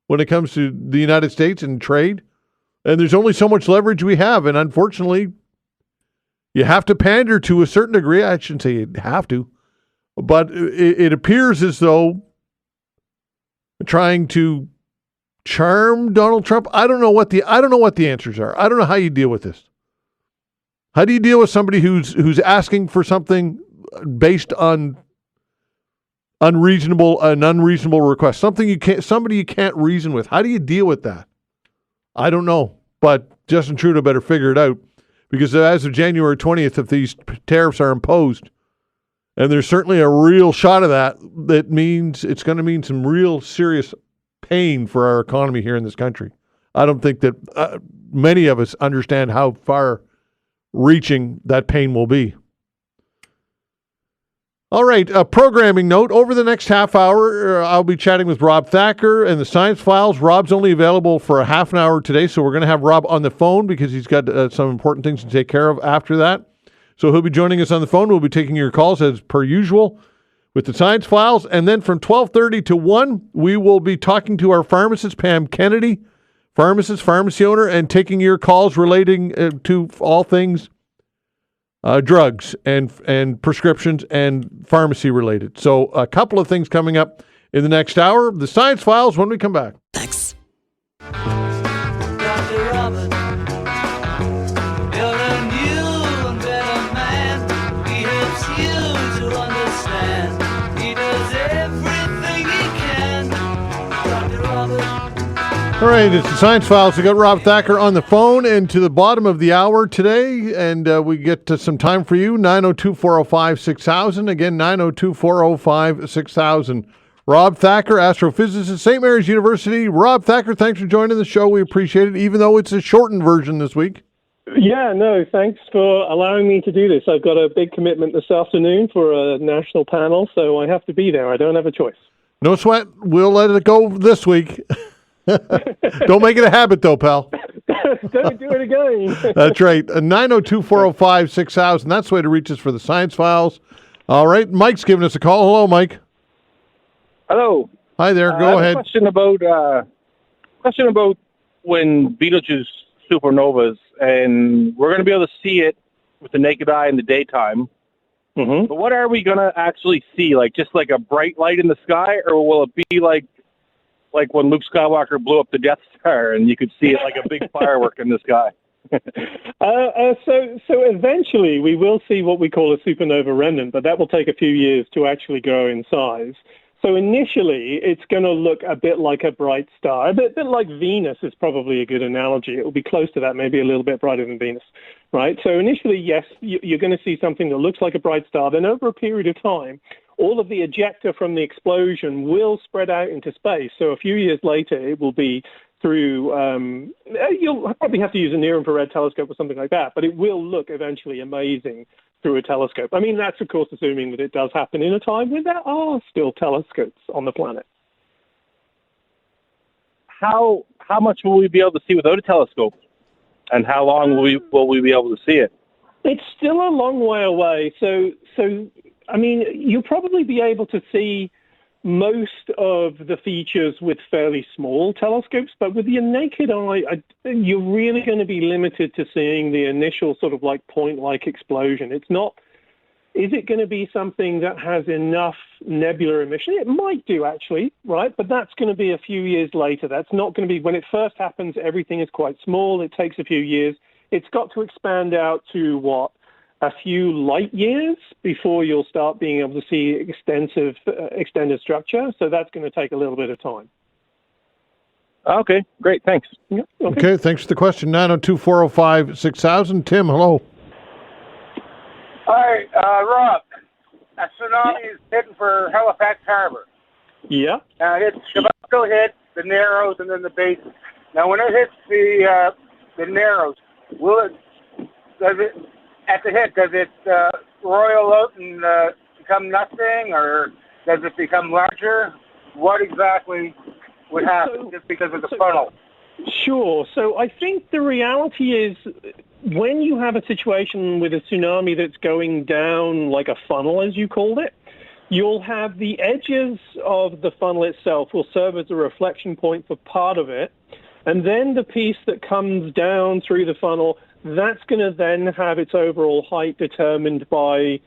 when it comes to the United States and trade. And there's only so much leverage we have. And unfortunately, you have to pander to a certain degree. I shouldn't say you have to, but it appears as though trying to charm Donald Trump. I don't know what the answers are. I don't know how you deal with this. How do you deal with somebody who's asking for something based on unreasonable request? Somebody you can't reason with. How do you deal with that? I don't know, but Justin Trudeau better figure it out, because as of January 20th, if these tariffs are imposed, and there's certainly a real shot of that means it's going to mean some real serious pain for our economy here in this country. I don't think that many of us understand how far-reaching that pain will be. All right, a programming note. Over the next half hour, I'll be chatting with Rob Thacker and the Science Files. Rob's only available for a half an hour today, so we're going to have Rob on the phone because he's got some important things to take care of after that. So he'll be joining us on the phone. We'll be taking your calls as per usual with the Science Files. And then from 12:30 to 1, we will be talking to our pharmacist, Pam Kennedy, pharmacy owner, and taking your calls relating to all things drugs and prescriptions and pharmacy related. So a couple of things coming up in the next hour. The Science Files when we come back. Thanks. All right, it's the Science Files. We got Rob Thacker on the phone, and to the bottom of the hour today, and we get to some time for you, 902-405-6000. Again, 902-405-6000. Rob Thacker, astrophysicist, St. Mary's University. Rob Thacker, thanks for joining the show. We appreciate it, even though it's a shortened version this week. Yeah, no, thanks for allowing me to do this. I've got a big commitment this afternoon for a national panel, so I have to be there. I don't have a choice. No sweat. We'll let it go this week. Don't make it a habit, though, pal. Don't do it again. That's right. 902-405-6000. That's the way to reach us for the Science Files. All right. Mike's giving us a call. Hello, Mike. Hello. Hi there. Go I have ahead. A question about when Betelgeuse choose supernovas, and we're going to be able to see it with the naked eye in the daytime. Mm-hmm. But what are we going to actually see? Like just like a bright light in the sky, or will it be like when Luke Skywalker blew up the Death Star and you could see it like a big firework in the sky? So eventually we will see what we call a supernova remnant, but that will take a few years to actually grow in size. So initially, it's going to look a bit like a bright star. A bit like Venus is probably a good analogy. It will be close to that, maybe a little bit brighter than Venus, right? So initially, yes, you're going to see something that looks like a bright star. Then over a period of time, all of the ejecta from the explosion will spread out into space. So a few years later, it will be through, you'll probably have to use a near-infrared telescope or something like that, but it will look eventually amazing through a telescope. I mean, that's, of course, assuming that it does happen in a time when there are still telescopes on the planet. How much will we be able to see without a telescope? And how long will we be able to see it? It's still a long way away. So I mean, you'll probably be able to see most of the features with fairly small telescopes, but with your naked eye, you're really going to be limited to seeing the initial sort of like point-like explosion. It's not, is it going to be something that has enough nebular emission? It might do actually, right? But that's going to be a few years later. That's not going to be, when it first happens, everything is quite small. It takes a few years. It's got to expand out to what? A few light years before you'll start being able to see extended structure. So that's going to take a little bit of time. Okay, great. Thanks. Yeah, okay, thanks for the question. 902-405-6000. Tim, hello. Hi, Rob. A tsunami is heading for Halifax Harbor. Yeah. It's about to hit the Narrows and then the Basin. Now, when it hits the Narrows, at the hit, does it roil out and become nothing, or does it become larger? What exactly would happen just because of the funnel? Sure. So I think the reality is when you have a situation with a tsunami that's going down like a funnel, as you called it, you'll have the edges of the funnel itself will serve as a reflection point for part of it. And then the piece that comes down through the funnel, that's going to then have its overall height determined by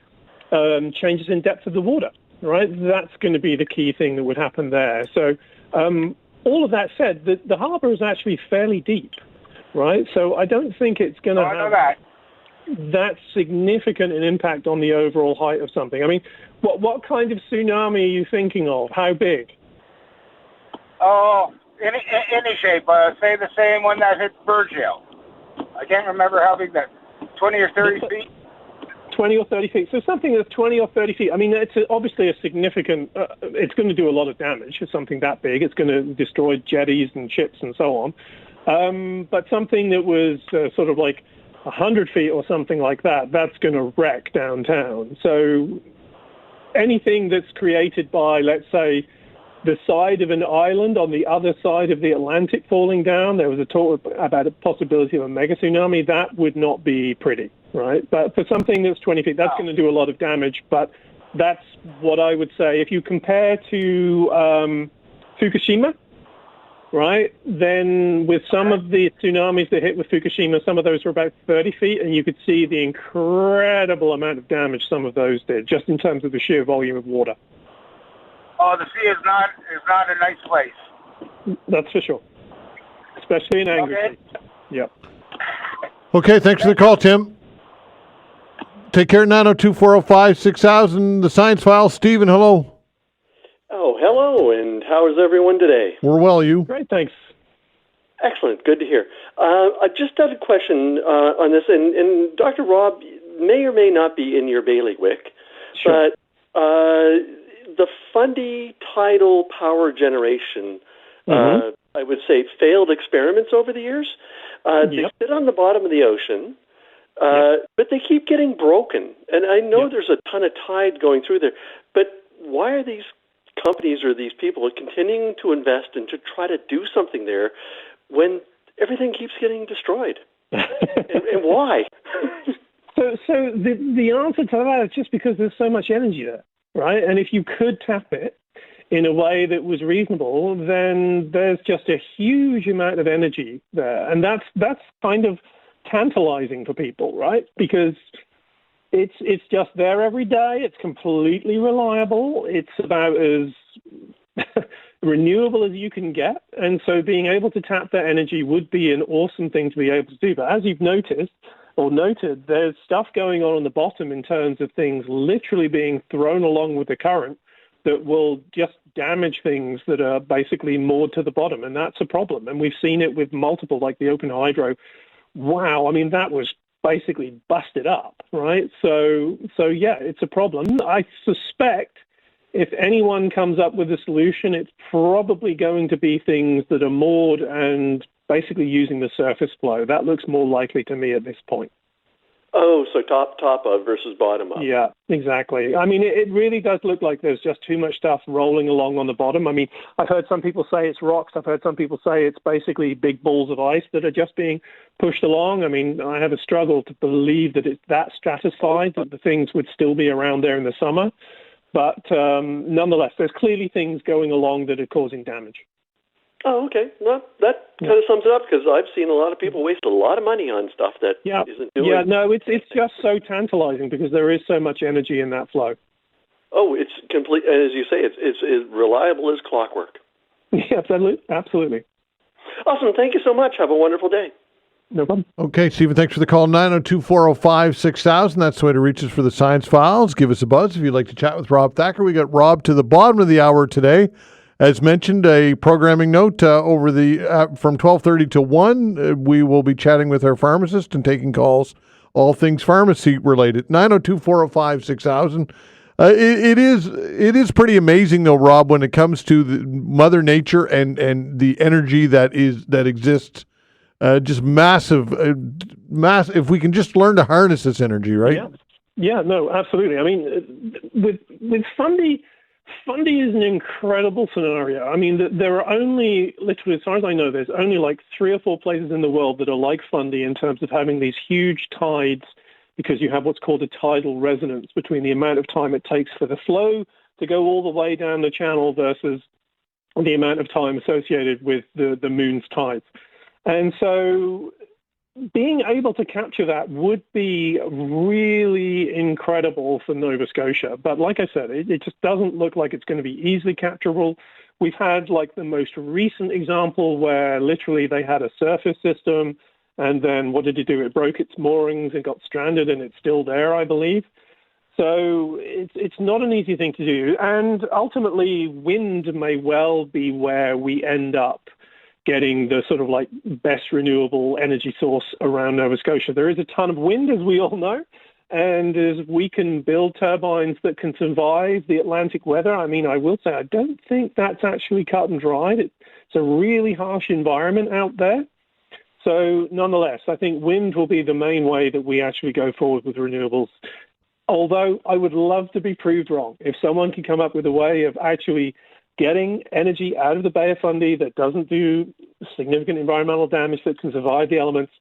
changes in depth of the water, right? That's going to be the key thing that would happen there. So all of that said, the harbor is actually fairly deep, right? So I don't think it's going to have that significant an impact on the overall height of something. I mean, what kind of tsunami are you thinking of? How big? Oh, any shape. Say the same one that hit Virgil. I can't remember how big that, 20 or 30 feet? 20 or 30 feet. So something that's 20 or 30 feet. I mean, it's obviously a significant, it's going to do a lot of damage for something that big. It's going to destroy jetties and ships and so on. But something that was sort of like 100 feet or something like that, that's going to wreck downtown. So anything that's created by, let's say, the side of an island on the other side of the Atlantic falling down, there was a talk about a possibility of a mega tsunami. That would not be pretty, right? But for something that's 20 feet, that's going to do a lot of damage. But that's what I would say. If you compare to Fukushima, right, then with some of the tsunamis that hit with Fukushima, some of those were about 30 feet, and you could see the incredible amount of damage some of those did, just in terms of the sheer volume of water. Oh, the sea is not a nice place. That's for sure. Especially in angry seas. Yeah. Okay, thanks for the call, Tim. Take care, 902-405-6000. The Science File. Stephen, hello. Oh, hello, and how is everyone today? We're well, you? Great, thanks. Excellent. Good to hear. I just had a question on this, and Dr. Rob may or may not be in your bailiwick, but the Fundy tidal power generation, I would say, failed experiments over the years. They sit on the bottom of the ocean, but they keep getting broken. And I know there's a ton of tide going through there, but why are these companies or these people continuing to invest and to try to do something there when everything keeps getting destroyed? and why? So the answer to that is just because there's so much energy there, right? And if you could tap it in a way that was reasonable, then there's just a huge amount of energy there. And that's kind of tantalizing for people, right? Because it's just there every day. It's completely reliable. It's about as renewable as you can get. And so being able to tap that energy would be an awesome thing to be able to do. But as you've noticed or noted, there's stuff going on the bottom in terms of things literally being thrown along with the current that will just damage things that are basically moored to the bottom. And that's a problem. And we've seen it with multiple, like the Open Hydro. Wow. I mean, that was basically busted up, right? So yeah, it's a problem. I suspect if anyone comes up with a solution, it's probably going to be things that are moored and basically using the surface flow. That looks more likely to me at this point. Oh, so top of versus bottom up. Yeah, exactly. I mean, it really does look like there's just too much stuff rolling along on the bottom. I mean, I've heard some people say it's rocks. I've heard some people say it's basically big balls of ice that are just being pushed along. I mean, I have a struggle to believe that it's that stratified, that the things would still be around there in the summer. But nonetheless, there's clearly things going along that are causing damage. Oh, okay. Well, that kind of sums it up, because I've seen a lot of people waste a lot of money on stuff that isn't doing. Yeah, no, it's just so tantalizing because there is so much energy in that flow. Oh, it's complete, and as you say, it's as reliable as clockwork. Yeah, absolutely. Awesome. Thank you so much. Have a wonderful day. No problem. Okay, Stephen, thanks for the call. 902-405-6000. That's the way to reach us for the Science Files. Give us a buzz if you'd like to chat with Rob Thacker. We got Rob to the bottom of the hour today. As mentioned, a programming note over the from 12:30 to 1, we will be chatting with our pharmacist and taking calls, all things pharmacy related. 902-405-6000. It is pretty amazing, though, Rob, when it comes to the Mother Nature and the energy that exists. Just massive. If we can just learn to harness this energy, right? Yeah, no, absolutely. I mean, with Fundy is an incredible scenario. I mean, there are only, literally, as far as I know, there's only like 3 or 4 places in the world that are like Fundy in terms of having these huge tides, because you have what's called a tidal resonance between the amount of time it takes for the flow to go all the way down the channel versus the amount of time associated with the moon's tides. And so being able to capture that would be really incredible for Nova Scotia. But like I said, it just doesn't look like it's going to be easily capturable. We've had like the most recent example where literally they had a surface system, and then what did it do? It broke its moorings and got stranded, and it's still there, I believe. So it's not an easy thing to do. And ultimately, wind may well be where we end up getting the sort of like best renewable energy source around Nova Scotia. There is a ton of wind, as we all know, and as we can build turbines that can survive the Atlantic weather, I mean, I will say I don't think that's actually cut and dried. It's a really harsh environment out there. So nonetheless, I think wind will be the main way that we actually go forward with renewables. Although I would love to be proved wrong. If someone can come up with a way of actually getting energy out of the Bay of Fundy that doesn't do significant environmental damage, that can survive the elements,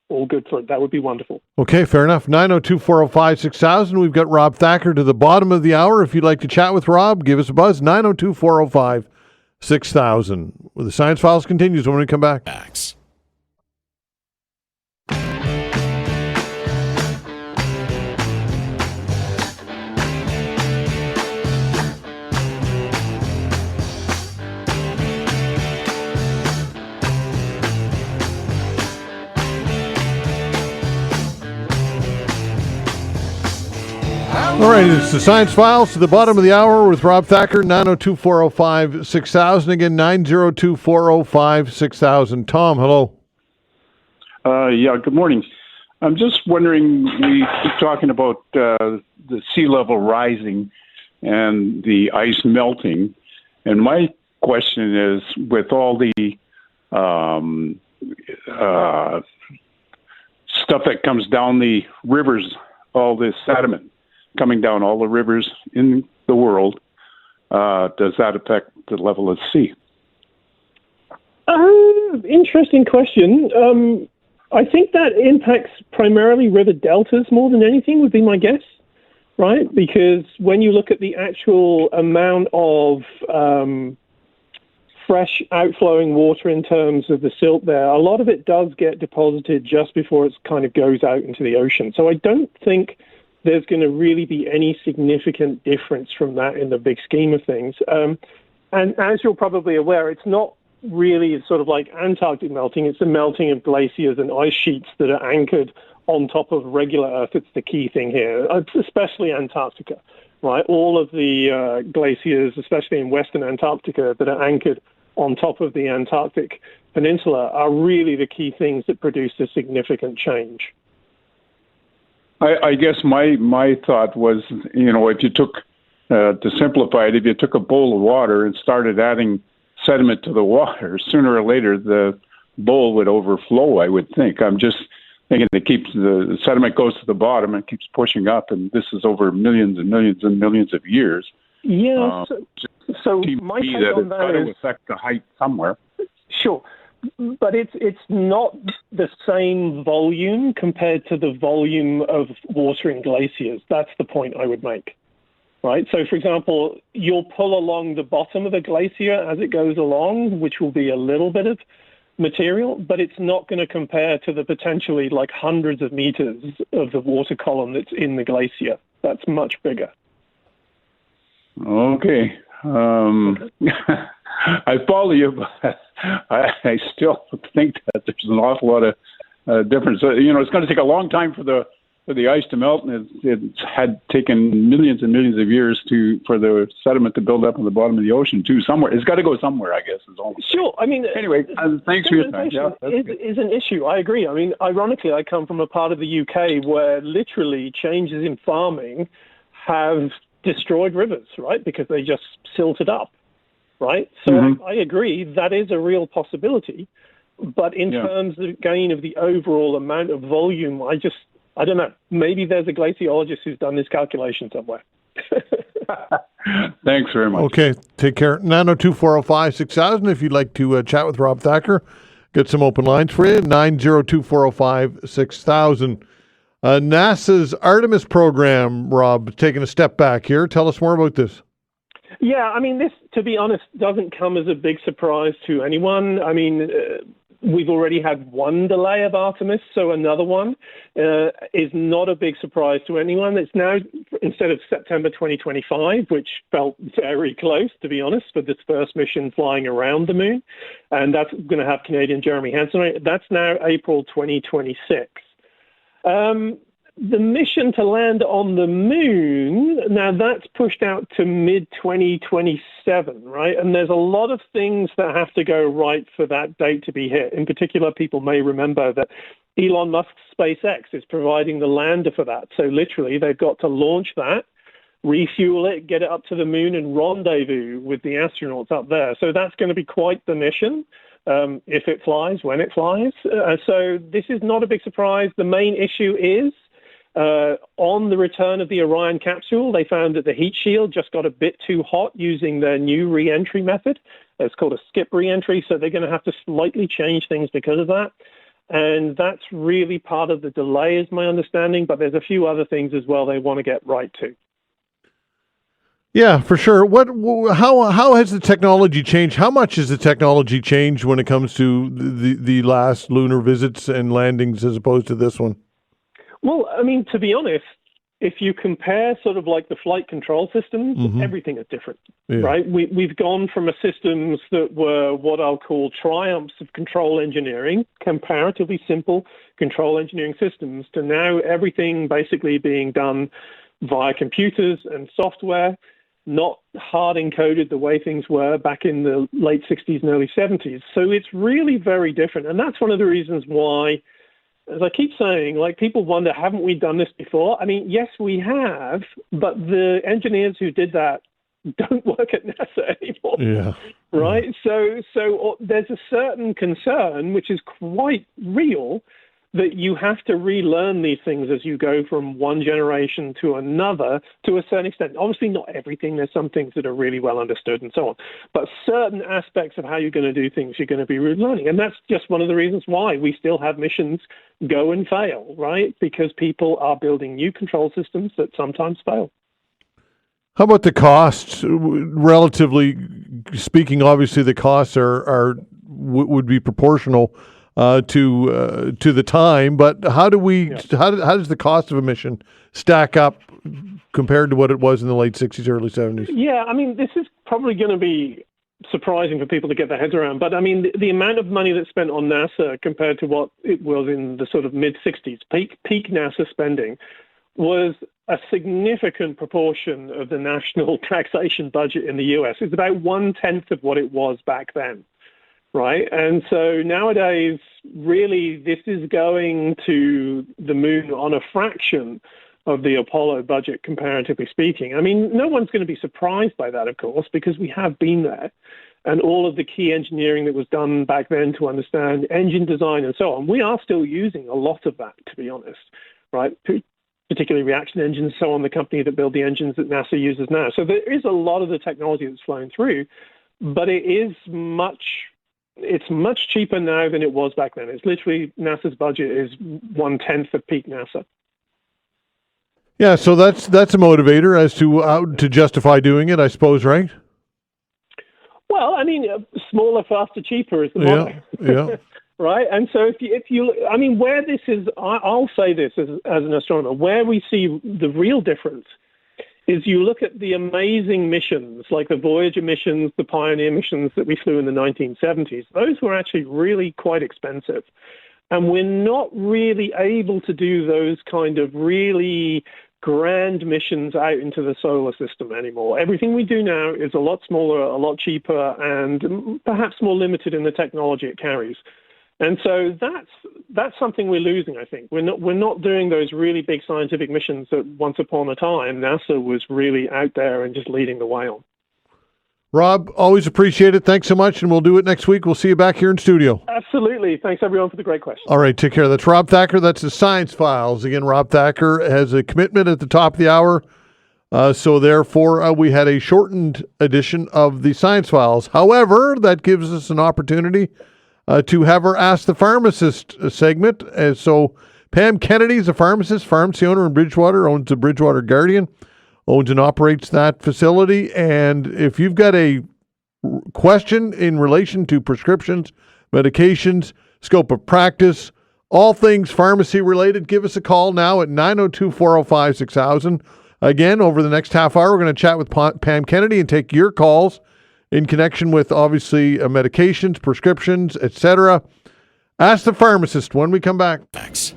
all good for it. That would be wonderful. Okay, fair enough. 902-405-6000. We've got Rob Thacker to the bottom of the hour. If you'd like to chat with Rob, give us a buzz. 902-405-6000. Well, the Science Files continues when we come back. Max. All right, it's the Science Files to the bottom of the hour with Rob Thacker, 902-405-6000. Again, 902-405-6000. Tom, hello. Yeah, good morning. I'm just wondering, we keep talking about the sea level rising and the ice melting. And my question is, with all the stuff that comes down the rivers, all this sediment coming down all the rivers in the world, does that affect the level of the sea? Interesting question. I think that impacts primarily river deltas more than anything, would be my guess, right? Because when you look at the actual amount of fresh outflowing water in terms of the silt there, a lot of it does get deposited just before it kind of goes out into the ocean. So I don't think there's going to really be any significant difference from that in the big scheme of things. And as you're probably aware, it's not really sort of like Antarctic melting. It's the melting of glaciers and ice sheets that are anchored on top of regular Earth. It's the key thing here, especially Antarctica, right? All of the glaciers, especially in Western Antarctica, that are anchored on top of the Antarctic Peninsula are really the key things that produce a significant change. I guess my thought was, if you took, to simplify it, if you took a bowl of water and started adding sediment to the water, sooner or later the bowl would overflow, I would think. I'm just thinking the sediment goes to the bottom and keeps pushing up, and this is over millions and millions and millions of years. Yeah, so my take on that got to is affect the height somewhere. Sure. But it's not the same volume compared to the volume of water in glaciers. That's the point I would make, right? So, for example, you'll pull along the bottom of the glacier as it goes along, which will be a little bit of material, but it's not going to compare to the potentially like hundreds of meters of the water column that's in the glacier. That's much bigger. Okay. I follow you, but I still think that there's an awful lot of difference. It's going to take a long time for the ice to melt, and it's had taken millions and millions of years for the sediment to build up on the bottom of the ocean too. Somewhere it's got to go somewhere, I guess. Sure. I mean, anyway, thanks for your time. Yeah, is an issue. I agree. I mean, ironically, I come from a part of the UK where literally changes in farming have destroyed rivers, right? Because they just silted up. Right? So I agree, that is a real possibility. But in terms of gain of the overall amount of volume, I don't know. Maybe there's a glaciologist who's done this calculation somewhere. Thanks very much. Okay, take care. 902-405-6000 if you'd like to chat with Rob Thacker. Get some open lines for you. 902-405-6000. NASA's Artemis program, Rob, taking a step back here. Tell us more about this. Yeah, I mean, this, to be honest, doesn't come as a big surprise to anyone. I mean, we've already had one delay of Artemis, so another one is not a big surprise to anyone. It's now, instead of September 2025, which felt very close, to be honest, for this first mission flying around the moon, and that's going to have Canadian Jeremy Hansen. That's now April 2026. The mission to land on the moon, now that's pushed out to mid-2027, right? And there's a lot of things that have to go right for that date to be hit. In particular, people may remember that Elon Musk's SpaceX is providing the lander for that. So literally, they've got to launch that, refuel it, get it up to the moon, and rendezvous with the astronauts up there. So that's going to be quite the mission. If it flies, when it flies. So this is not a big surprise. The main issue is on the return of the Orion capsule, they found that the heat shield just got a bit too hot using their new re-entry method. It's called a skip re-entry, so they're going to have to slightly change things because of that. And that's really part of the delay, is my understanding, but there's a few other things as well they want to get right too. Yeah, for sure. How has the technology changed? How much has the technology changed when it comes to the last lunar visits and landings as opposed to this one? Well, I mean, to be honest, if you compare sort of like the flight control systems, everything is different, right? We've gone from a systems that were what I'll call triumphs of control engineering, comparatively simple control engineering systems, to now everything basically being done via computers and software, not hard encoded the way things were back in the late 60s and early 70s. So it's really very different. And that's one of the reasons why, as I keep saying, like, people wonder, haven't we done this before? I mean, yes, we have, but the engineers who did that don't work at NASA anymore. Yeah. Right? So there's a certain concern, which is quite real, that you have to relearn these things as you go from one generation to another to a certain extent. Obviously, not everything. There's some things that are really well understood and so on. But certain aspects of how you're going to do things, you're going to be relearning. And that's just one of the reasons why we still have missions go and fail, right? Because people are building new control systems that sometimes fail. How about the costs? Relatively speaking, obviously the costs would be proportional to the time, but how does the cost of a mission stack up compared to what it was in the late 60s, early 70s? Yeah, I mean, this is probably going to be surprising for people to get their heads around, but I mean, the amount of money that's spent on NASA compared to what it was in the sort of mid-60s, peak NASA spending, was a significant proportion of the national taxation budget in the U.S. It's about 1/10 of what it was back then. Right. And so nowadays, really, this is going to the moon on a fraction of the Apollo budget, comparatively speaking. I mean, no one's going to be surprised by that, of course, because we have been there. And all of the key engineering that was done back then to understand engine design and so on, we are still using a lot of that, to be honest. Right. Particularly reaction engines, so on, the company that build the engines that NASA uses now. So there is a lot of the technology that's flowing through, but it's much cheaper now than it was back then. It's literally, NASA's budget is 1/10 of peak NASA. Yeah, so that's a motivator as to justify doing it, I suppose, right? Well, I mean, smaller, faster, cheaper is the motto. Yeah. Right? And so if you, I mean, where this is, I'll say this as an astronomer, where we see the real difference is you look at the amazing missions, like the Voyager missions, the Pioneer missions that we flew in the 1970s. Those were actually really quite expensive. And we're not really able to do those kind of really grand missions out into the solar system anymore. Everything we do now is a lot smaller, a lot cheaper, and perhaps more limited in the technology it carries. And so that's something we're losing, I think. We're not doing those really big scientific missions that once upon a time NASA was really out there and just leading the way on. Rob, always appreciate it. Thanks so much, and we'll do it next week. We'll see you back here in studio. Absolutely. Thanks, everyone, for the great questions. All right, take care. That's Rob Thacker. That's the Science Files. Again, Rob Thacker has a commitment at the top of the hour, so therefore we had a shortened edition of the Science Files. However, that gives us an opportunity to have our Ask the Pharmacist segment. And so Pam Kennedy is a pharmacist, pharmacy owner in Bridgewater, owns the Bridgewater Guardian, owns and operates that facility. And if you've got a question in relation to prescriptions, medications, scope of practice, all things pharmacy related, give us a call now at 902-405-6000. Again, over the next half hour, we're going to chat with Pam Kennedy and take your calls in connection with, obviously, medications, prescriptions, etc. Ask the Pharmacist when we come back. Thanks.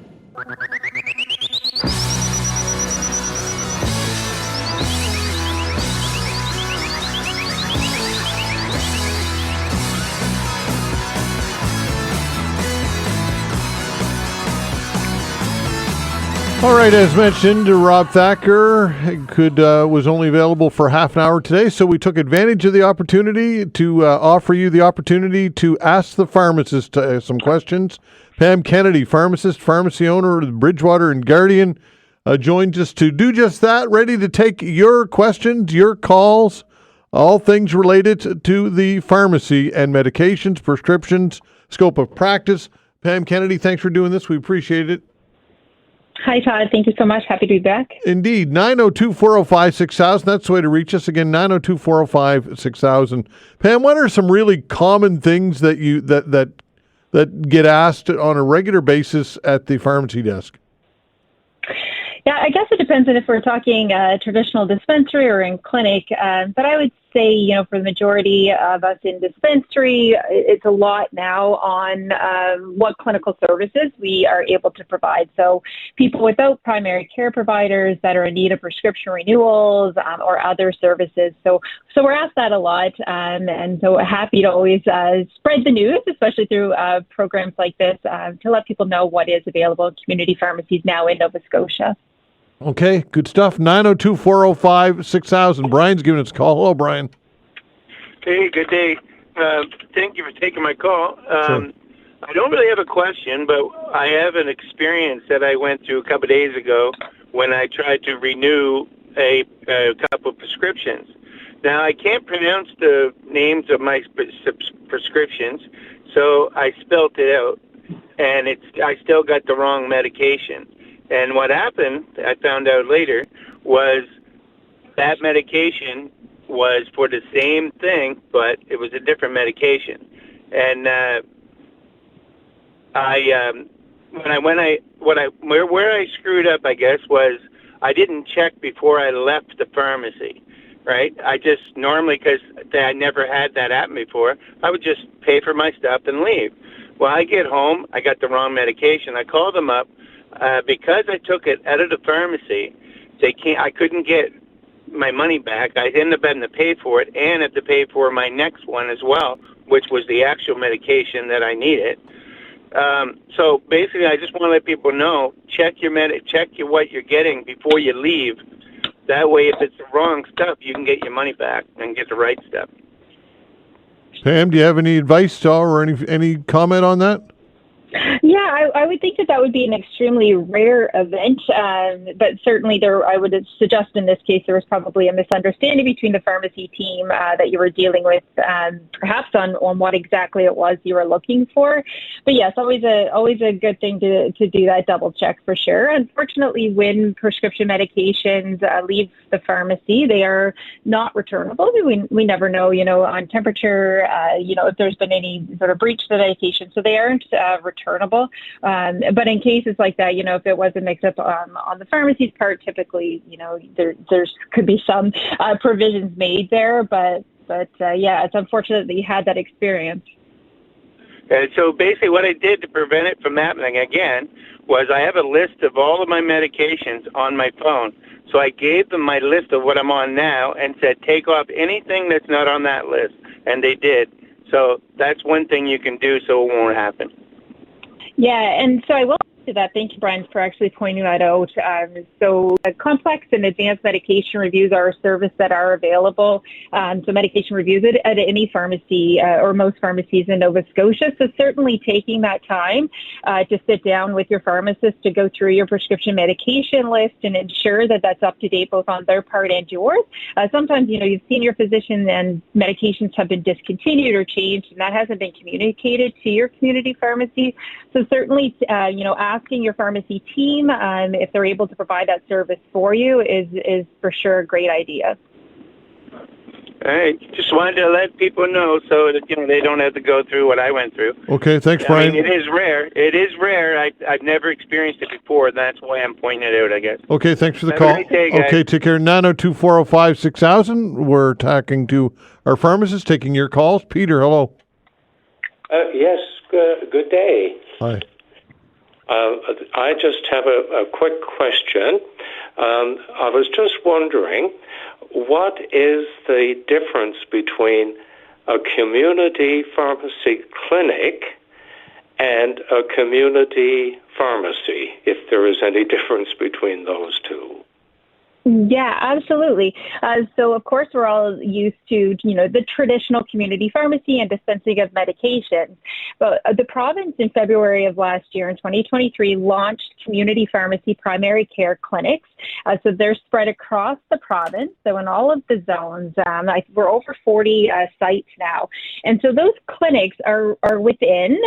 All right, as mentioned, Rob Thacker was only available for half an hour today, so we took advantage of the opportunity to offer you the opportunity to ask the pharmacist some questions. Pam Kennedy, pharmacist, pharmacy owner of the Bridgewater and Guardian, joins us to do just that, ready to take your questions, your calls, all things related to the pharmacy and medications, prescriptions, scope of practice. Pam Kennedy, thanks for doing this. We appreciate it. Hi, Todd. Thank you so much. Happy to be back. Indeed. 902-405-6000. That's the way to reach us. Again, 902-405-6000. Pam, what are some really common things that you that get asked on a regular basis at the pharmacy desk? Yeah, I guess it depends on if we're talking traditional dispensary or in clinic. But I would say, you know, for the majority of us in dispensary, it's a lot now on what clinical services we are able to provide. So people without primary care providers that are in need of prescription renewals or other services. So we're asked that a lot, and so happy to always spread the news, especially through programs like this, to let people know what is available in community pharmacies now in Nova Scotia. Okay, good stuff. 902-405-6000. Brian's giving us a call. Hello, Brian. Hey, good day. Thank you for taking my call. Sure. I don't really have a question, but I have an experience that I went through a couple of days ago when I tried to renew a couple of prescriptions. Now, I can't pronounce the names of my prescriptions, so I spelt it out, and I still got the wrong medication. And what happened, I found out later, was that medication was for the same thing, but it was a different medication. And where I screwed up, I guess, was I didn't check before I left the pharmacy, right? I just normally, because I never had that happen before, I would just pay for my stuff and leave. Well, I get home, I got the wrong medication. I called them up. Because I took it out of the pharmacy, I couldn't get my money back. I ended up having to pay for it and have to pay for my next one as well, which was the actual medication that I needed. So basically, I just want to let people know, check what you're getting before you leave. That way, if it's the wrong stuff, you can get your money back and get the right stuff. Pam, do you have any advice or any comment on that? Yeah, I would think that would be an extremely rare event, but certainly I would suggest in this case there was probably a misunderstanding between the pharmacy team that you were dealing with, perhaps on what exactly it was you were looking for. But yes, always a good thing to do that double check for sure. Unfortunately, when prescription medications leave the pharmacy, they are not returnable. We never know, on temperature, if there's been any sort of breach to the medication, so they aren't returnable. But in cases like that, if it was a mix-up on the pharmacy's part, typically, there could be some provisions made there. But yeah, it's unfortunate that you had that experience. So basically what I did to prevent it from happening again was I have a list of all of my medications on my phone. So I gave them my list of what I'm on now and said, take off anything that's not on that list. And they did. So that's one thing you can do so it won't happen. Yeah, and so I will to that. Thank you, Brian, for actually pointing that out. So complex and advanced medication reviews are a service that are available. So medication reviews at any pharmacy or most pharmacies in Nova Scotia. So certainly taking that time to sit down with your pharmacist to go through your prescription medication list and ensure that that's up to date both on their part and yours. Sometimes, you've seen your physician and medications have been discontinued or changed, and that hasn't been communicated to your community pharmacy. So certainly, asking your pharmacy team if they're able to provide that service for you is for sure a great idea. All right. Just wanted to let people know so that they don't have to go through what I went through. Okay, thanks, Brian. I mean, it is rare. I've never experienced it before. That's why I'm pointing it out, I guess. Okay, thanks for the Have call. a great day, guys. Okay, take care. 902-405-6000. We're talking to our pharmacist, taking your calls. Peter, hello. Yes, good day. Hi. I just have a quick question. I was just wondering, what is the difference between a community pharmacy clinic and a community pharmacy, if there is any difference between those two? Yeah, absolutely. So, of course, we're all used to, the traditional community pharmacy and dispensing of medications. But the province in February of last year, in 2023, launched community pharmacy primary care clinics. So they're spread across the province. So in all of the zones, we're over 40 sites now. And so those clinics are within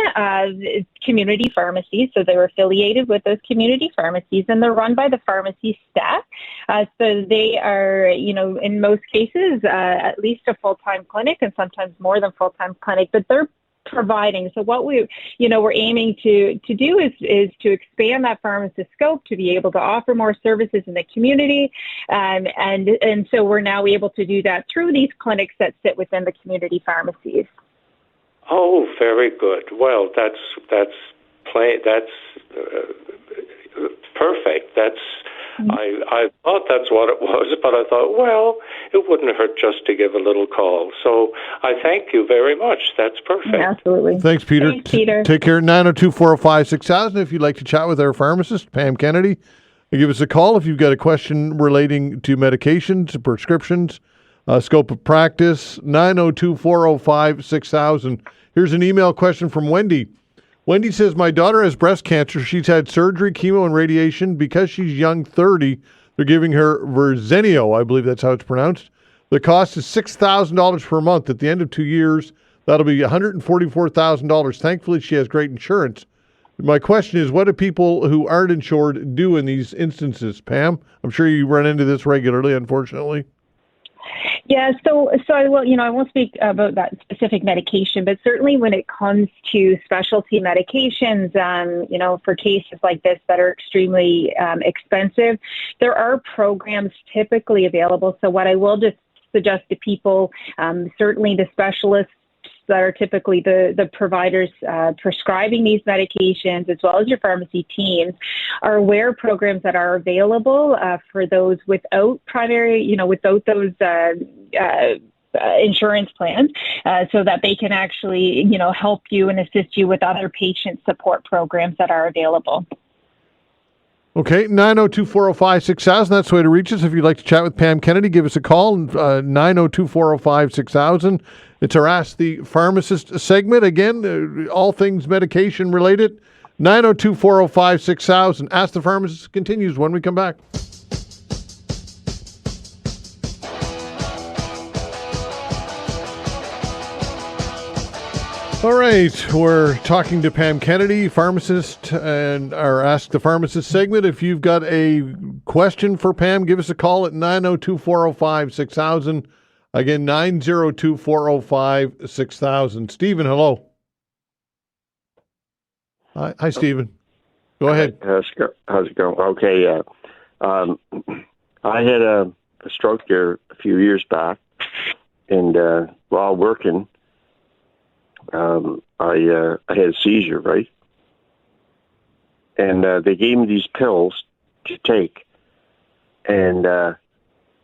community pharmacies. So they're affiliated with those community pharmacies, and they're run by the pharmacy staff. So they are, in most cases, at least a full-time clinic and sometimes more than full-time clinic, but they're providing. So what we're aiming to do is to expand that pharmacist scope to be able to offer more services in the community, and so we're now able to do that through these clinics that sit within the community pharmacies. Oh, very good. Well, that's perfect. I thought that's what it was, but I thought, well, it wouldn't hurt just to give a little call. So I thank you very much. That's perfect. Yeah, absolutely. Thanks, Peter. Thanks, Peter. Take care. 902-405-6000. If you'd like to chat with our pharmacist, Pam Kennedy, give us a call if you've got a question relating to medications, prescriptions, scope of practice. 902-405-6000. Here's an email question from Wendy. Wendy says, my daughter has breast cancer. She's had surgery, chemo, and radiation. Because she's young, 30, they're giving her Verzenio. I believe that's how it's pronounced. The cost is $6,000 per month. At the end of 2 years, that'll be $144,000. Thankfully, she has great insurance. My question is, what do people who aren't insured do in these instances, Pam? I'm sure you run into this regularly, unfortunately. Yeah, so I will, I won't speak about that specific medication, but certainly when it comes to specialty medications, for cases like this that are extremely expensive, there are programs typically available. So what I will just suggest to people, certainly the specialists that are typically the providers prescribing these medications, as well as your pharmacy teams, are aware of programs that are available for those without without those insurance plans, so that they can actually, help you and assist you with other patient support programs that are available. Okay, 902-405-6000. That's the way to reach us. If you'd like to chat with Pam Kennedy, give us a call, 902-405-6000. It's our Ask the Pharmacist segment. Again, all things medication related. 902-405-6000. Ask the Pharmacist continues when we come back. All right, we're talking to Pam Kennedy, pharmacist, and our Ask the Pharmacist segment. If you've got a question for Pam, give us a call at 902-405-6000. Again, 902-405-6000. Stephen, hello. Hi, Stephen. Go ahead. How's it going? Okay, I had a stroke there a few years back, and while working, I had a seizure, right? And they gave me these pills to take, and I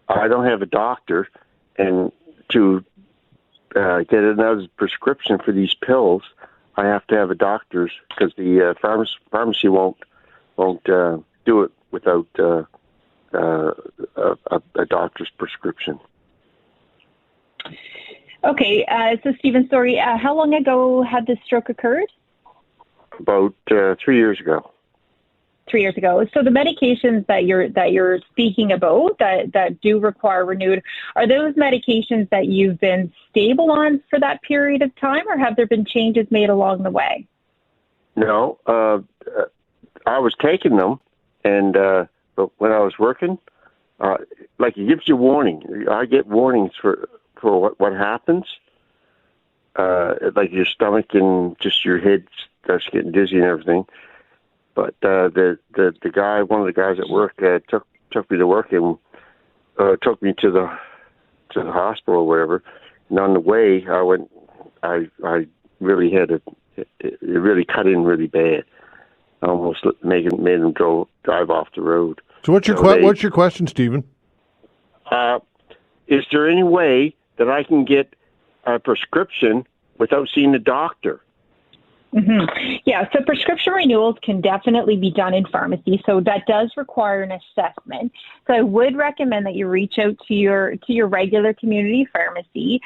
don't have a doctor, and to get another prescription for these pills, I have to have a doctor's, because the pharmacy won't do it without a doctor's prescription. Okay, so Stephen, sorry, how long ago had this stroke occurred? About 3 years ago. 3 years ago. So the medications that you're speaking about that do require renewed, are those medications that you've been stable on for that period of time, or have there been changes made along the way? No, I was taking them, and but when I was working, like it gives you warning. I get warnings for what happens, like your stomach and just your head starts getting dizzy and everything. But the guy, one of the guys at work, took me to work and took me to the hospital or whatever. And on the way, I really had it really cut in really bad. Almost made him drive off the road. So what's your question, Stephen? Is there any way that I can get a prescription without seeing a doctor? Mm-hmm. Yeah, so prescription renewals can definitely be done in pharmacy. So that does require an assessment. So I would recommend that you reach out to your regular community pharmacy.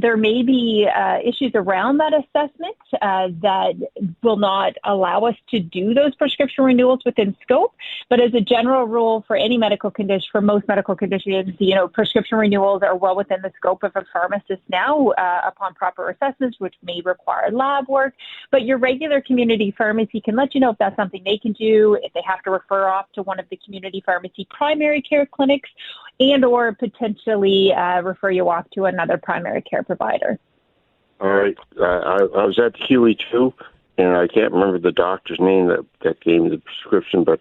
There may be issues around that assessment that will not allow us to do those prescription renewals within scope. But as a general rule, for any medical condition, for most medical conditions, prescription renewals are well within the scope of a pharmacist now upon proper assessments, which may require lab work. But your regular community pharmacy can let you know if that's something they can do, if they have to refer off to one of the community pharmacy primary care clinics, and or potentially refer you off to another primary care provider. All right. I was at the QE2, and I can't remember the doctor's name that gave me the prescription, but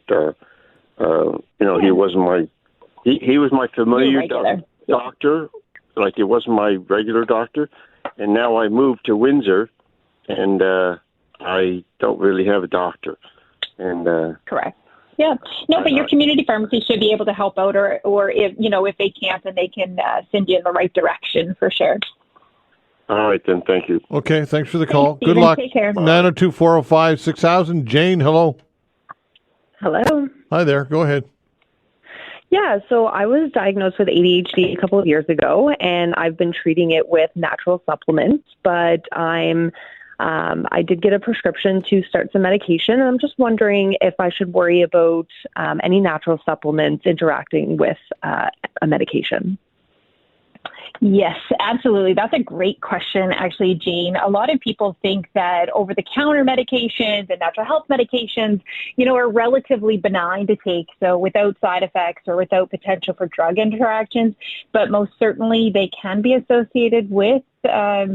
he wasn't my he was my familiar doctor, like it wasn't my regular doctor. And now I moved to Windsor, and I don't really have a doctor. And correct. Yeah. No, but your community pharmacy should be able to help out, or if they can't, then they can send you in the right direction for sure. All right, then. Thank you. Okay, thanks for the call. Thanks, Good luck. Take care. 902-405-6000. Jane, hello. Hello. Hi there. Go ahead. Yeah, so I was diagnosed with ADHD a couple of years ago, and I've been treating it with natural supplements, but I did get a prescription to start some medication, and I'm just wondering if I should worry about any natural supplements interacting with a medication. Yes, absolutely. That's a great question, actually, Jane. A lot of people think that over-the-counter medications and natural health medications, are relatively benign to take, so without side effects or without potential for drug interactions, but most certainly they can be associated with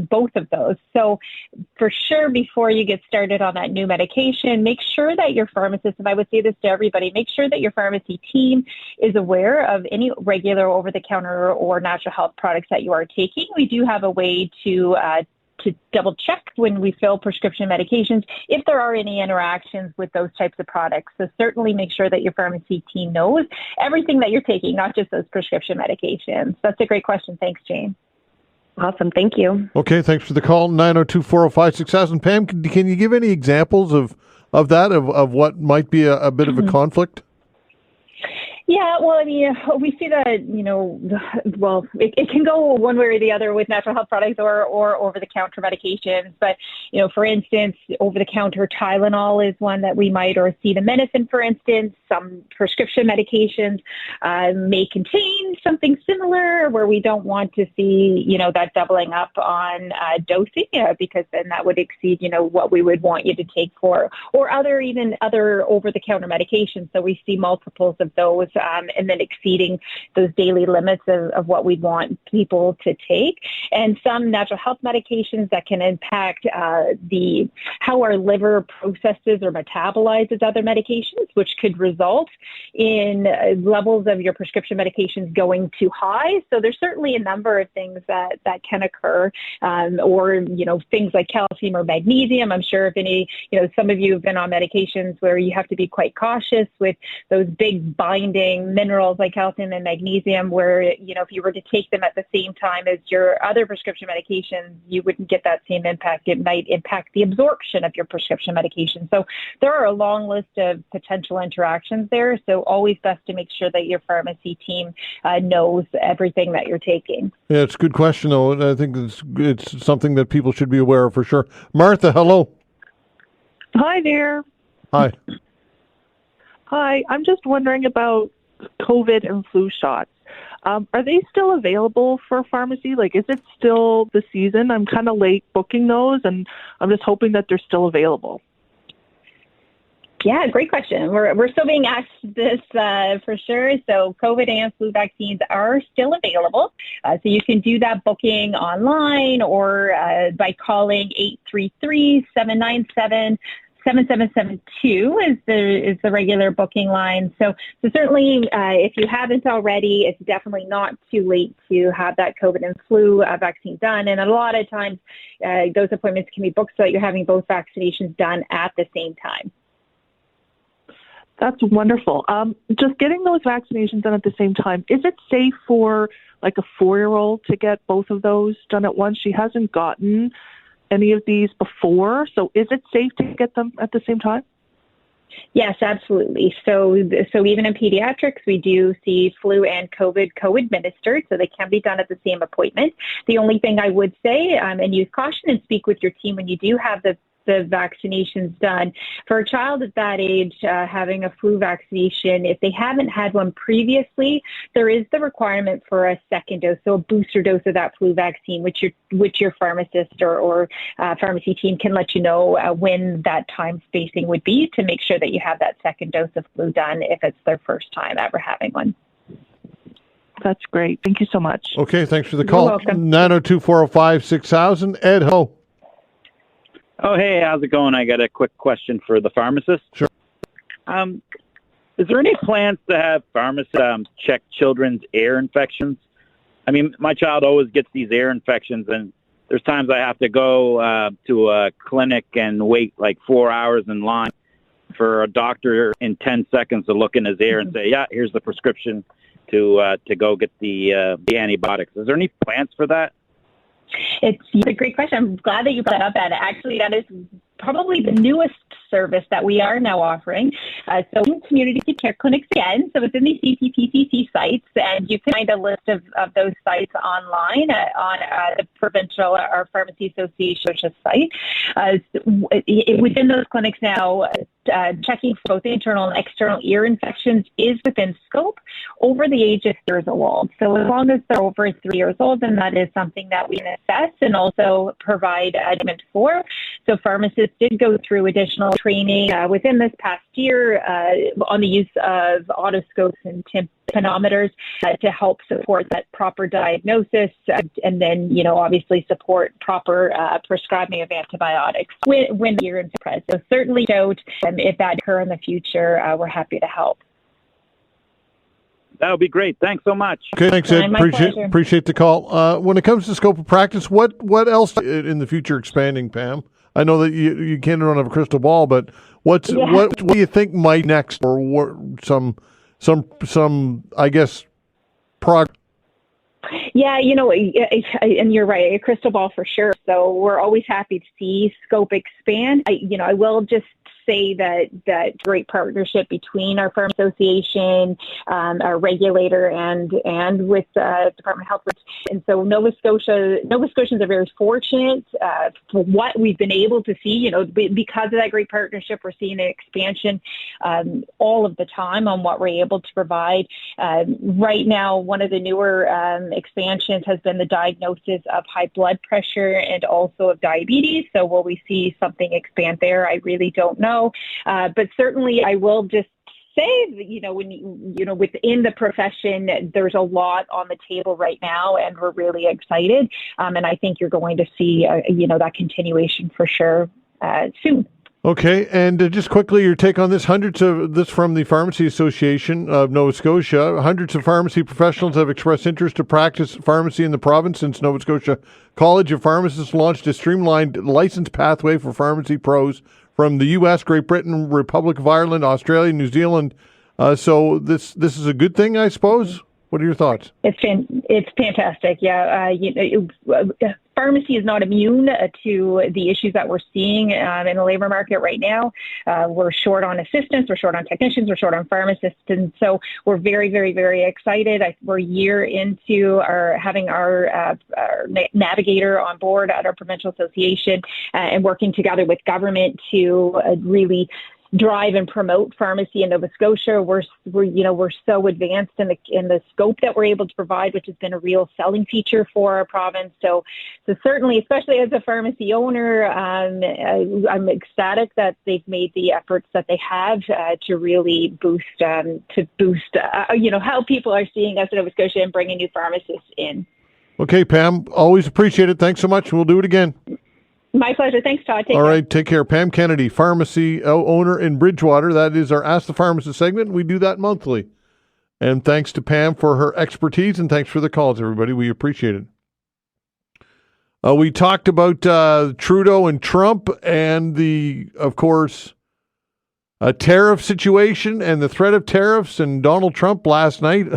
both of those. So for sure, before you get started on that new medication, make sure that your pharmacist, and I would say this to everybody, make sure that your pharmacy team is aware of any regular over-the-counter or natural health products that you are taking. We do have a way to double check when we fill prescription medications if there are any interactions with those types of products. So certainly make sure that your pharmacy team knows everything that you're taking, not just those prescription medications. That's a great question. Thanks, Jane. Awesome. Thank you. Okay, thanks for the call. 902-405-6000. Pam, can you give any examples of what might be a bit of a conflict? Yeah, well, I mean, we see that, it can go one way or the other with natural health products or over-the-counter medications. But, for instance, over-the-counter Tylenol is one that we might, or acetaminophen, for instance. Some prescription medications may contain something similar where we don't want to see, that doubling up on dosing because then that would exceed, what we would want you to take for, or other over-the-counter medications. So we see multiples of those. And then exceeding those daily limits of what we want people to take. And some natural health medications that can impact how our liver processes or metabolizes other medications, which could result in levels of your prescription medications going too high. So there's certainly a number of things that can occur, or things like calcium or magnesium. I'm sure some of you have been on medications where you have to be quite cautious with those big binding minerals like calcium and magnesium, where if you were to take them at the same time as your other prescription medications, you wouldn't get that same impact. It might impact the absorption of your prescription medication. So there are a long list of potential interactions there. So always best to make sure that your pharmacy team knows everything that you're taking. Yeah, it's a good question, though, and I think it's something that people should be aware of for sure. Martha, hello. Hi there. Hi. Hi, I'm just wondering about COVID and flu shots. Are they still available for pharmacy? Like, is it still the season? I'm kind of late booking those, and I'm just hoping that they're still available. Yeah, great question. We're still being asked this for sure. So COVID and flu vaccines are still available. So you can do that booking online or by calling 833-797 7772 is the regular booking line. So certainly, if you haven't already, it's definitely not too late to have that COVID and flu vaccine done. And a lot of times, those appointments can be booked so that you're having both vaccinations done at the same time. That's wonderful. Just getting those vaccinations done at the same time, is it safe for like a 4-year-old to get both of those done at once? She hasn't gotten any of these before, so is it safe to get them at the same time? Yes, absolutely. So even in pediatrics, we do see flu and COVID co-administered, so they can be done at the same appointment. The only thing I would say, and use caution and speak with your team when you do have the vaccinations done. For a child at that age, having a flu vaccination, if they haven't had one previously, there is the requirement for a second dose, so a booster dose of that flu vaccine, which your pharmacist or pharmacy team can let you know when that time spacing would be to make sure that you have that second dose of flu done if it's their first time ever having one. That's great. Thank you so much. Okay, thanks for the call. You're welcome. 902-405-6000. Ed, ho. Oh, hey, how's it going? I got a quick question for the pharmacist. Sure. Is there any plans to have pharmacists check children's ear infections? I mean, my child always gets these ear infections, and there's times I have to go to a clinic and wait like 4 hours in line for a doctor in 10 seconds to look in his ear and say, yeah, here's the prescription to go get the antibiotics. Is there any plans for that? It's a great question. I'm glad that you brought up that. Actually, that is probably the newest service that we are now offering. So in community care clinics again, so it's in the CCPCC sites, and you can find a list of those sites online on the Provincial or Pharmacy Association site. Within those clinics now, checking for both internal and external ear infections is within scope over the age of 3 years old. So as long as they're over 3 years old, then that is something that we can assess and also provide treatment for. So pharmacists did go through additional training within this past year on the use of otoscopes and tympanometers to help support that proper diagnosis and then, obviously support proper prescribing of antibiotics when ear infection is present. So certainly don't, if that occur in the future, we're happy to help. That would be great. Thanks so much. Okay, thanks, Ed. Appreciate the call. When it comes to scope of practice, what else in the future expanding, Pam? I know that you can't don't have a crystal ball, but what do you think might next, or what, some I guess progress? Yeah, and you're right, a crystal ball for sure. So we're always happy to see scope expand. I will just say that great partnership between our Pharma Association, our regulator, and with Department of Health. And so Nova Scotians are very fortunate for what we've been able to see. Because of that great partnership, we're seeing an expansion all of the time on what we're able to provide. Right now, one of the newer expansions has been the diagnosis of high blood pressure and also of diabetes. So will we see something expand there? I really don't know. But certainly I will just say that, when within the profession, there's a lot on the table right now, and we're really excited. And I think you're going to see, that continuation for sure soon. Okay, and just quickly, your take on this. This from the Pharmacy Association of Nova Scotia. Hundreds of pharmacy professionals have expressed interest to practice pharmacy in the province since Nova Scotia College of Pharmacists launched a streamlined license pathway for pharmacy pros from the U.S., Great Britain, Republic of Ireland, Australia, New Zealand. So this is a good thing, I suppose? What are your thoughts? It's fantastic. Yeah, pharmacy is not immune to the issues that we're seeing in the labor market right now. We're short on assistants, we're short on technicians, we're short on pharmacists, and so we're very, very, very excited. We're a year into having our navigator on board at our provincial association and working together with government to really drive and promote pharmacy in Nova Scotia. We're so advanced in the scope that we're able to provide, which has been a real selling feature for our province. So certainly, especially as a pharmacy owner, I'm ecstatic that they've made the efforts that they have to really boost how people are seeing us in Nova Scotia and bringing new pharmacists in. Okay, Pam, always appreciate it. Thanks so much. We'll do it again. My pleasure. Thanks, Todd. Take care. All right, take care. Pam Kennedy, pharmacy owner in Bridgewater. That is our Ask the Pharmacist segment. We do that monthly. And thanks to Pam for her expertise, and thanks for the calls, everybody. We appreciate it. We talked about Trudeau and Trump and of course, tariff situation and the threat of tariffs, and Donald Trump last night.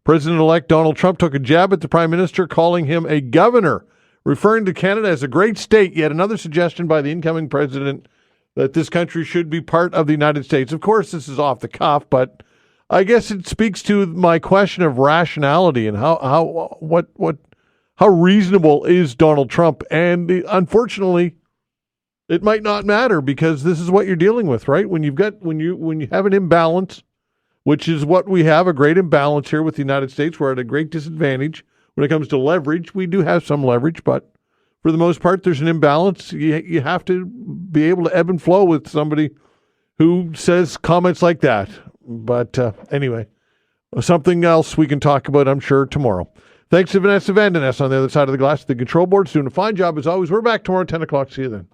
President-elect Donald Trump took a jab at the Prime Minister, calling him a governor, referring to Canada as a great state. Yet another suggestion by the incoming president that this country should be part of the United States. Of course, this is off the cuff, but I guess it speaks to my question of rationality and how reasonable is Donald Trump. And unfortunately, it might not matter, because this is what you're dealing with, right? When you have an imbalance, which is what we have, a great imbalance here with the United States. We're at a great disadvantage. When it comes to leverage, we do have some leverage, but for the most part, there's an imbalance. You have to be able to ebb and flow with somebody who says comments like that. But anyway, something else we can talk about, I'm sure, tomorrow. Thanks to Vanessa Van Den Ness on the other side of the glass at the control board. Doing a fine job as always. We're back tomorrow at 10 o'clock. See you then.